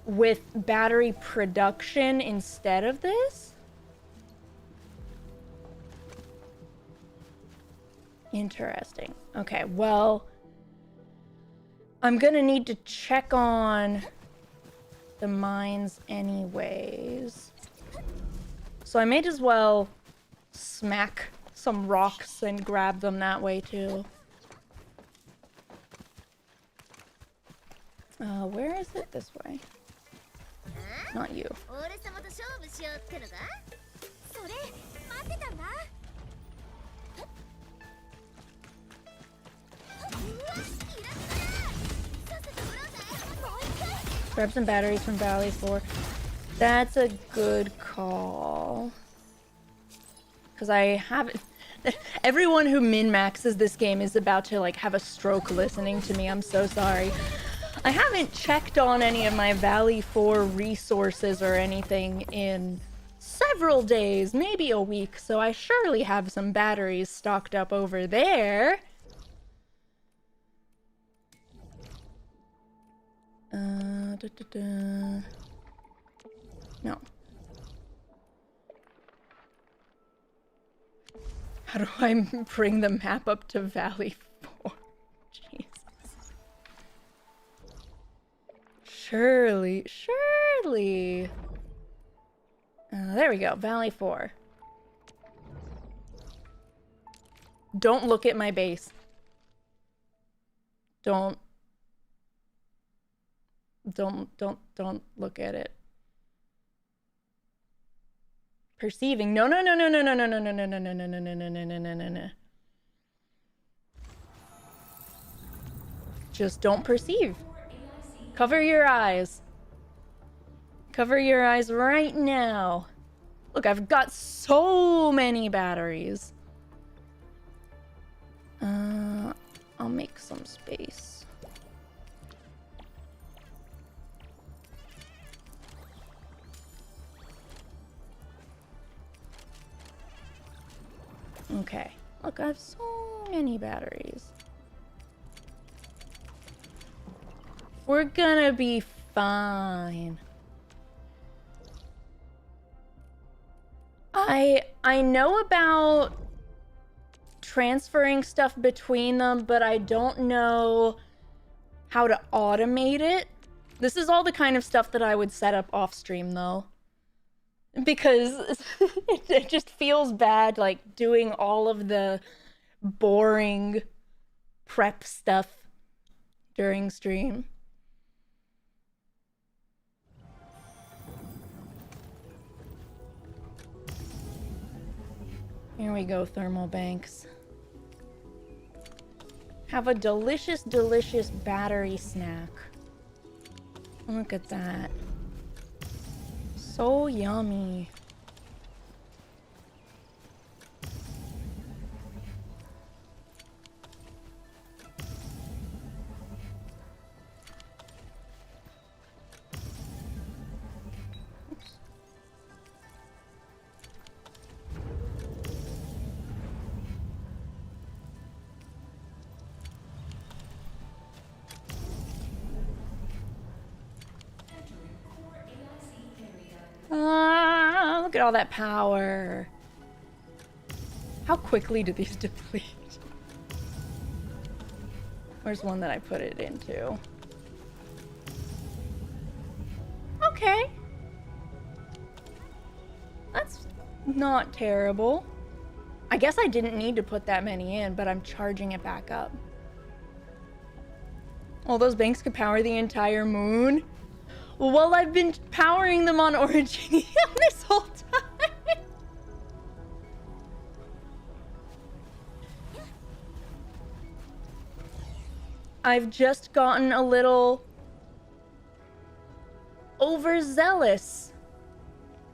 [SPEAKER 1] with battery production instead of this? Interesting. Okay, well, I'm gonna need to check on the mines anyways. So I might as well smack some rocks and grab them that way too. Where is it? This way. Not you. Grab some batteries from Valley 4. That's a good call. Because I haven't... Everyone who min-maxes this game is about to, like, have a stroke listening to me. I'm so sorry. I haven't checked on any of my Valley 4 resources or anything in several days, maybe a week, so I surely have some batteries stocked up over there. No. How do I bring the map up to Valley 4? Jesus. Surely. There we go. Valley 4. Don't look at my base. Don't look at it. Perceiving. No. Just don't perceive. Cover your eyes. Cover your eyes right now. Look, I've got so many batteries. I'll make some space. Okay. Look, I have so many batteries. We're gonna be fine. I know about transferring stuff between them, but I don't know how to automate it. This is all the kind of stuff that I would set up off stream though. Because it just feels bad, like, doing all of the boring prep stuff during stream. Here we go, thermal banks. Have a delicious, delicious battery snack. Look at that. So yummy. Oops. Ah, look at all that power. How quickly do these deplete? Where's one that I put it into? Okay. That's not terrible. I guess I didn't need to put that many in, but I'm charging it back up. All those banks could power the entire moon? Well, I've been powering them on Originium this whole time. I've just gotten a little overzealous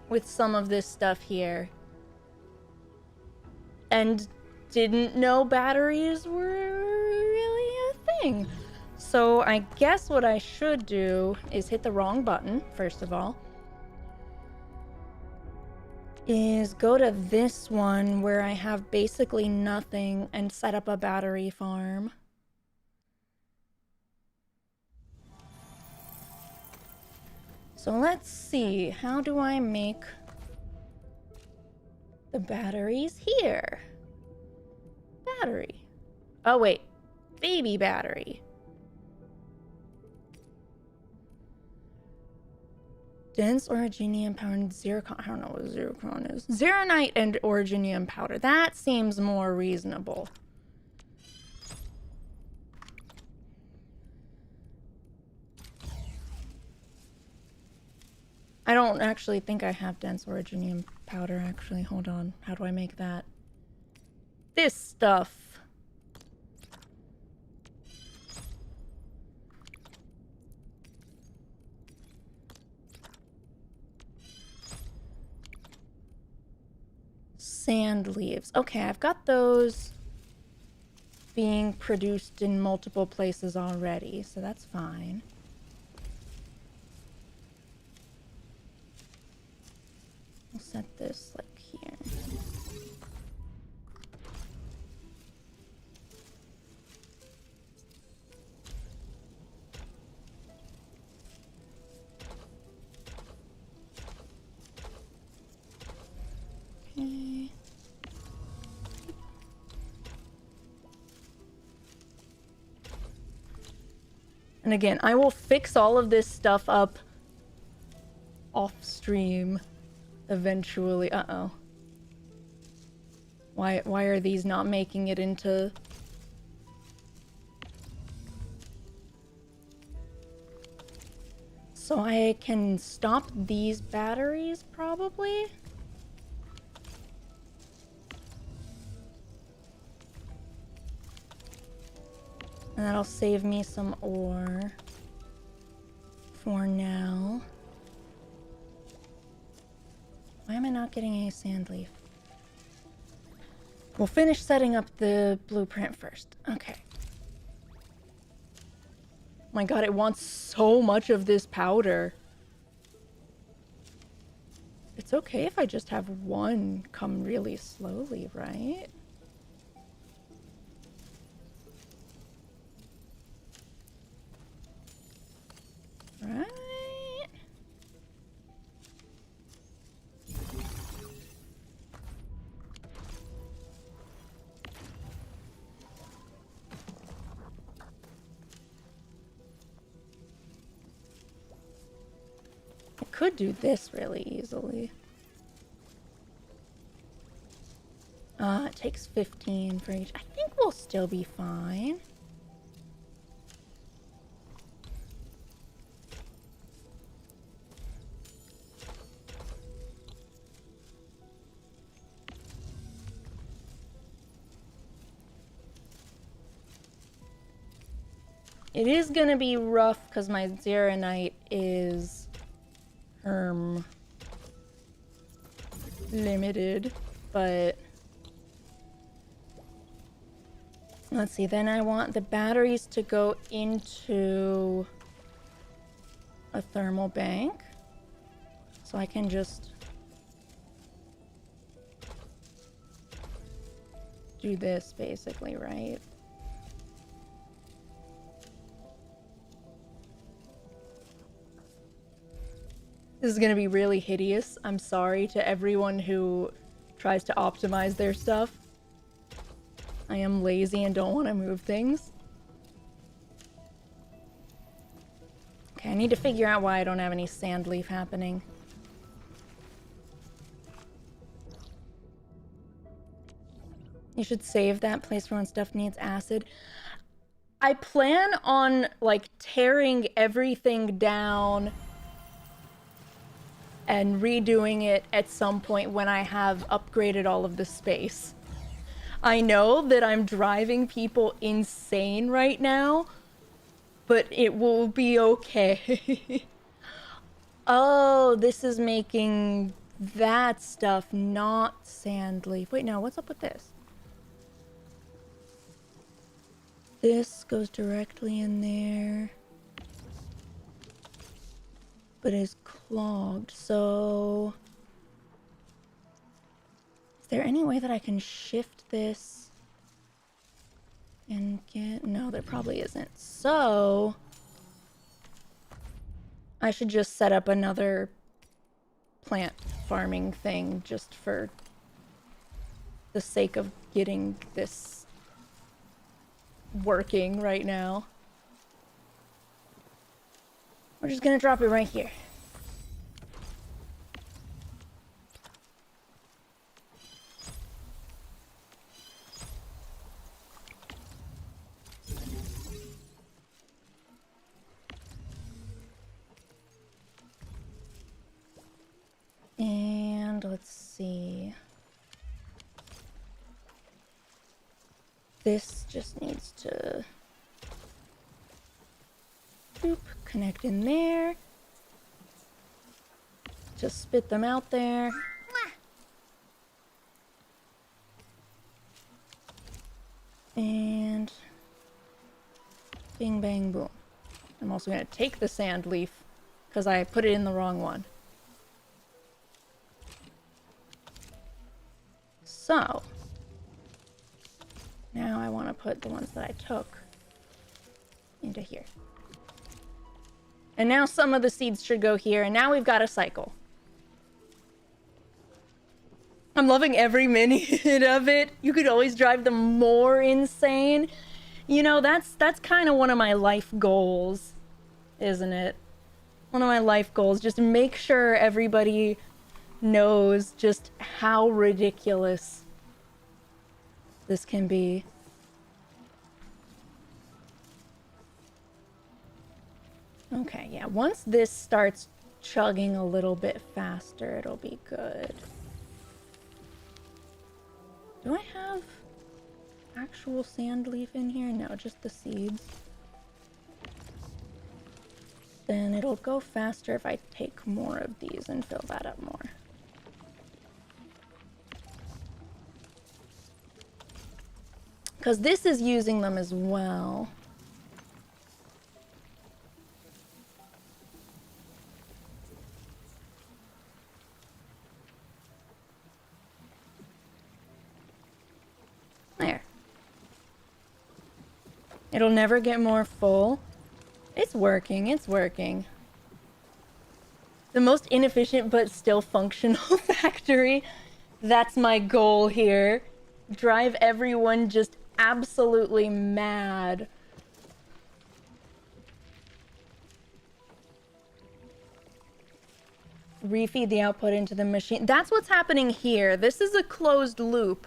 [SPEAKER 1] with some of this stuff here. And didn't know batteries were really a thing. So I guess what I should do is hit the wrong button, first of all. Is go to this one where I have basically nothing and set up a battery farm. So let's see, how do I make the batteries here? Battery. Oh wait, baby battery. Dense originium powder and zircon. I don't know what zircon is. Zeronite and originium powder. That seems more reasonable. I don't actually think I have dense originium powder, actually. Hold on. How do I make that? This stuff. Sand leaves. Okay, I've got those being produced in multiple places already, so that's fine. I'll set this like here. Okay. And again, I will fix all of this stuff up off stream eventually. Uh-oh. Why are these not making it into... So I can stop these batteries, probably? And that'll save me some ore for now. Why am I not getting a sand leaf? We'll finish setting up the blueprint first. Okay. My god, it wants so much of this powder. It's okay if I just have one come really slowly, right? Right? I could do this really easily. It takes 15 for each. I think we'll still be fine. It is gonna be rough because my Zeronite is limited, but let's see. Then I want the batteries to go into a thermal bank, so I can just do this basically, right? This is gonna be really hideous. I'm sorry to everyone who tries to optimize their stuff. I am lazy and don't want to move things. Okay, I need to figure out why I don't have any sand leaf happening. You should save that place for when stuff needs acid. I plan on, like, tearing everything down and redoing it at some point when I have upgraded all of the space. I know that I'm driving people insane right now, but it will be okay. Oh, this is making that stuff, not sand leaf. Wait, no, what's up with this? This goes directly in there, but is clogged, so... Is there any way that I can shift this and get... No, there probably isn't. So... I should just set up another plant farming thing just for the sake of getting this working right now. We're just gonna drop it right here. And let's see. This just needs to connect in there. Just spit them out there. And bing, bang, boom. I'm also going to take the sand leaf because I put it in the wrong one. So, now I want to put the ones that I took into here. And now some of the seeds should go here, and now we've got a cycle. I'm loving every minute of it. You could always drive them more insane. You know, that's kind of one of my life goals, isn't it? One of my life goals, just to make sure everybody knows just how ridiculous this can be. Okay, yeah, once this starts chugging a little bit faster, it'll be good. Do I have actual sand leaf in here? No, just the seeds. Then it'll go faster if I take more of these and fill that up more. Because this is using them as well. There. It'll never get more full. It's working, it's working. The most inefficient but still functional factory. That's my goal here. Drive everyone just absolutely mad. Refeed the output into the machine. That's what's happening here. This is a closed loop,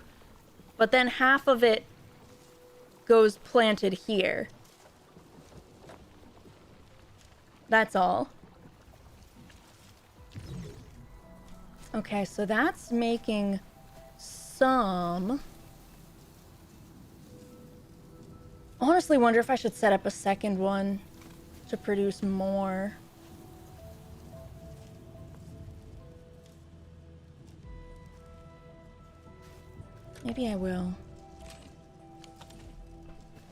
[SPEAKER 1] but then half of it goes planted here. That's all. Okay, so that's making some. Honestly, wonder if I should set up a second one to produce more. Maybe I will.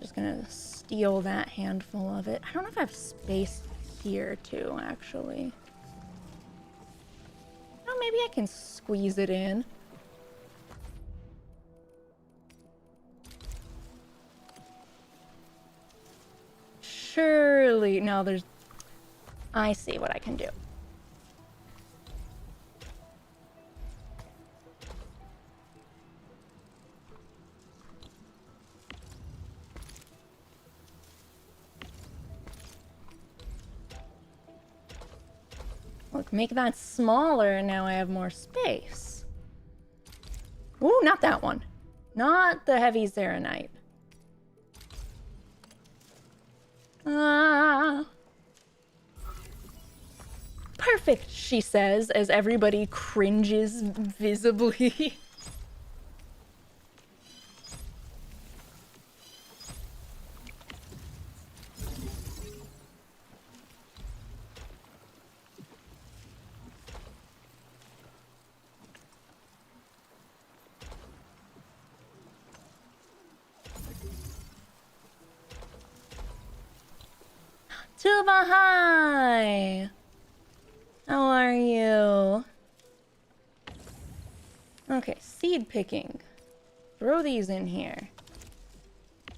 [SPEAKER 1] Just gonna steal that handful of it. I don't know if I have space here too, actually. Oh, maybe I can squeeze it in. Surely, no, there's... I see what I can do. Look, make that smaller, and now I have more space. Ooh, not that one. Not the heavy Zeronite. Perfect, she says, as everybody cringes visibly. Tuba, hi! How are you? Okay, seed picking. Throw these in here.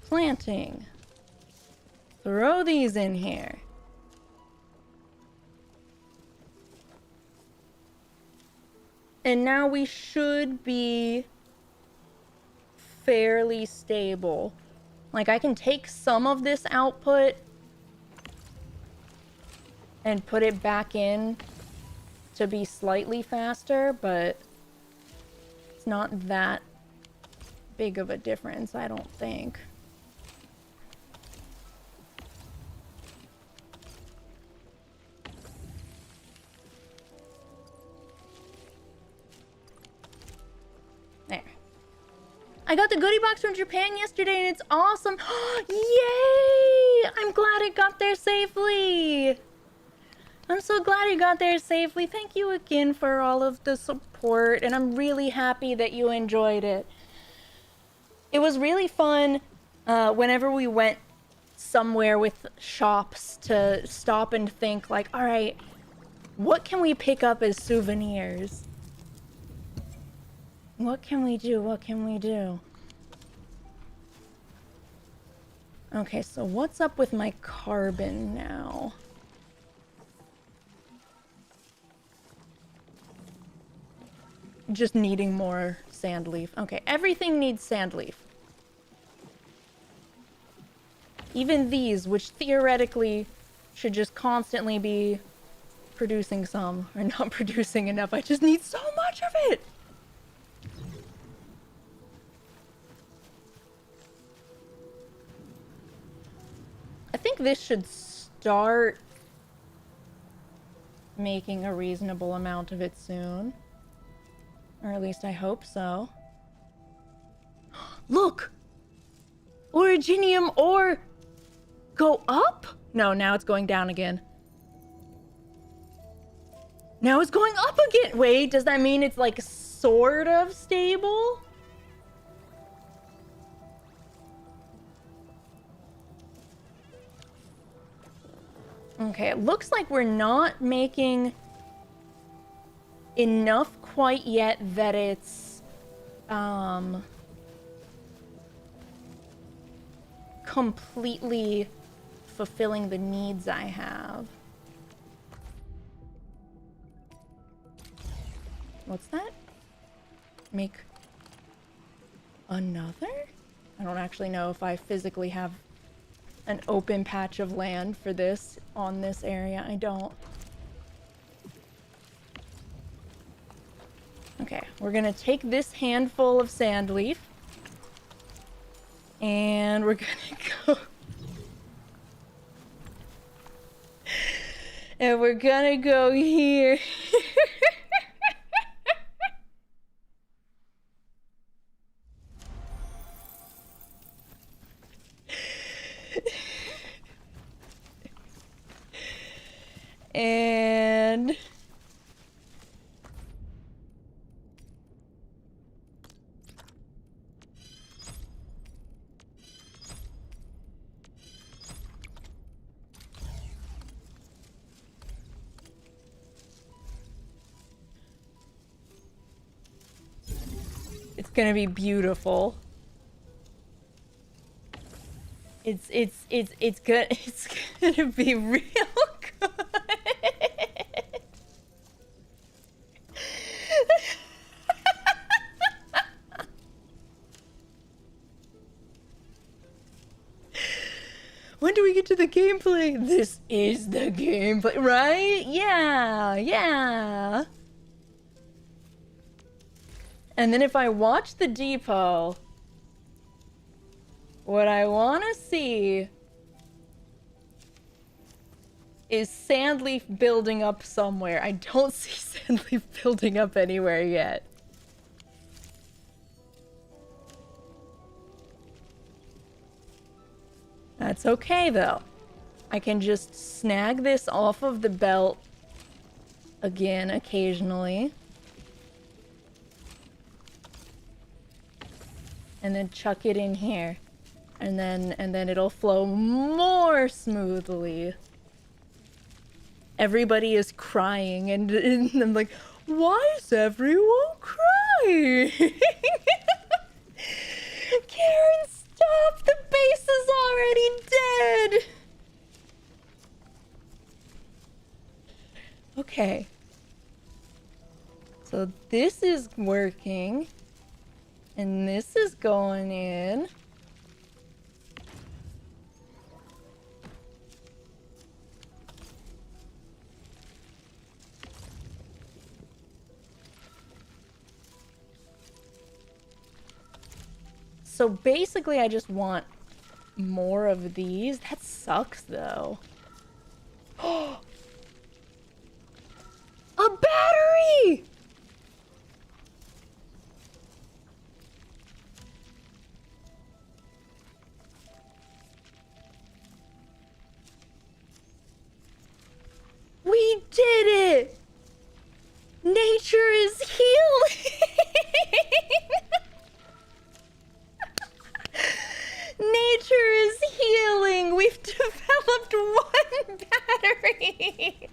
[SPEAKER 1] Planting. Throw these in here. And now we should be fairly stable. Like, I can take some of this output and put it back in to be slightly faster, but it's not that big of a difference, I don't think. There. I got the goodie box from Japan yesterday and it's awesome. Yay! I'm glad it got there safely. I'm so glad it got there safely. Thank you again for all of the support, and I'm really happy that you enjoyed it. It was really fun whenever we went somewhere with shops to stop and think like, all right, what can we pick up as souvenirs? What can we do? What can we do? Okay, so what's up with my carbon now? Just needing more sand leaf. Okay, everything needs sand leaf. Even these, which theoretically should just constantly be producing some, are not producing enough. I just need so much of it! I think this should start making a reasonable amount of it soon. Or at least I hope so. Look! Originium ore go up? No, now it's going down again. Now it's going up again! Wait, does that mean it's like sort of stable? Okay, it looks like we're not making enough quite yet that it's completely fulfilling the needs I have. What's that? Make another? I don't actually know if I physically have an open patch of land for this on this area. I don't. Okay, we're gonna take this handful of sand leaf and we're gonna go and we're gonna go here. And it's gonna be beautiful. It's gonna be real good. When do we get to the gameplay? This is the gameplay, right? Yeah, yeah. And then if I watch the depot, what I want to see is Sandleaf building up somewhere. I don't see Sandleaf building up anywhere yet. That's okay, though. I can just snag this off of the belt again occasionally. And then chuck it in here. And then it'll flow more smoothly. everybody is crying, and I'm like, why is everyone crying? Khiren, stop! The base is already dead! Okay. So this is working. And this is going in. So basically, I just want more of these. That sucks, though. A battery! We did it! Nature is healing! Nature is healing! We've developed one battery!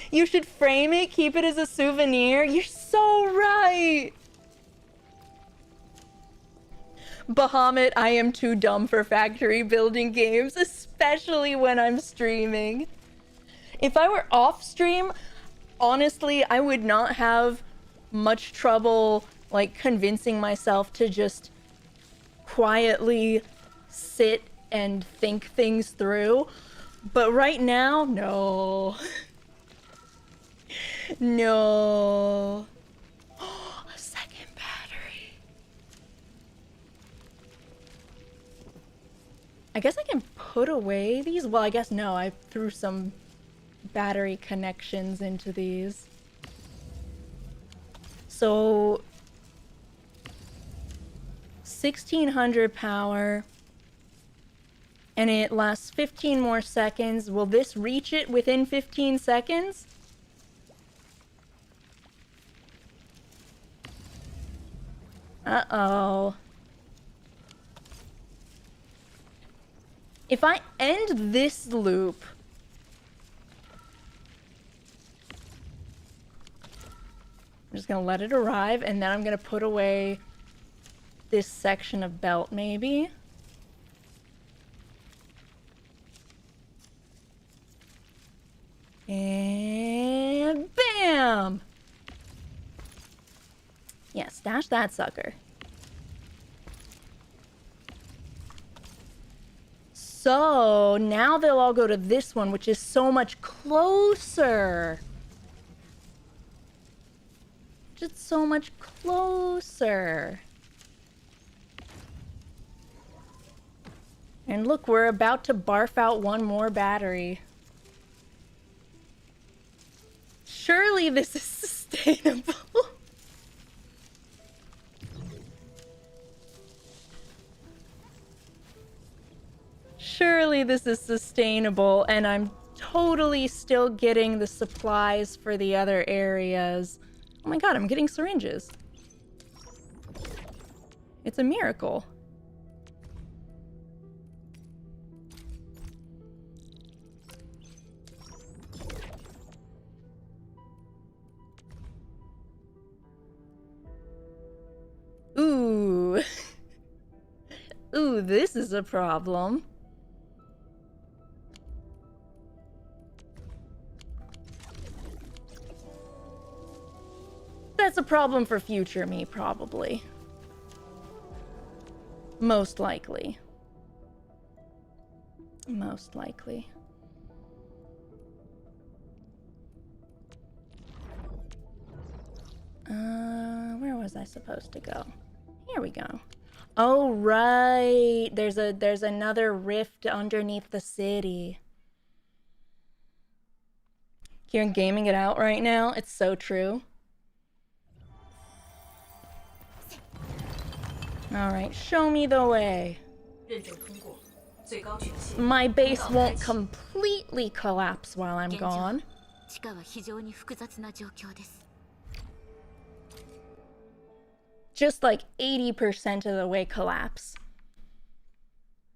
[SPEAKER 1] You should frame it, keep it as a souvenir. You're so right! Bahamut, I am too dumb for factory building games, especially when I'm streaming. If I were off stream, honestly, I would not have much trouble, like, convincing myself to just quietly sit and think things through. But right now, no. No. A second battery. I guess I can put away these. Well, I guess no. I threw some battery connections into these. So 1600 power, and it lasts 15 more seconds. Will this reach it within 15 seconds? Uh-oh. If I end this loop, I'm just gonna let it arrive, and then I'm gonna put away this section of belt, maybe. And bam! Yeah, stash that sucker. So now they'll all go to this one, which is so much closer. Just so much closer. And look, we're about to barf out one more battery. Surely this is sustainable. Surely this is sustainable, and I'm totally still getting the supplies for the other areas. Oh my god, I'm getting syringes. It's a miracle. Ooh. Ooh, this is a problem. That's a problem for future me, probably. Most likely. Most likely. Where was I supposed to go? Here we go. Oh, right. There's another rift underneath the city. Khiren gaming it out right now. It's so true. Alright, show me the way. My base won't completely collapse while I'm gone. Just like 80% of the way collapse.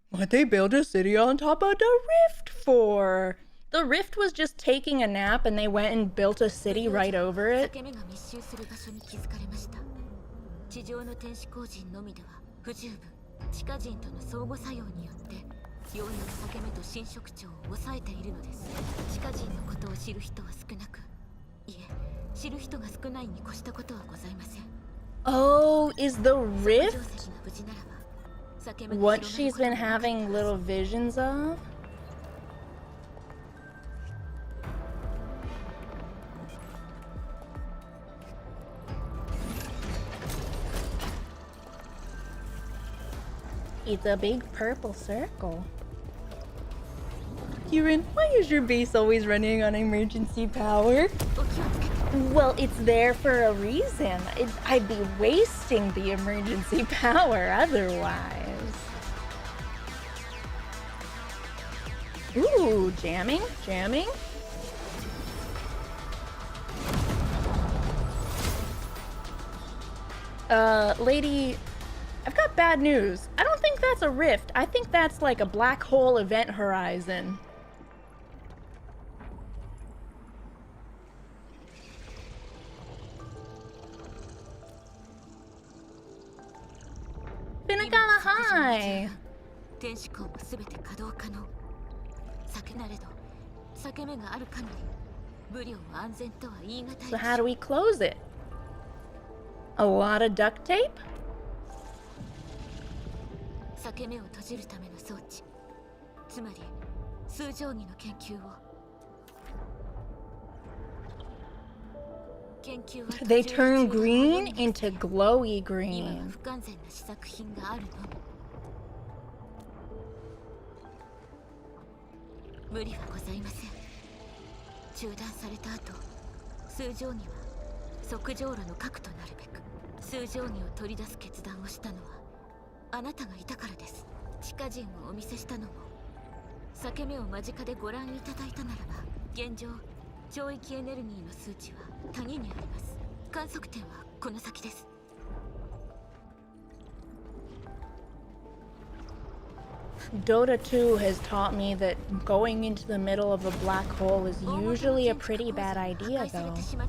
[SPEAKER 1] What'd they build a city on top of the rift for? The rift was just taking a nap and they went and built a city right over it.
[SPEAKER 4] 地上の天使工人のみでは不十分。地下人との相互作用によってようやく裂け目と侵食長を抑えているのです。地下人のことを知る人は少なく、いえ、知る人が少ないに越したことはございません。
[SPEAKER 1] Oh, is the rift what she's been having little visions of? It's a big purple circle. Khiren, why is your base always running on emergency power? Well, it's there for a reason. I'd be wasting the emergency power otherwise. Ooh, jamming, jamming. Lady, I've got bad news. I don't think that's a rift. I think that's like a black hole event horizon. Pinakala, hi! So how do we close it? A lot of duct tape?
[SPEAKER 4] 裂け目を閉じるための装置、つまり数定規の研究を。
[SPEAKER 1] They turn green into glowy green.
[SPEAKER 4] 今は不完全な試作品があるのみ。無理はございません。中断された後、数定規は即定路の核となるべく数定規を取り出す決断をしたのは。あなたがいたからです。地下人をお見せしたのも裂け目を間近でご覧いただいたならば現状超域エネルギーの数値は谷にあります。観測点はこの先です。
[SPEAKER 1] Dota 2 has taught me that going into the middle of a black hole is usually a pretty bad idea, though.
[SPEAKER 4] 幸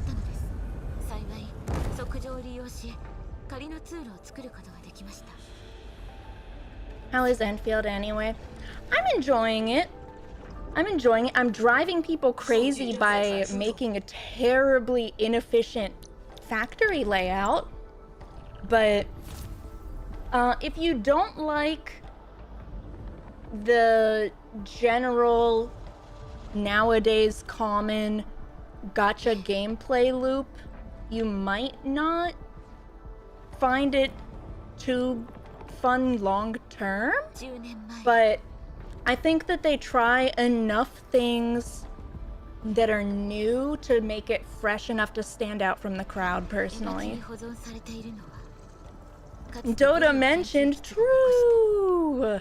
[SPEAKER 4] い即定を利用し仮の通路を作ることができました。
[SPEAKER 1] How is Endfield anyway? I'm enjoying it. I'm driving people crazy by making a terribly inefficient factory layout. But if you don't like the general nowadays common gacha gameplay loop, you might not find it too fun long term, but I think that they try enough things that are new to make it fresh enough to stand out from the crowd personally. Dota mentioned, true!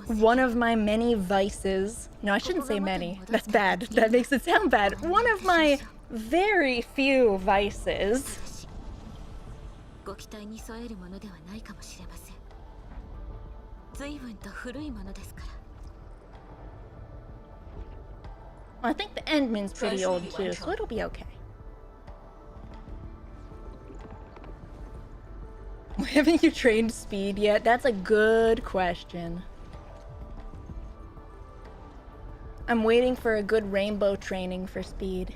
[SPEAKER 1] One of my many vices, no, I shouldn't say many, that's bad, that makes it sound bad. One of my very few vices well, I think the Endman's pretty old too, so it'll be okay. Haven't you trained Speed yet? That's a good question. I'm waiting for a good rainbow training for Speed.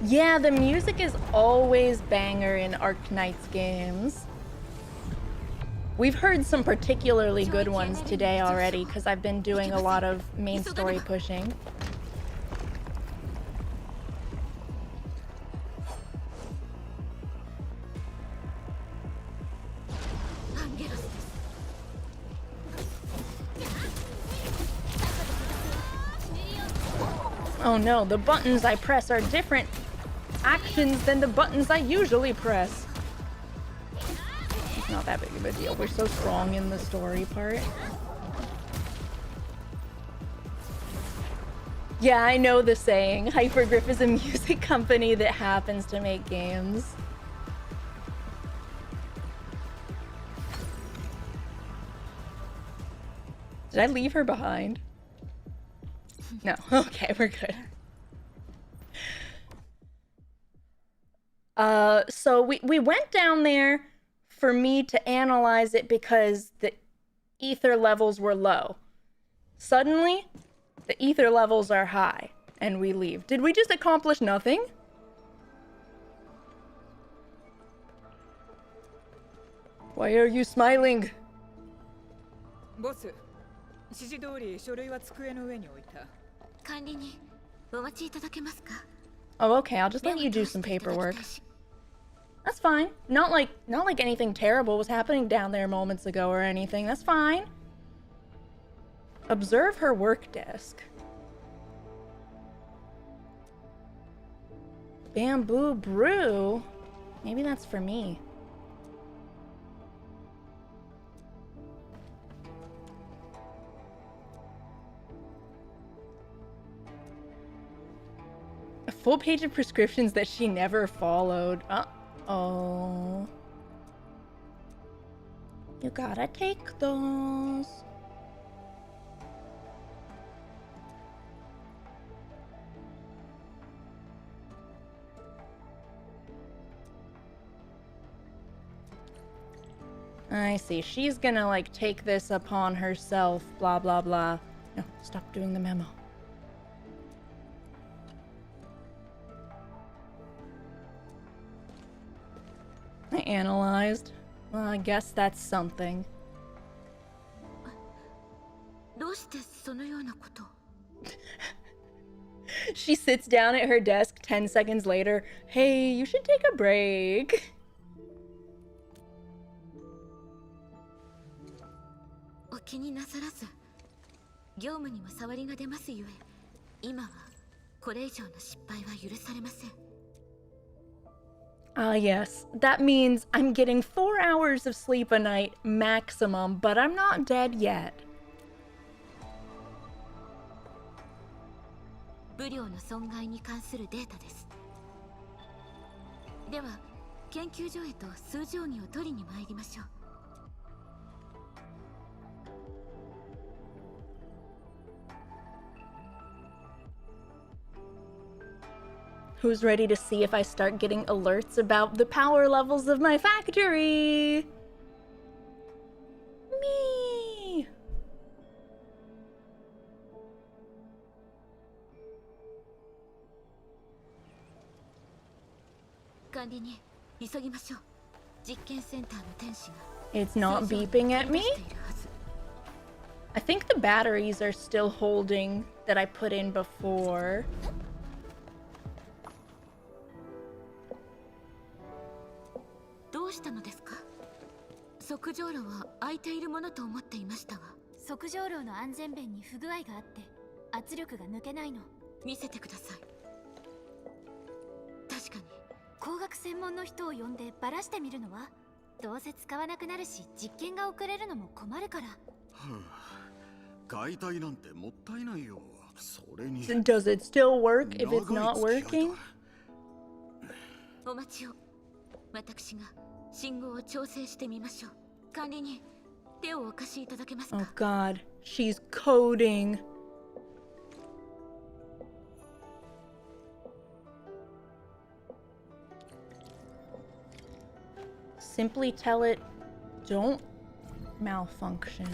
[SPEAKER 1] Yeah, the music is always banger in Arknights games. We've heard some particularly good ones today already because I've been doing a lot of main story pushing. Oh no, the buttons I press are different actions than the buttons I usually press. It's not that big of a deal. We're so strong in the story part. Yeah, I know the saying. Hypergriff is a music company that happens to make games. Did I leave her behind? No. Okay, we're good. So we went down there for me to analyze it because the ether levels were low. Suddenly, the ether levels are high, and we leave. Did we just accomplish nothing? Why are you smiling?
[SPEAKER 5] ボス、指示通り書類は机の上に置いた。
[SPEAKER 4] 管理人、お待ちいただけますか?
[SPEAKER 1] Oh, okay. I'll just let you do some paperwork. That's fine. Not like anything terrible was happening down there moments ago or anything. That's fine. Observe her work desk. Bamboo brew? Maybe that's for me. A full page of prescriptions that she never followed. Uh-oh. You gotta take those. I see. She's gonna, like, take this upon herself, blah, blah, blah. No, stop doing the memo. I analyzed. Well, I guess that's something.
[SPEAKER 4] どうしてそのようなこと?
[SPEAKER 1] She sits down at her desk 10 seconds later. Hey, you should take a break.
[SPEAKER 4] お気になさらず、業務にも障りが出ますゆえ、今はこれ以上の失敗は許されません。
[SPEAKER 1] Ah, yes. That means I'm getting 4 hours of sleep a night maximum, but I'm not dead yet.
[SPEAKER 4] 武量の損害に関するデータです。では、研究所へと数定規を取りに参りましょう。
[SPEAKER 1] Who's ready to see if I start getting alerts about the power levels of my factory? Me! It's not beeping at me? I think the batteries are still holding that I put in before. Does it still work if it's not working? Oh god, she's coding. Simply tell it, don't malfunction.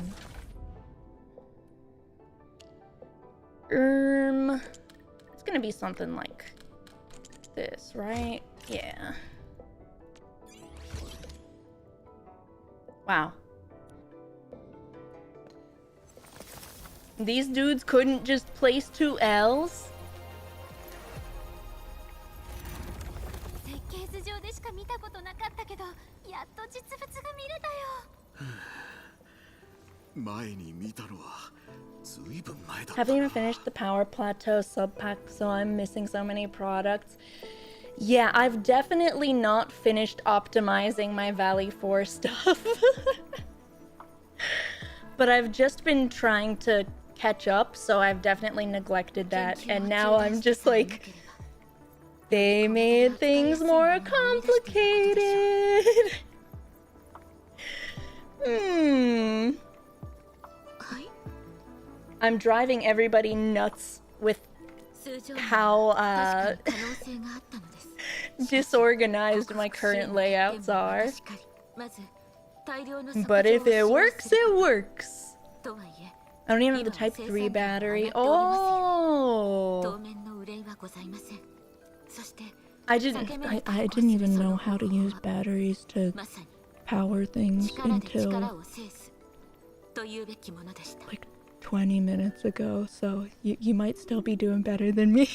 [SPEAKER 1] It's gonna be something like this, right? Yeah. Wow. These dudes couldn't just place 2 L's? Haven't even finished the power plateau sub-pack, so I'm missing so many products. Yeah, I've definitely not finished optimizing my Valley 4 stuff. But I've just been trying to catch up, so I've definitely neglected that. And now I'm just like, they made things more complicated. I'm driving everybody nuts with how disorganized my current layouts are. But if it works, it works. I don't even have the Type 3 battery. Oh! I didn't even know how to use batteries to power things until like 20 minutes ago, so you might still be doing better than me.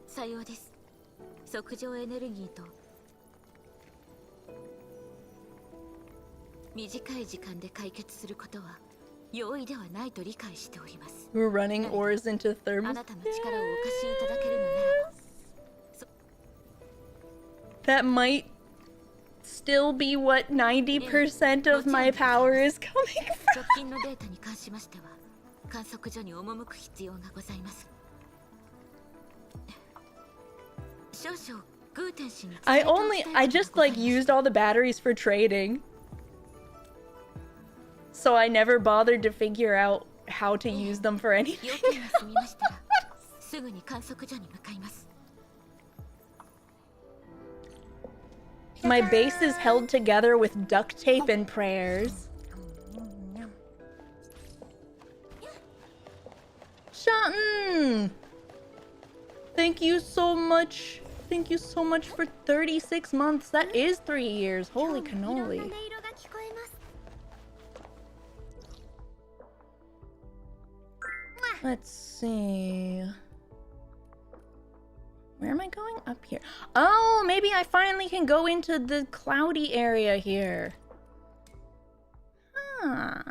[SPEAKER 4] さようです。測定エネルギーと短い時間で解決することは容易ではないと理解しております。
[SPEAKER 1] We're running ores into
[SPEAKER 4] あ
[SPEAKER 1] thermals.
[SPEAKER 4] なたの力をお貸しいただけるのならば。
[SPEAKER 1] That might still be what 90% of my power is coming from.
[SPEAKER 4] 直近のデータに関しましては観測所に赴く必要がございます。少々グーテン氏に
[SPEAKER 1] I just like used all the batteries for trading. So I never bothered to figure out how to use them for anything.
[SPEAKER 4] 要件が済みましたらすぐに観測所に向かいます。
[SPEAKER 1] My base is held together with duct tape and prayers. Shanton! Thank you so much. Thank you so much for 36 months. That is 3 years. Holy cannoli. Let's see. Where am I going? Up here. Oh, maybe I finally can go into the cloudy area here. Huh.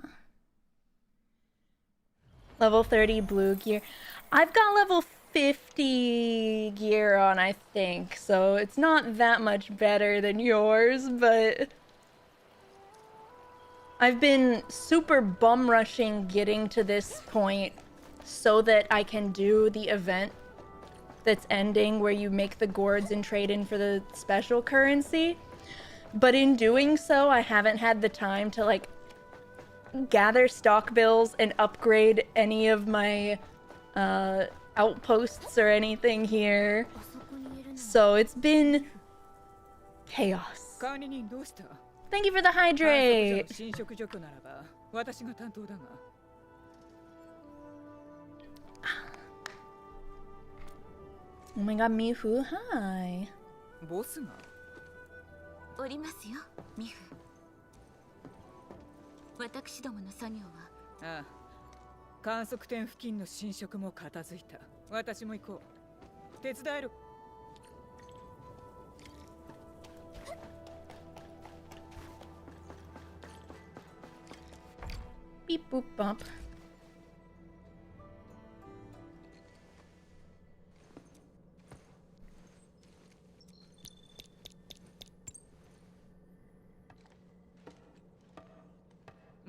[SPEAKER 1] Level 30 blue gear. I've got level 50 gear on, I think, so it's not that much better than yours, but I've been super bum rushing getting to this point so that I can do the event that's ending where you make the gourds and trade in for the special currency. But in doing so, I haven't had the time to like gather stock bills and upgrade any of my outposts or anything here. So it's been chaos. Thank you for the hydrate. Oh my god, Mifu, hi.
[SPEAKER 4] おりますよ、ミフ。私どもの作業は。
[SPEAKER 5] ああ、観測点付近の侵食も片付いた。私も行こう。手伝える。
[SPEAKER 1] Beep boop bump.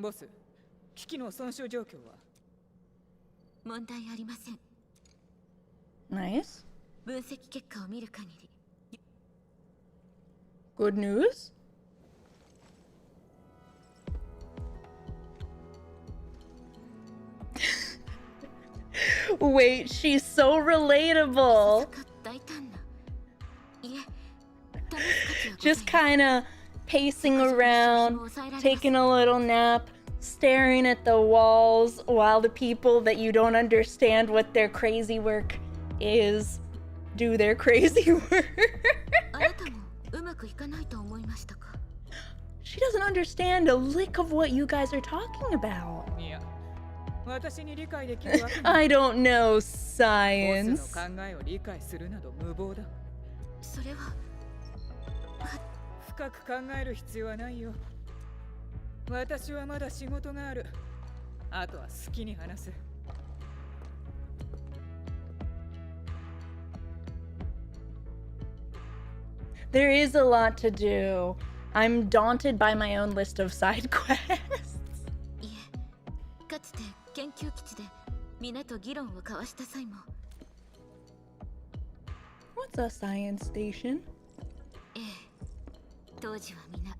[SPEAKER 5] Boss, 機器の損傷状況は？
[SPEAKER 4] 問題ありません。
[SPEAKER 1] Nice.
[SPEAKER 4] 分析結果を見る限り。
[SPEAKER 1] Good news? Wait, she's so relatable. Just kinda pacing around, taking a little nap, staring at the walls while the people that you don't understand what their crazy work is do their crazy work. She doesn't understand a lick of what you guys are talking about. I don't know science.
[SPEAKER 5] 深く考える必要はないよ。私はまだ仕事がある。あとは好きに話す。
[SPEAKER 1] There is a lot to do. I'm daunted by my own list of side quests.
[SPEAKER 4] いえ、かつて研究基地で皆と議論を交わした際も。
[SPEAKER 1] What's a science station?
[SPEAKER 4] ええ。当時は皆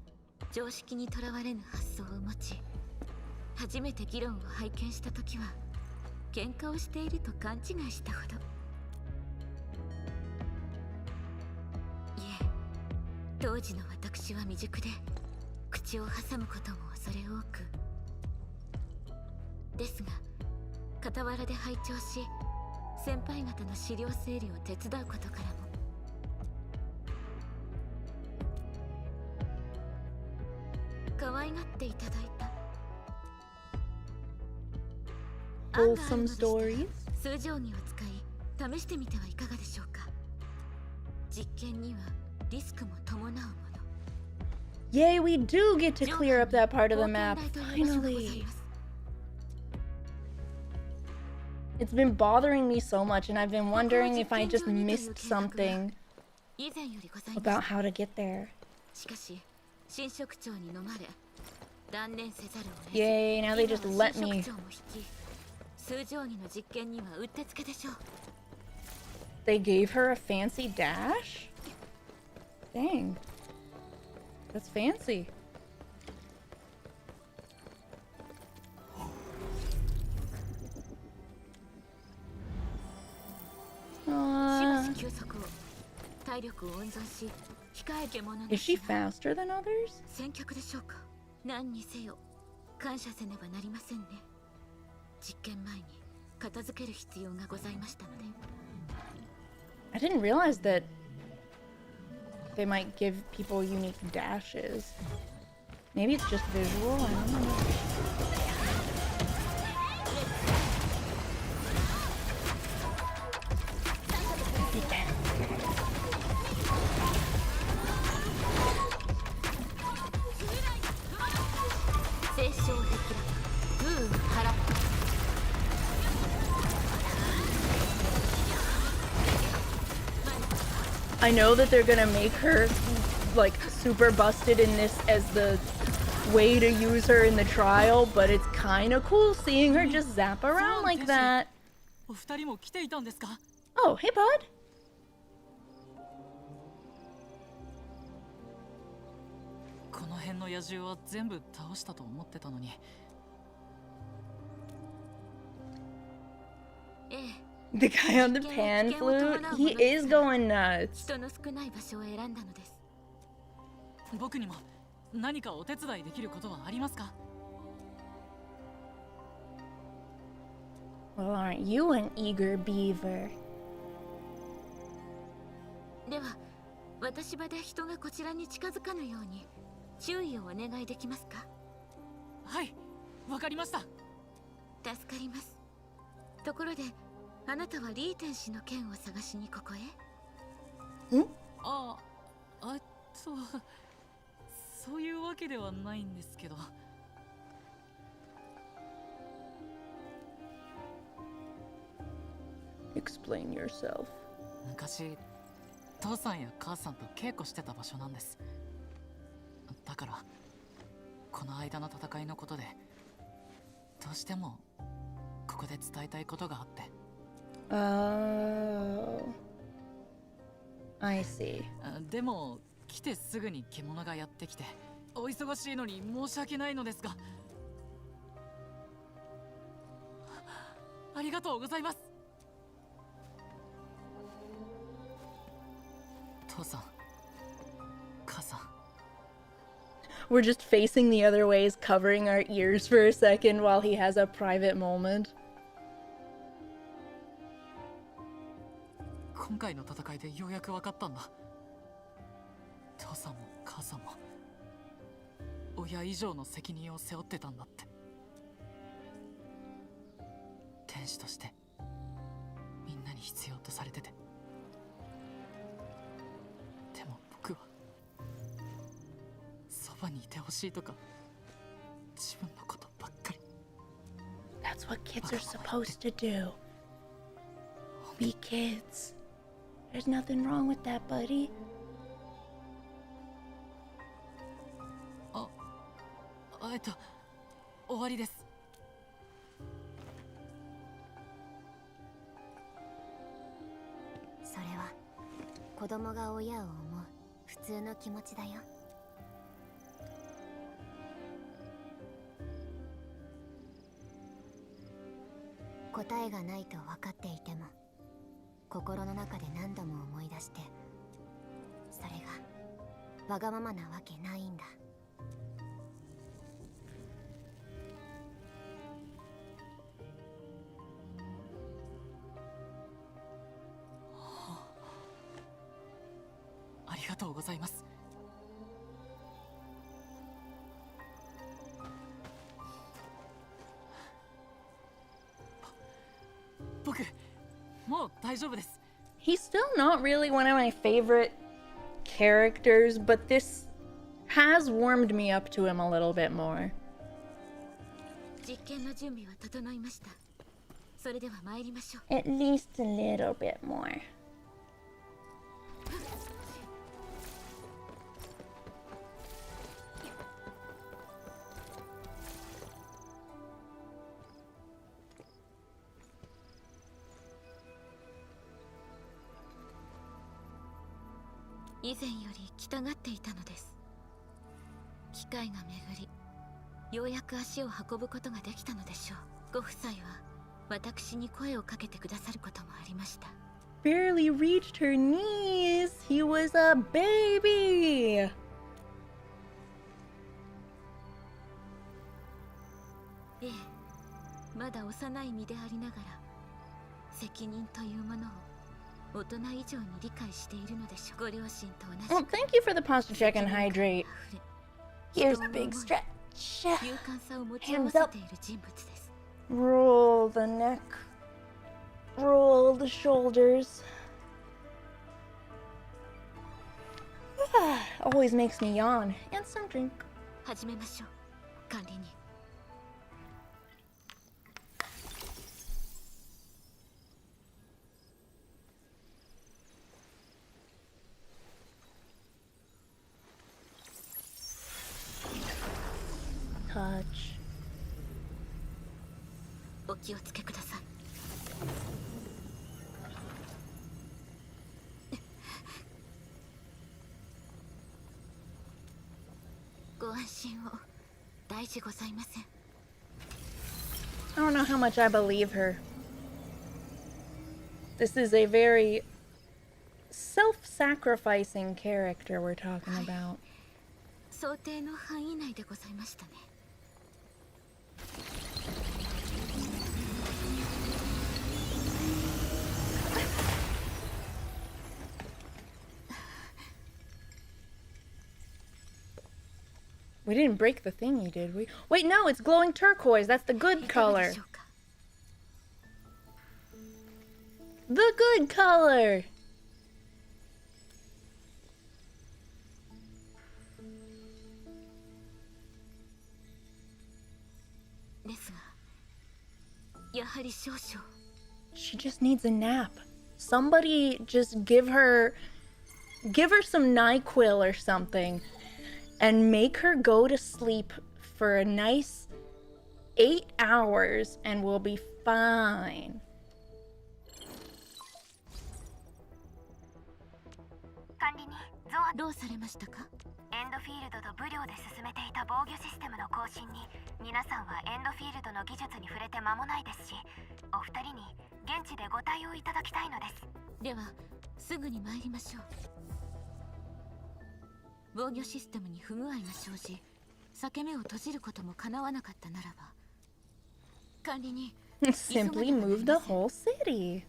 [SPEAKER 4] 常識にとらわれぬ発想を持ち初めて議論を拝見した時は喧嘩をしていると勘違いしたほど。いえ、当時の私は未熟で口を挟むことも恐れ多く、ですが傍らで拝聴し、先輩方の資料整理を手伝うことからも可愛がっていただいた。
[SPEAKER 1] Wholesome stories.
[SPEAKER 4] 数定規を使い試してみてはいかがでしょうか。実験にはリスクも伴うもの。
[SPEAKER 1] Yay, we do get to clear up that part of the map. Finally. It's been bothering me so much, and I've been wondering if I just missed something about how to get there.
[SPEAKER 4] しかし新職長に飲まれ断念せざるを得ず。
[SPEAKER 1] Yay, now they just let me.
[SPEAKER 4] 数定規の実験にはうってつけでしょう。
[SPEAKER 1] They gave her a fancy dash? Dang. That's fancy. Is she faster than others?
[SPEAKER 4] 先客でしょうか。何にせよ感謝せねばなりませんね。実験前に片付ける必要がございましたので。
[SPEAKER 1] I didn't realize that they might give people unique dashes. Maybe it's just visual, I don't know. I know that they're gonna make her like super busted in this as the way to use her in the trial, but it's kind of cool seeing her just zap around like that. Oh, hey bud.
[SPEAKER 9] この辺の野獣は全部倒したと思ってたのに。
[SPEAKER 4] ええ。
[SPEAKER 1] The guy on the pan flute, he is going nuts.
[SPEAKER 4] 人の少ない場所を選んだのです。
[SPEAKER 9] 僕にも何かお手伝いできることはありますか?
[SPEAKER 1] Well, aren't you an eager beaver?
[SPEAKER 4] では、私場で人がこちらに近づかぬように注意をお願いできますか?
[SPEAKER 9] はい、わかりました。
[SPEAKER 4] 助かります。ところで、あなたはリーテン氏の剣を探しにここへ?
[SPEAKER 1] ん?
[SPEAKER 9] そういうわけではないんですけど。
[SPEAKER 1] Explain yourself.
[SPEAKER 9] 昔、父さんや母さんと稽古してた場所なんです。だから、この間の戦いのことで、どうしてもここで伝えたいことがあって。
[SPEAKER 1] Oh, I see.
[SPEAKER 9] でも来てすぐに獣がやってきて、お忙しいのに申し訳ないのですが。ありがとうございます。父さん、母さん。
[SPEAKER 1] We're just facing the other ways, covering our ears for a second while he has a private moment.
[SPEAKER 9] 今回の戦いでようやく分かったんだ。父さんも母さんも親以上の責任を背負ってたんだって。天使としてみんなに必要とされてて。でも僕はそばにいてほしいとか自分のことばっかり。
[SPEAKER 1] That's what kids are supposed to do. Be kids. There's nothing wrong with that, buddy.
[SPEAKER 9] 終わりです。
[SPEAKER 3] それは子供が親を思う普通の気持ちだよ。答えがないと分かっていても心の中で何度も思い出して、それがわがままなわけないんだ。
[SPEAKER 9] ありがとうございます。僕、もう大丈夫です。
[SPEAKER 1] He's still not really one of my favorite characters, but this has warmed me up to him a little bit more.
[SPEAKER 4] 実験の準備は整いました。それでは参りましょう。
[SPEAKER 1] At least a little bit more.
[SPEAKER 4] 以前より来たがっていたのです。機会が巡り、ようやく足を運ぶことができたのでしょう。ご夫妻は私に声をかけてくださることもありました。
[SPEAKER 1] Barely reached her knees. He was a baby.
[SPEAKER 4] ええ、まだ幼い身でありながら責任というものを大人以上に理解しているのでしょう。ご両親と同じく。
[SPEAKER 1] Well, thank you for the posture check and hydrate. Here's a big stretch.
[SPEAKER 4] 勇敢さを持ち合わせている人物です。
[SPEAKER 1] Roll the neck. Roll the shoulders. Always makes me yawn. And some drink.
[SPEAKER 4] 始めましょう、管理人。
[SPEAKER 1] Touch.
[SPEAKER 4] お気をつけください。ご安心を。大事ございません。
[SPEAKER 1] I don't know how much I believe her. This is a very self-sacrificing character we're talking about.
[SPEAKER 4] 想定の範囲内でございましたね。
[SPEAKER 1] We didn't break the thingy, did we? Wait, no, it's glowing turquoise. That's the good color. The good color!
[SPEAKER 4] ですが、やはり少々。
[SPEAKER 1] She just needs a nap. Somebody just give her some NyQuil or something and make her go to sleep for a nice 8 hours and we'll be fine.
[SPEAKER 3] 管理人、ゾア
[SPEAKER 4] どうされましたか？
[SPEAKER 3] エンドフィールドと武領で進めていた防御システムの更新に皆さんはエンドフィールドの技術に触れて間もないですし、お二人に現地でご対応いただきたいのです。
[SPEAKER 4] ではすぐに参りましょう。防御システムに不具合が生じ、裂け目を閉じることも叶わなかったならば、管理人、
[SPEAKER 1] Simply move the whole city.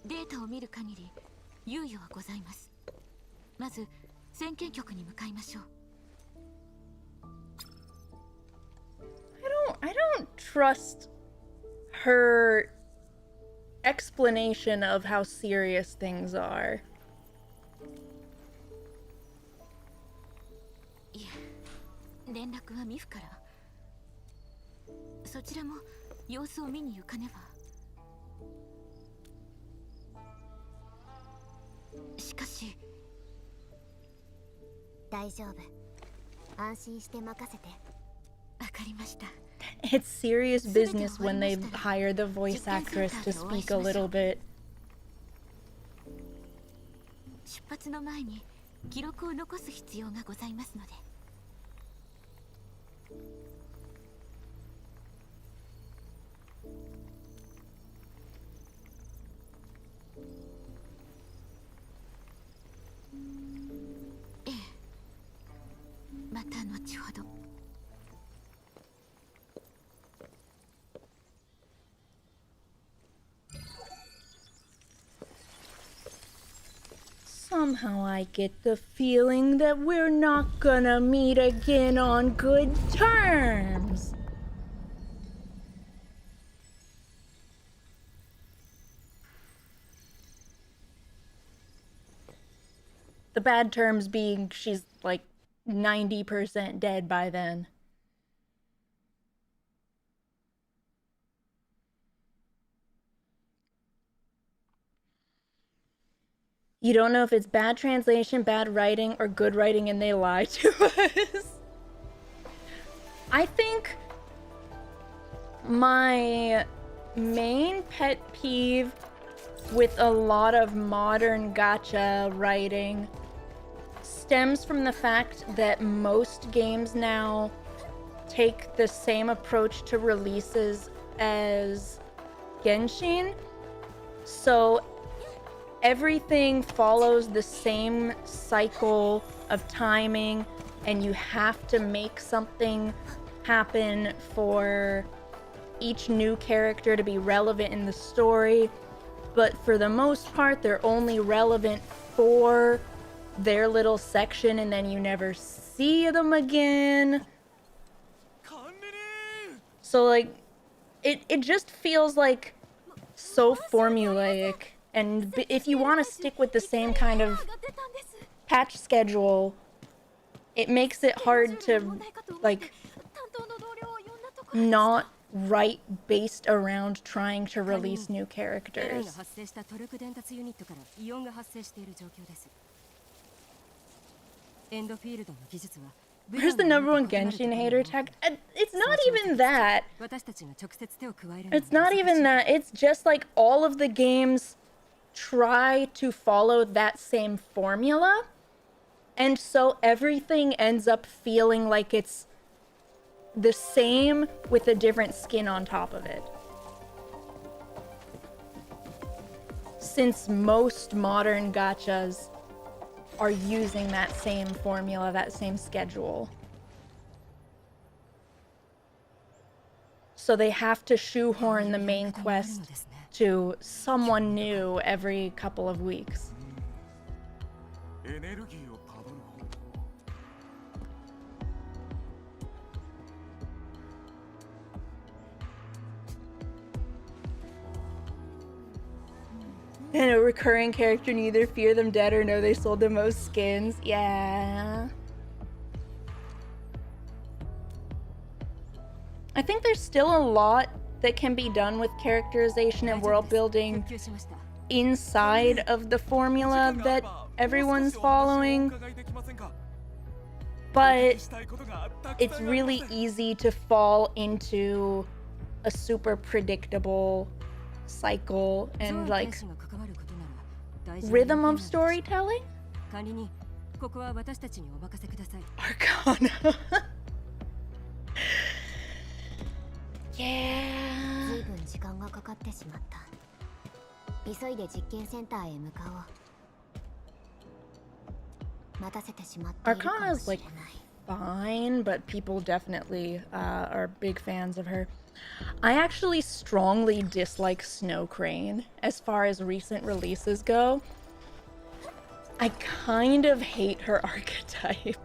[SPEAKER 4] データを見る限り猶予はございます。まず先見局に向かいましょう。
[SPEAKER 1] I don't trust her explanation of how serious things are.
[SPEAKER 4] いえ、連絡はミフから。そちらも様子を見に行かねば。しかし、
[SPEAKER 3] 大丈夫。安心して任せて。
[SPEAKER 4] わかりました。
[SPEAKER 1] It's serious business when they hire the voice actress to speak a little bit.
[SPEAKER 4] 出発の前に記録を残す必要がございますので。ええ、また後ほど。
[SPEAKER 1] Somehow I get the feeling that we're not gonna meet again on good terms. The bad terms being she's like 90% dead by then. You don't know if it's bad translation, bad writing, or good writing and they lie to us. I think my main pet peeve with a lot of modern gacha writing stems from the fact that most games now take the same approach to releases as Genshin. So everything follows the same cycle of timing, and you have to make something happen for each new character to be relevant in the story. But for the most part, they're only relevant for their little section, and then you never see them again. So like, it just feels like so formulaic. And if you want to stick with the same kind of patch schedule, it makes it hard to, like, not write based around trying to release new characters. Where's the #1 Genshin hater tag? It's not even that. It's not even that. It's just like all of the games try to follow that same formula, and so everything ends up feeling like it's the same with a different skin on top of it. Since most modern gachas are using that same formula, that same schedule. So they have to shoehorn the main quest to someone new every couple of weeks. And a recurring character, neither fear them dead or know they sold the most skins. Yeah. I think there's still a lot that can be done with characterization and world building inside of the formula that everyone's following. But it's really easy to fall into a super predictable cycle and like rhythm of storytelling. Arcana. Yeah. Arcana's like fine, but people definitely are big fans of her. I actually strongly dislike Snow Crane as far as recent releases go. I kind of hate her archetype.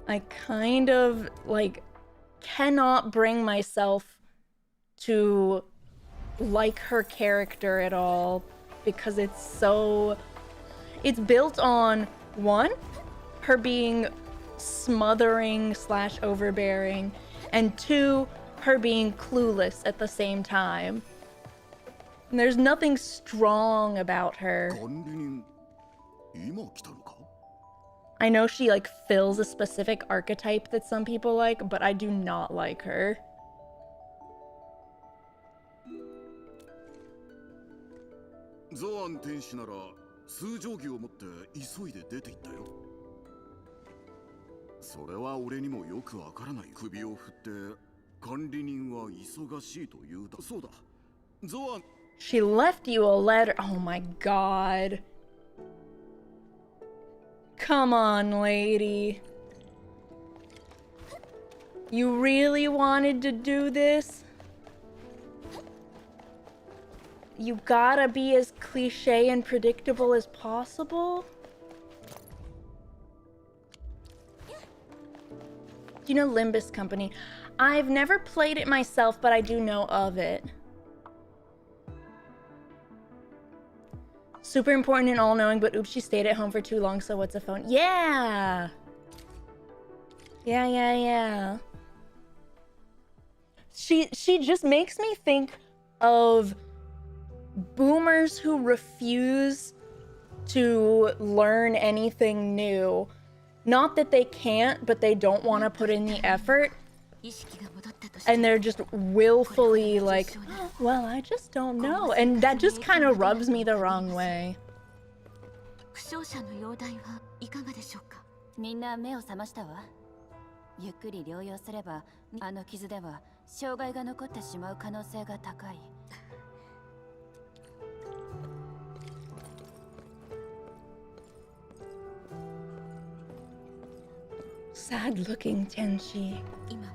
[SPEAKER 1] I kind of like cannot bring myself to like her character at all because it's built on one, her being smothering / overbearing, and two, her being clueless at the same time. And there's nothing strong about her. I know she like fills a specific archetype that some people like, but I do not like her.
[SPEAKER 6] 数定規を持って急いで出て行ったよ。それは俺にもよくわからない。首を振って管理人は忙しいと言うだ。そうだ、ゾアン。
[SPEAKER 1] She left you a letter. Oh my god. Come on, lady. You really wanted to do this? You gotta be as cliche and predictable as possible? Do you know Limbus Company? I've never played it myself, but I do know of it. Super important and all-knowing, but oops, she stayed at home for too long, so what's a phone? Yeah! Yeah. She just makes me think of boomers who refuse to learn anything new. Not that they can't, but they don't want to put in the effort. And they're just willfully like, oh, well, I just don't know. And that just kind of rubs me the wrong way.
[SPEAKER 8] みんな目を覚ましたわ。ゆっくり療養すれば、あの傷では障害が残ってしまう可能性が高い。
[SPEAKER 1] Sad-looking Tenshi.
[SPEAKER 4] 今は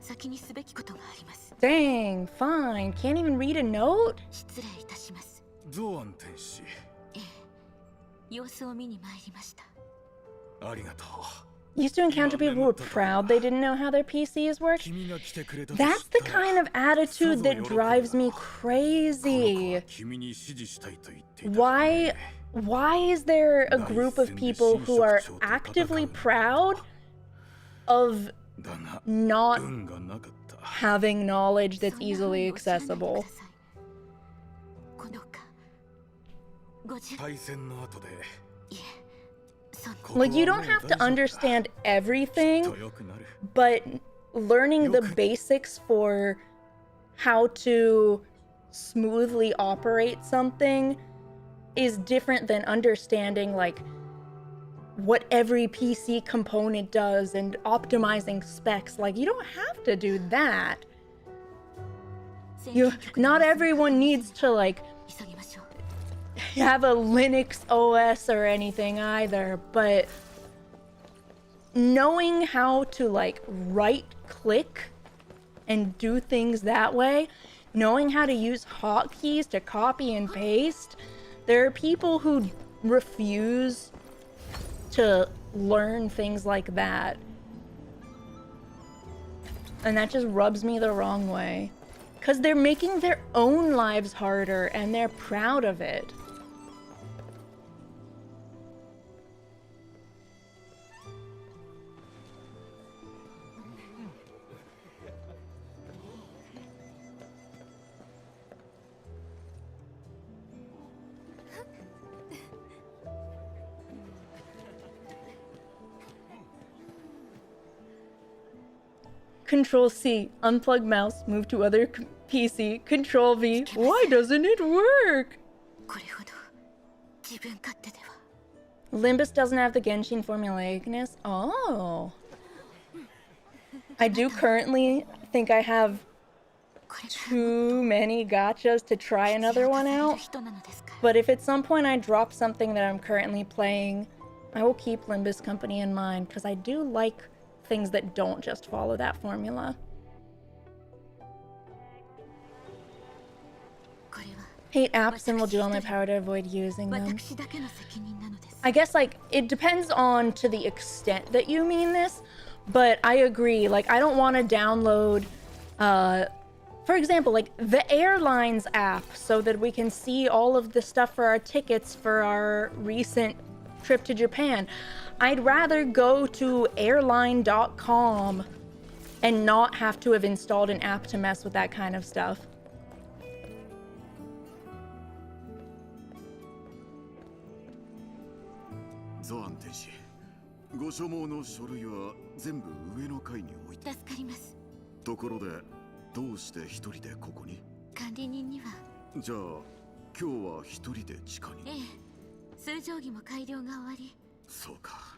[SPEAKER 4] 先にすべきことがあります。
[SPEAKER 1] Dang, fine. Can't even read a note?
[SPEAKER 4] 失礼いたします。
[SPEAKER 6] ゾアン天使。
[SPEAKER 4] ええ、様子を見に参りました。
[SPEAKER 6] ありがとう。
[SPEAKER 1] Used to encounter people who were proud they didn't know how their PCs worked. That's the kind of attitude that drives me crazy. Why is there a group of people who are actively proud of not having knowledge that's easily accessible? Like, you don't have to understand everything, but learning the basics for how to smoothly operate something is different than understanding, like, what every PC component does and optimizing specs. Like, you don't have to do that. Not everyone needs to, like, have a Linux OS or anything either, but knowing how to, like, right click and do things that way, knowing how to use hotkeys to copy and paste, there are people who refuse to learn things like that. And that just rubs me the wrong way. Because they're making their own lives harder and they're proud of it. Control C, unplug mouse, move to other PC, Control V. Why doesn't it work? Limbus doesn't have the Genshin formulaicness. Oh. I do currently think I have too many gachas to try another one out. But if at some point I drop something that I'm currently playing, I will keep Limbus Company in mind, because I do like things that don't just follow that formula. Hate apps and will do all my power to avoid using them. I guess, like, it depends on to the extent that you mean this, but I agree. Like, I don't want to download, for example, like the airlines app so that we can see all of the stuff for our tickets for our recent trip to Japan. I'd rather go to airline.com and not have to have installed an app to mess with that kind of stuff.
[SPEAKER 6] Zoan Tenshi, ご所望の書類は全部上の階に置いて。
[SPEAKER 4] 助かります。
[SPEAKER 6] ところで、どうして一人でここに？
[SPEAKER 4] 管理人には。
[SPEAKER 6] じゃあ、今日は一人で地下に。
[SPEAKER 4] ええ、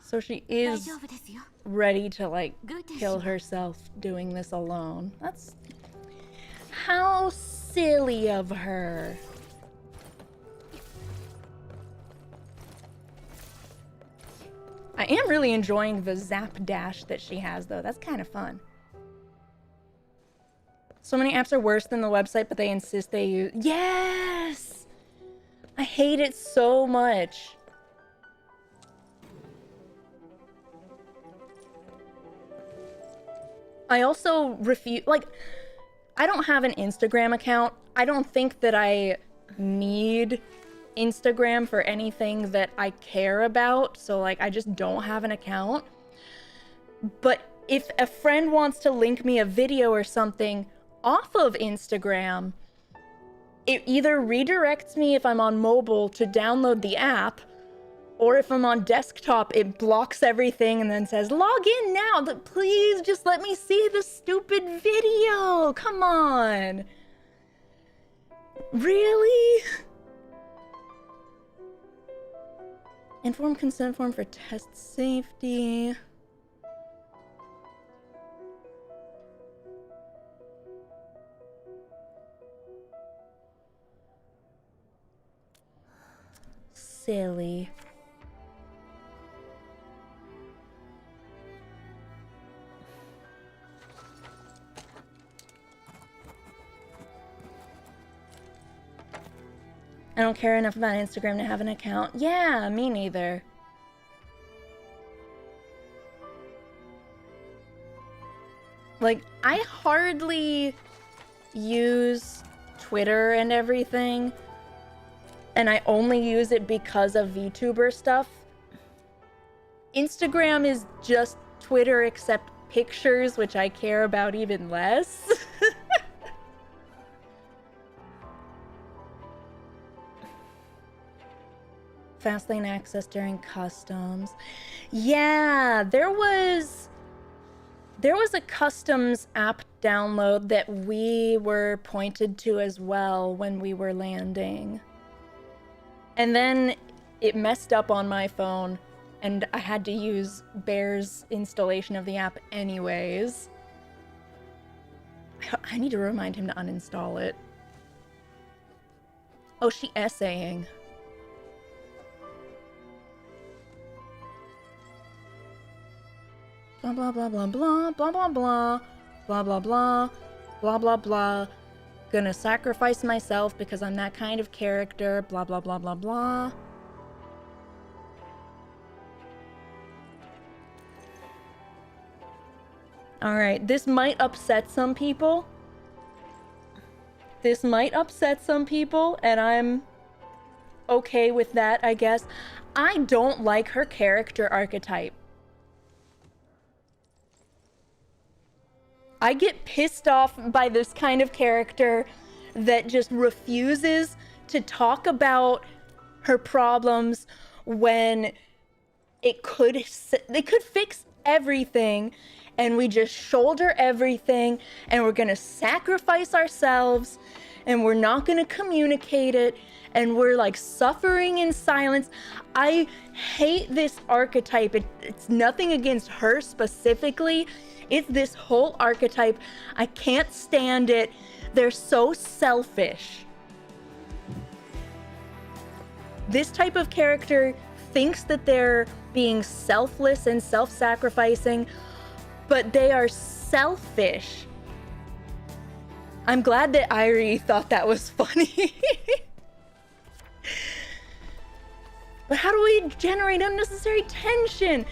[SPEAKER 1] So she is ready to like kill herself doing this alone. That's how silly of her. I am really enjoying the zap dash that she has though. That's kind of fun. So many apps are worse than the website, but they insist they use. Yes! I hate it so much. I also refuse, like, I don't have an Instagram account. I don't think that I need Instagram for anything that I care about. So, like, I just don't have an account. But if a friend wants to link me a video or something off of Instagram, it either redirects me if I'm on mobile to download the app, or if I'm on desktop, it blocks everything and then says, log in now. Please just let me see the stupid video. Come on. Really? Informed consent form for test safety. Silly. I don't care enough about Instagram to have an account. Yeah, me neither. Like, I hardly use Twitter and everything, and I only use it because of VTuber stuff. Instagram is just Twitter except pictures, which I care about even less. Fastlane access during customs. Yeah, there was a customs app download that we were pointed to as well when we were landing. And then it messed up on my phone and I had to use Bear's installation of the app anyways. I need to remind him to uninstall it. Oh, she essaying. Blah blah blah blah blah blah blah blah blah blah blah blah blah blah. Gonna sacrifice myself because I'm that kind of character. Blah blah blah blah blah. Alright, this might upset some people. This might upset some people, and I'm okay with that, I guess. I don't like her character archetype. I get pissed off by this kind of character that just refuses to talk about her problems when they could fix everything, and we just shoulder everything, and we're gonna sacrifice ourselves, and we're not gonna communicate it, and we're like suffering in silence. I hate this archetype. It's nothing against her specifically. It's this whole archetype. I can't stand it. They're so selfish. This type of character thinks that they're being selfless and self-sacrificing, but they are selfish. I'm glad that Irie thought that was funny. But how do we generate unnecessary tension?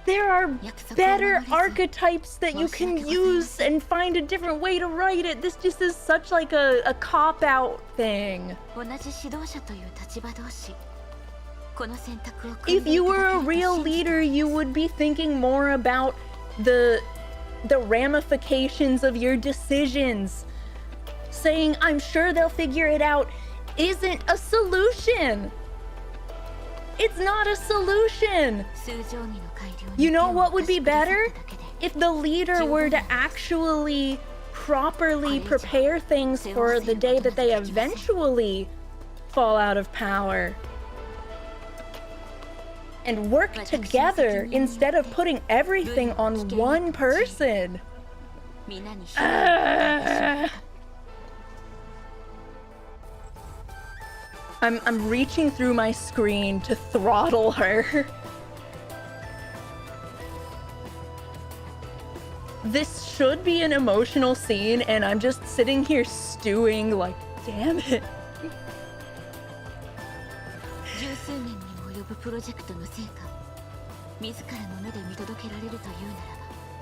[SPEAKER 1] There are better archetypes that you can use and find a different way to write it. This just is such like a cop-out thing. If you were a real leader, you would be thinking more about the ramifications of your decisions. Saying, I'm sure they'll figure it out, isn't a solution. It's not a solution. You know what would be better? If the leader were to actually properly prepare things for the day that they eventually fall out of power. and work together instead of putting everything on one person. I'm reaching through my screen to throttle her. This should be an emotional scene, and I'm just sitting here stewing like, damn it.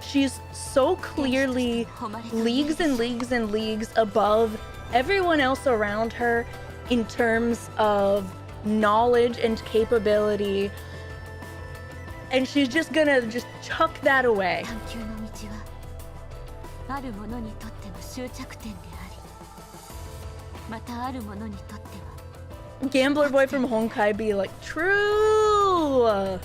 [SPEAKER 1] She's so clearly leagues and leagues and leagues above everyone else around her in terms of knowledge and capability, and she's just gonna just chuck that away. Gambler boy from Honkai be like, true.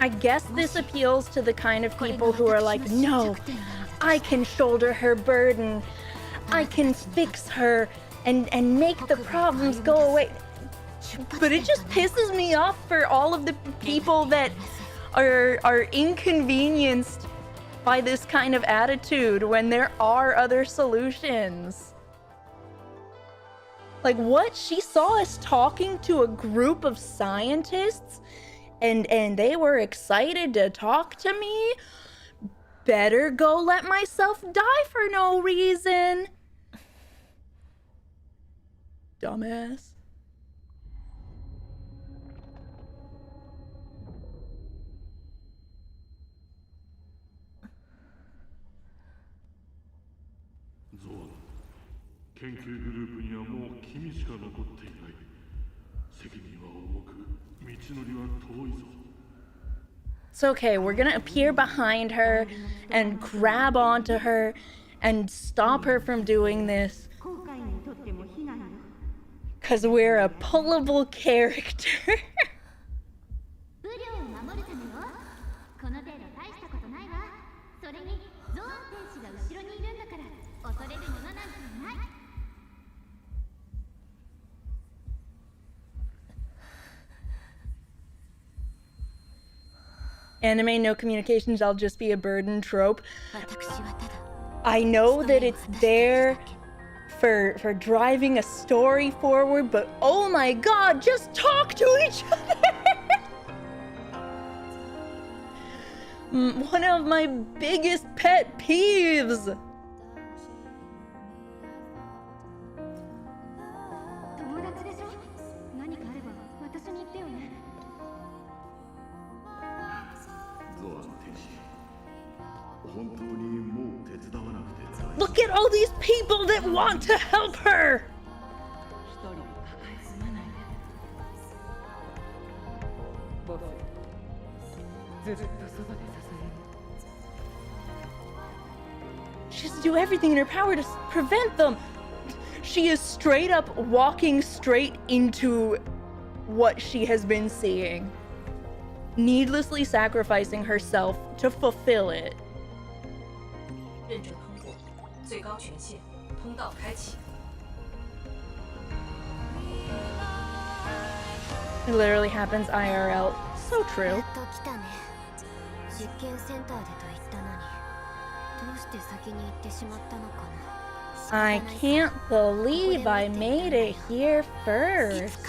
[SPEAKER 1] I guess this appeals to the kind of people who are like, no, I can shoulder her burden. I can fix her and make the problems go away. But it just pisses me off for all of the people that are inconvenienced by this kind of attitude when there are other solutions. Like, what? She saw us talking to a group of scientists and they were excited to talk to me? Better go let myself die for no reason. Dumbass. It's okay, we're gonna appear behind her and grab onto her and stop her from doing this. Because we're a pullable character. Anime no communications, I'll just be a burden trope. I know that it's there for driving a story forward, but oh my god, just talk to each other! One of my biggest pet peeves! Look at all these people that want to help her! She has to do everything in her power to prevent them. She is straight up walking straight into what she has been seeing, needlessly sacrificing herself to fulfill it. It literally happens IRL. So true. I can't believe I made it here first.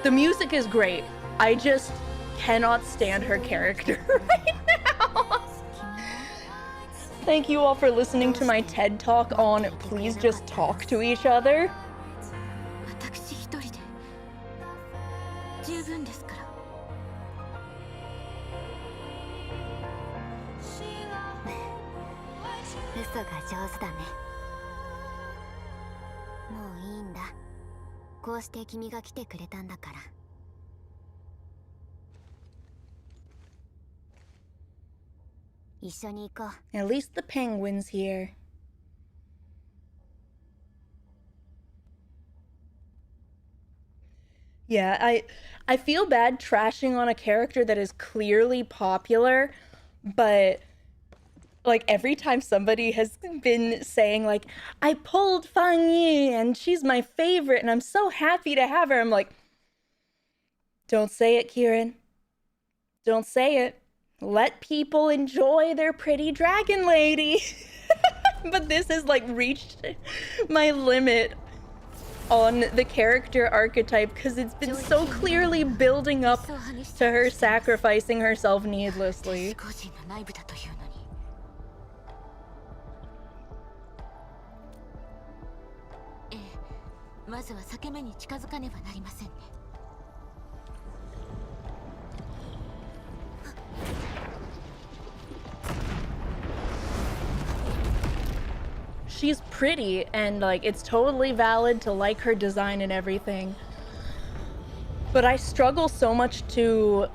[SPEAKER 1] The music is great. I just cannot stand her character right now. Thank you all for listening to my TED Talk on Please Just Talk to Each Other. At least the penguin's here. Yeah, I feel bad trashing on a character that is clearly popular, but like every time somebody has been saying like, I pulled Fang Yi and she's my favorite and I'm so happy to have her, I'm like, don't say it, Khiren. Don't say it. Let people enjoy their pretty dragon lady. But this has like reached my limit on the character archetype because it's been so clearly building up to her sacrificing herself needlessly. She's pretty and like it's totally valid to like her design and everything, but I struggle so much to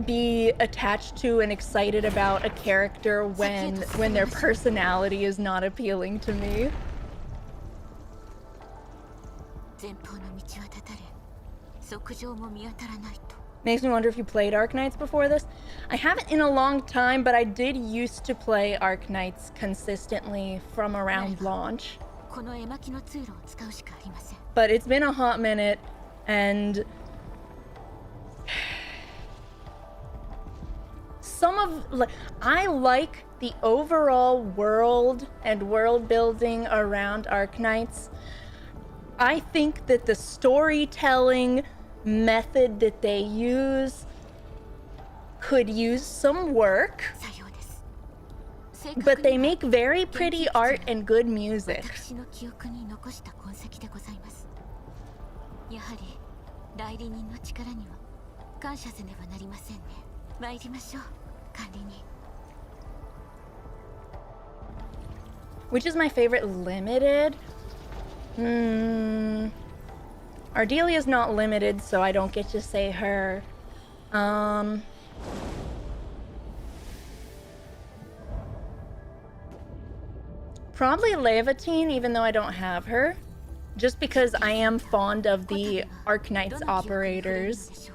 [SPEAKER 1] be attached to and excited about a character when their personality is not appealing to me. Makes me wonder if you played Arknights before this. I haven't in a long time, but I did used to play Arknights consistently from around launch. But it's been a hot minute, and I like the overall world and world building around Arknights. I think that the storytelling method that they use could use some work, but they make very pretty art and good music. Which is my favorite limited? Ardelia's not limited, so I don't get to say her. Probably Levatine, even though I don't have her. Just because I am fond of the Arknights operators.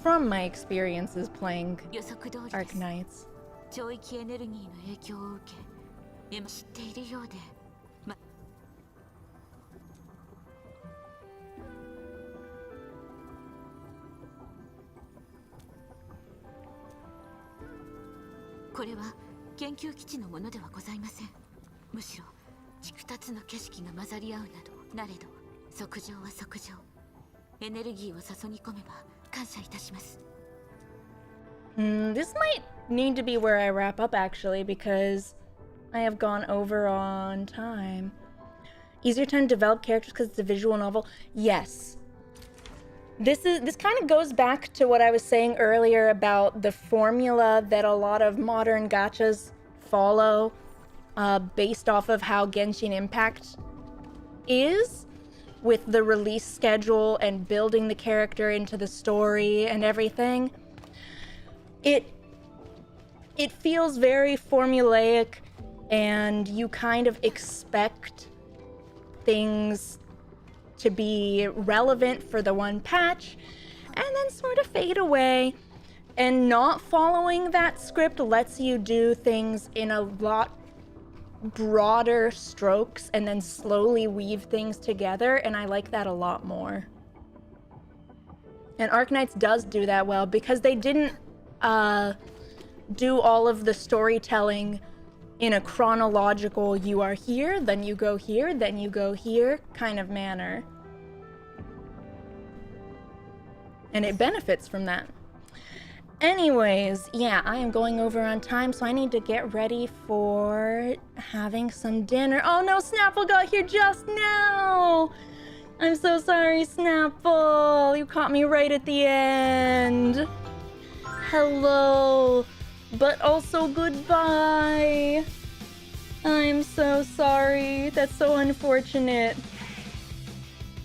[SPEAKER 1] From my experiences playing Arknights.
[SPEAKER 4] これは研究基地のものではございません。むしろ2つの景色が混ざり合うなどなれど測定は測定。エネルギーを注ぎ込めば感謝いたします。
[SPEAKER 1] This might need to be where I wrap up actually because I have gone over on time. Easier time to develop characters because it's a visual novel. Yes. This kind of goes back to what I was saying earlier about the formula that a lot of modern gachas follow based off of how Genshin Impact is with the release schedule and building the character into the story and everything. It feels very formulaic and you kind of expect things to be relevant for the one patch and then sort of fade away, and not following that script lets you do things in a lot broader strokes and then slowly weave things together, and I like that a lot more. And Arknights does do that well because they didn't do all of the storytelling in a chronological you are here, then you go here, then you go here kind of manner. And it benefits from that. Anyways, yeah, I am going over on time, so I need to get ready for having some dinner. Oh no, Snapple got here just now! I'm so sorry, Snapple. You caught me right at the end. Hello, but also goodbye. I'm so sorry. That's so unfortunate.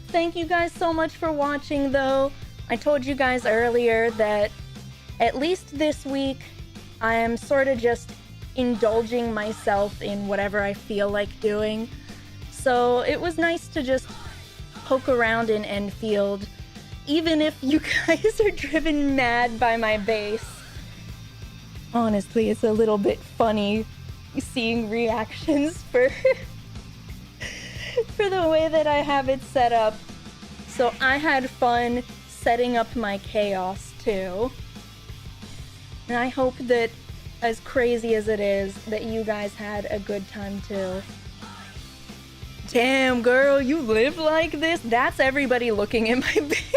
[SPEAKER 1] Thank you guys so much for watching, though. I told you guys earlier that at least this week, I am sort of just indulging myself in whatever I feel like doing. So it was nice to just poke around in Endfield, even if you guys are driven mad by my base. Honestly, it's a little bit funny seeing reactions for for the way that I have it set up. So I had fun setting up my chaos too. And I hope that, as crazy as it is, that you guys had a good time too. Damn, girl, you live like this? That's everybody looking at my base.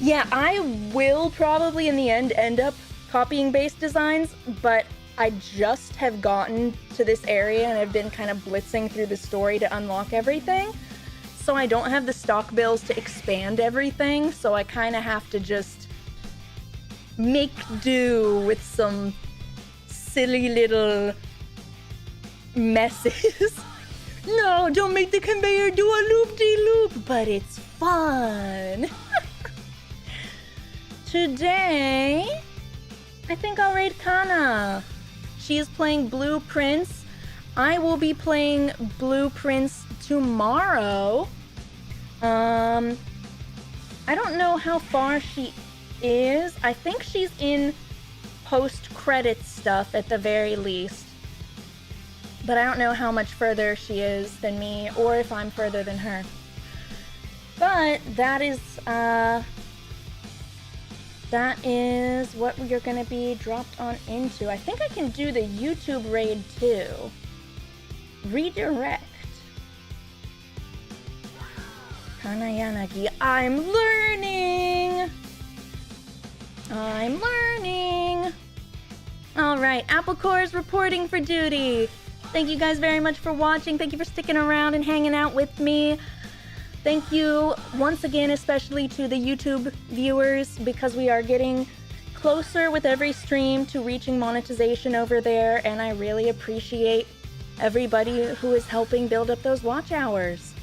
[SPEAKER 1] Yeah, I will probably in the end up copying base designs, but I just have gotten to this area and I've been kind of blitzing through the story to unlock everything. So I don't have the stock bills to expand everything, so I kind of have to just make do with some silly little messes. No, don't make the conveyor do a loop-de-loop, but it's fun. Today, I think I'll raid Kana. She is playing Blue Prince. I will be playing Blue Prince tomorrow. I don't know how far she is. I think she's in post-credits stuff at the very least. But I don't know how much further she is than me or if I'm further than her. But that is what we are going to be dropped on into. I think I can do the YouTube raid too. Redirect. Kanayanagi. I'm learning. All right, Apple Core is reporting for duty. Thank you guys very much for watching. Thank you for sticking around and hanging out with me. Thank you once again, especially to the YouTube viewers, because we are getting closer with every stream to reaching monetization over there, and I really appreciate everybody who is helping build up those watch hours.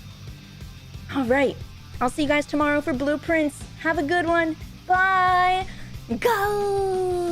[SPEAKER 1] All right, I'll see you guys tomorrow for Blueprints. Have a good one. Bye. Go!